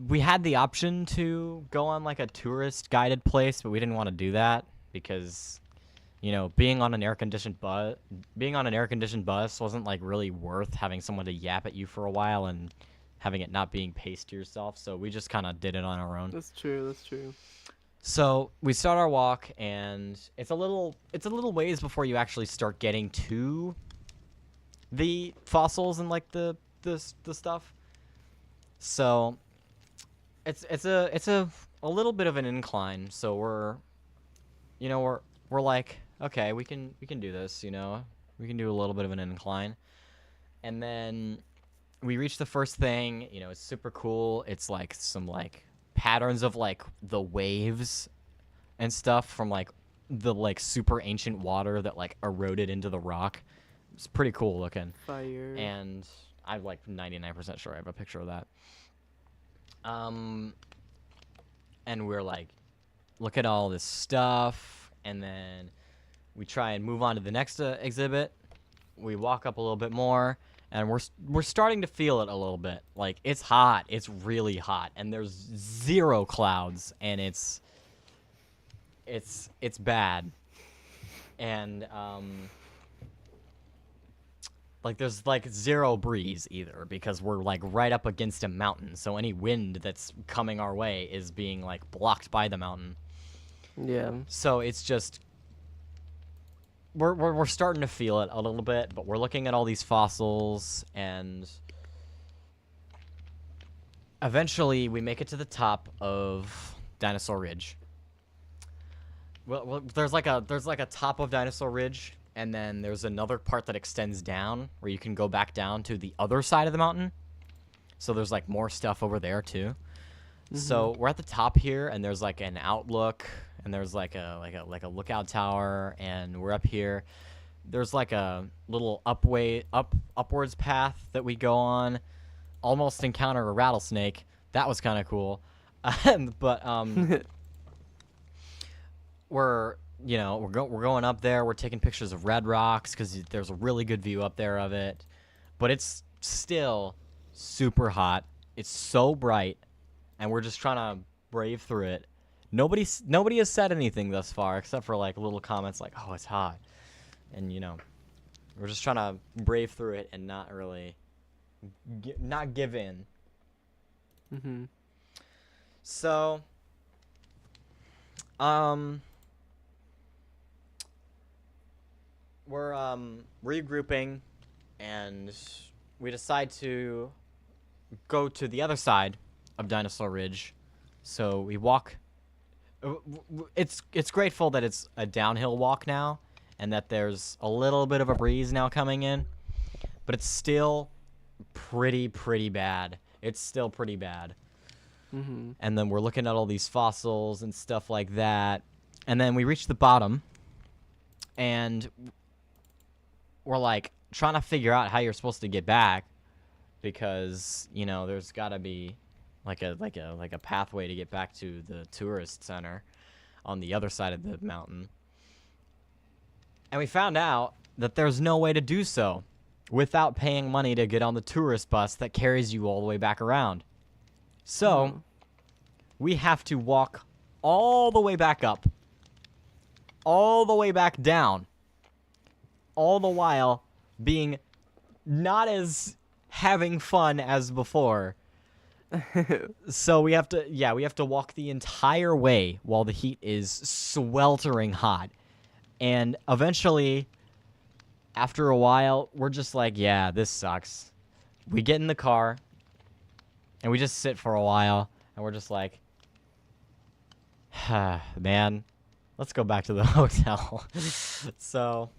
We had the option to go on like a tourist guided place, but we didn't want to do that because, you know, being on an air conditioned bus wasn't like really worth having someone to yap at you for a while and having it not being paced to yourself. So we just kind of did it on our own. That's true. That's true. So we start our walk, and it's a little ways before you actually start getting to the fossils and like the stuff. So it's a little bit of an incline. So we're like, okay, we can do this. You know, we can do a little bit of an incline, and then we reach the first thing. You know, it's super cool. It's like some like patterns of like the waves and stuff from like the like super ancient water that like eroded into the rock. It's pretty cool looking. Fire. And I'm like 99% sure I have a picture of that. And we're like, look at all this stuff, and then we try and move on to the next exhibit. We walk up a little bit more, and we're starting to feel it a little bit. Like, it's hot. It's really hot, and there's zero clouds, and it's bad. And like there's like zero breeze either because we're like right up against a mountain. So any wind that's coming our way is being like blocked by the mountain. Yeah. So it's just we're starting to feel it a little bit, but we're looking at all these fossils, and eventually we make it to the top of Dinosaur Ridge. Well, there's like a top of Dinosaur Ridge, and then there's another part that extends down where you can go back down to the other side of the mountain. So there's like more stuff over there too. So we're at the top here, and there's like an outlook, and there's like a lookout tower, and we're up here. There's like a little upwards path that we go on. Almost encounter a rattlesnake. That was kind of cool. But we're going up there. We're taking pictures of red rocks because there's a really good view up there of it. But it's still super hot. It's so bright, and we're just trying to brave through it. Nobody has said anything thus far except for like little comments like, "Oh, it's hot," and you know, we're just trying to brave through it and not really not give in. Mhm. So, we're regrouping, and we decide to go to the other side of Dinosaur Ridge. So we walk. It's grateful that it's a downhill walk now, and that there's a little bit of a breeze now coming in, but it's still pretty bad. It's still pretty bad. Mhm. And then we're looking at all these fossils and stuff like that, and then we reach the bottom, and we're like trying to figure out how you're supposed to get back, because you know there's got to be like a pathway to get back to the tourist center on the other side of the mountain. And we found out that there's no way to do so without paying money to get on the tourist bus that carries you all the way back around. So we have to walk all the way back up, all the way back down, all the while being not as having fun as before. So we have to walk the entire way while the heat is sweltering hot. And eventually, after a while, we're just like, yeah, this sucks. We get in the car, and we just sit for a while, and we're just like, man, let's go back to the hotel. So,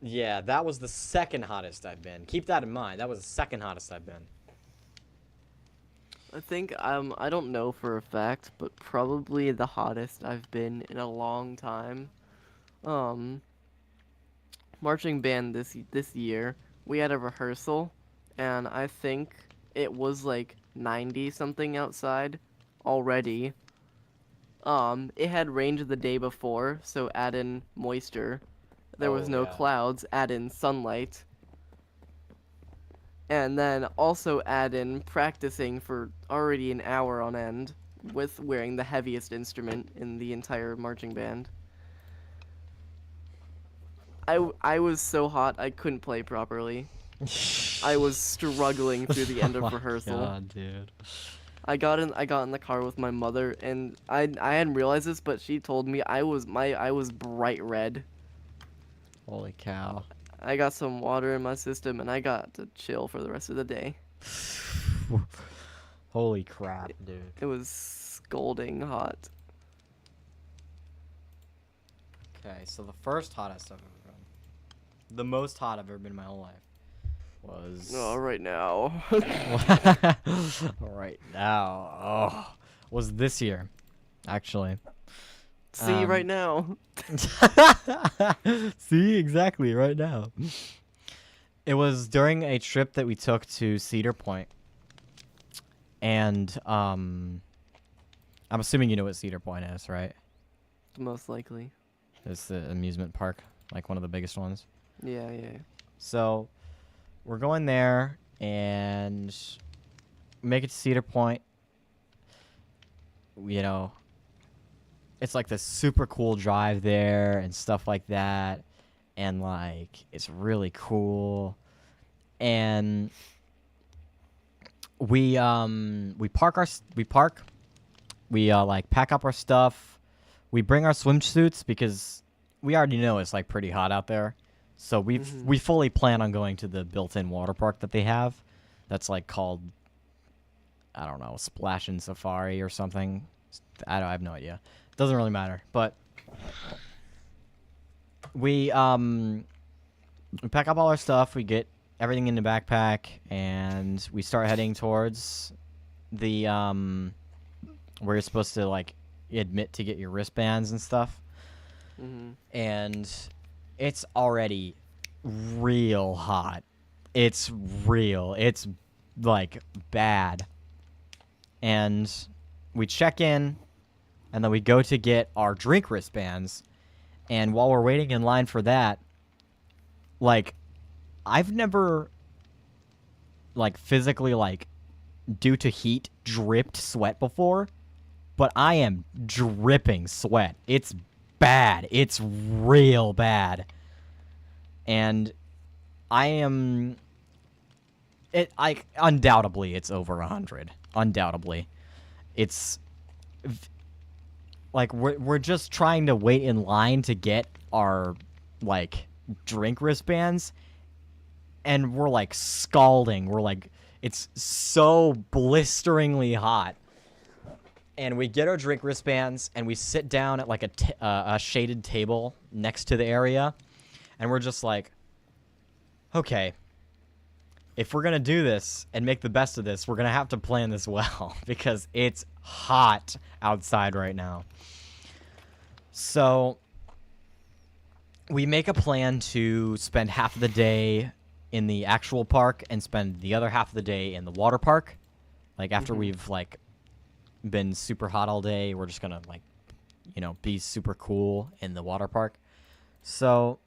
yeah, that was the second hottest I've been. Keep that in mind. That was the second hottest I've been. I think I don't know for a fact, but probably the hottest I've been in a long time. Marching band this year, we had a rehearsal, and I think it was like 90 something outside already. It had rained the day before, so add in moisture. There was no clouds, add in sunlight. and then also add in practicing for already an hour on end with wearing the heaviest instrument in the entire marching band. I was so hot I couldn't play properly. I was struggling through the end Oh of my rehearsal. God, dude. I got in the car with my mother, and I hadn't realized this, but she told me I was bright red. Holy cow. I got some water in my system, and I got to chill for the rest of the day. Holy crap, dude. It was scalding hot. Okay, so the first hottest I've ever been, the most hot I've ever been in my whole life, was. Oh, right now. Right now, was this year, actually. See, right now. See, exactly, right now. It was during a trip that we took to Cedar Point. And, I'm assuming you know what Cedar Point is, right? Most likely. It's the amusement park, like one of the biggest ones. Yeah, yeah. So, we're going there and make it to Cedar Point. You know, it's like this super cool drive there and stuff like that. And like, it's really cool. And we park we like pack up our stuff. We bring our swimsuits because we already know it's like pretty hot out there. So we fully plan on going to the built-in water park that they have. That's like called, I don't know, Splash and Safari or something. I have no idea. Doesn't really matter. But we pack up all our stuff. We get everything in the backpack, and we start heading towards the where you're supposed to like admit to get your wristbands and stuff. And it's already real hot. It's real. It's like bad. And we check in, and then we go to get our drink wristbands. And while we're waiting in line for that, like, I've never, like, physically, like, due to heat, dripped sweat before. But I am dripping sweat. It's bad. It's real bad. And I am... undoubtedly, it's over 100. Undoubtedly. It's... like, we're just trying to wait in line to get our, like, drink wristbands. And we're, like, scalding. We're, like... It's so blisteringly hot. And we get our drink wristbands, and we sit down at, like, a shaded table next to the area. And we're just like, okay, if we're going to do this and make the best of this, we're going to have to plan this well. Because it's hot outside right now. So we make a plan to spend half of the day in the actual park and spend the other half of the day in the water park. Like, after we've, like, been super hot all day, we're just gonna, like, you know, be super cool in the water park. So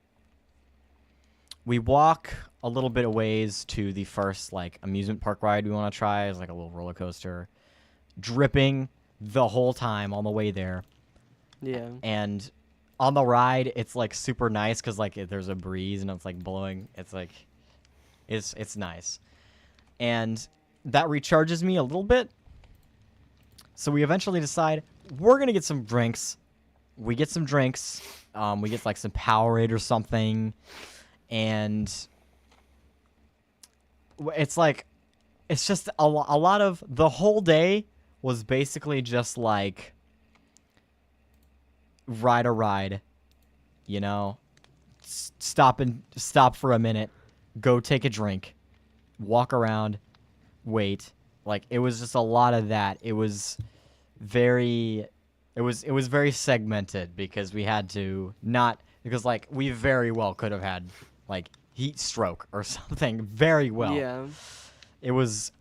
we walk a little bit of ways to the first, like, amusement park ride we want to try. It's like a little roller coaster, dripping the whole time on the way there. Yeah. And on the ride, it's, like, super nice because, like, there's a breeze and it's, like, blowing. It's, like, it's nice. And that recharges me a little bit. So we eventually decide we're going to get some drinks. We get some drinks. We get, like, some Powerade or something. And it's, like, it's just a lot of... The whole day was basically just, like, ride a ride. You know? Stop for a minute. Go take a drink. Walk around. Wait. Like, it was just a lot of that. It was very... It was very segmented because we had to not... Because, like, we very well could have had, like, heat stroke or something very well. Yeah. It was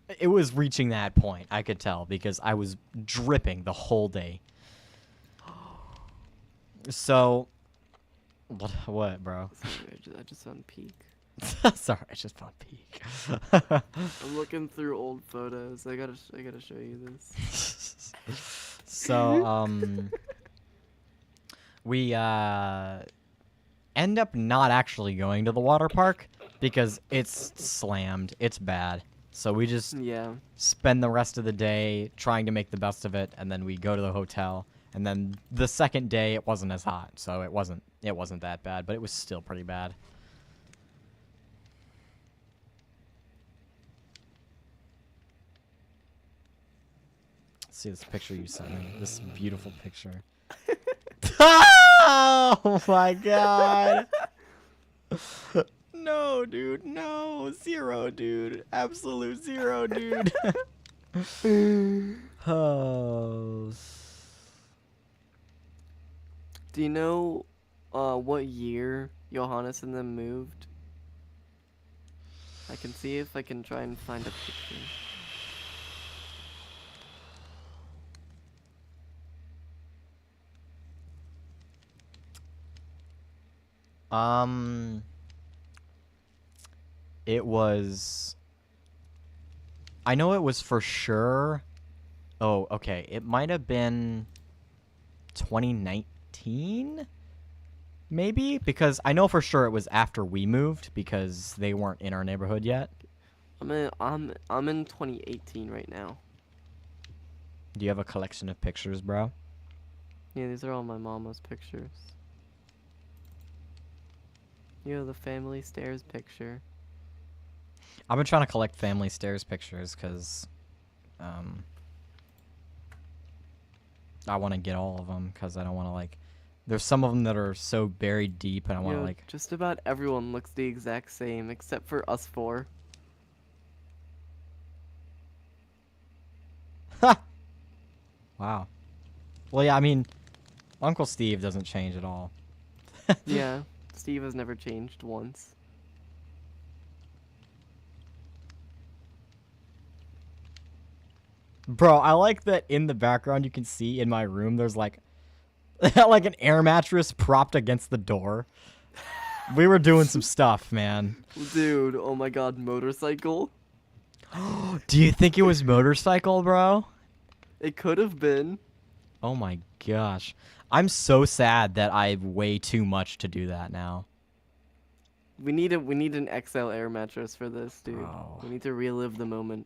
reaching that point, I could tell, because I was dripping the whole day. So... What, bro? Sorry, I just on peak. Sorry, I just found Peak. I'm looking through old photos. I gotta show you this. So, we end up not actually going to the water park because it's slammed. It's bad. So we just Yeah. spend the rest of the day trying to make the best of it, and then we go to the hotel. And then the second day it wasn't as hot, so it wasn't that bad, but it was still pretty bad. See this picture you sent me. This beautiful picture. Oh my god. No, dude. No. 0, dude. Absolute 0, dude. Oh. Do you know what year Johannes and them moved? I can see if I can try and find a picture. It was. I know it was for sure. Oh, okay. It might have been 2019? Maybe? Because I know for sure it was after we moved because they weren't in our neighborhood yet. I'm in 2018 right now. Do you have a collection of pictures, bro? Yeah, these are all my mama's pictures. You know, the family stairs picture. I've been trying to collect family stairs pictures because I want to get all of them because I don't want to, like... There's some of them that are so buried deep and I want to, Yo, like... just about everyone looks the exact same except for us 4. Wow. Well, yeah, I mean, Uncle Steve doesn't change at all. Yeah, Steve has never changed once. Bro, I like that in the background you can see in my room there's like like an air mattress propped against the door. We were doing some stuff, man. Dude, oh my god, motorcycle? Do you think it was motorcycle, bro? It could have been. Oh my gosh. I'm so sad that I have way too much to do that now. We need an XL air mattress for this, dude. Bro. We need to relive the moment.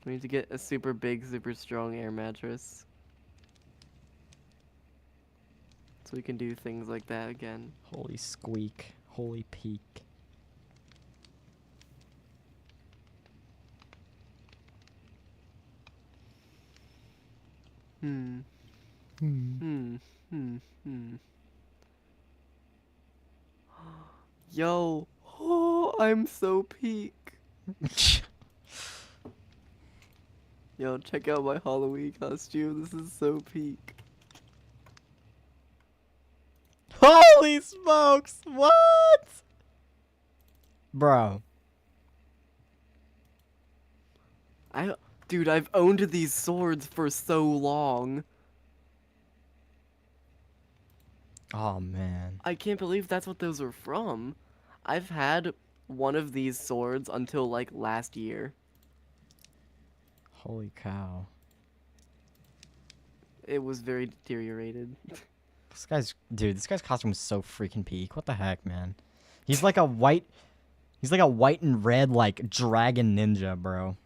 We need to get a super big, super strong air mattress. So we can do things like that again. Holy squeak. Holy peak. Hmm. Hmm. Hmm. Yo. Oh, I'm so peak. Yo, check out my Halloween costume. This is so peak. Holy smokes! What? Bro. Dude, I've owned these swords for so long. Oh, man. I can't believe that's what those are from. I've had one of these swords until like last year. Holy cow. It was very deteriorated. This guy's costume is so freaking peak. What the heck, man? He's like a white and red, like, dragon ninja, bro.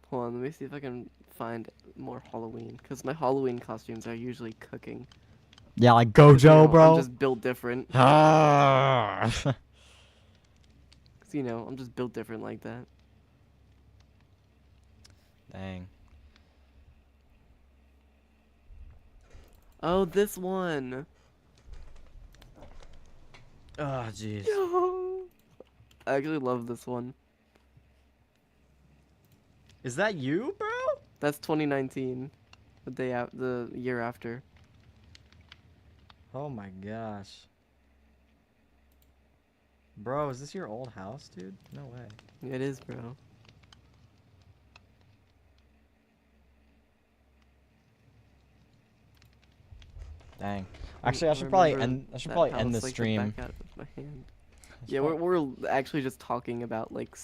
Hold on, let me see if I can find more Halloween. Because my Halloween costumes are usually cooking. Yeah, like 'Cause, you know, Gojo, bro. I'm just built different. Ah. 'Cause, you know, I'm just built different like that. Dang. Oh, this one. Oh, jeez. I actually love this one. Is that you, bro? That's 2019. The year after. Oh my gosh. Bro, is this your old house, dude? No way. It is, bro. Dang. Actually, I should probably remember end. I should that probably end house, this like, the stream. back out of my hand. Yeah, we're actually just talking about like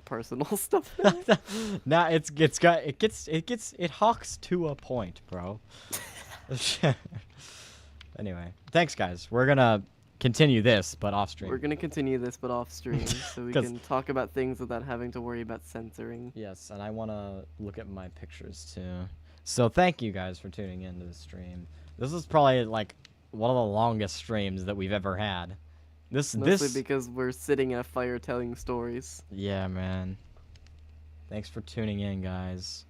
personal stuff. now. Nah, it hawks to a point, bro. Anyway, thanks guys. We're gonna continue this, but off stream. We're gonna continue this, but off stream, so we 'Cause- can talk about things without having to worry about censoring. Yes, and I wanna look at my pictures too. So thank you guys for tuning into the stream. This is probably like one of the longest streams that we've ever had. Mostly because we're sitting in a fire telling stories. Yeah, man. Thanks for tuning in, guys.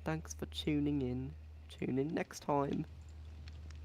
Thanks for tuning in. Tune in next time.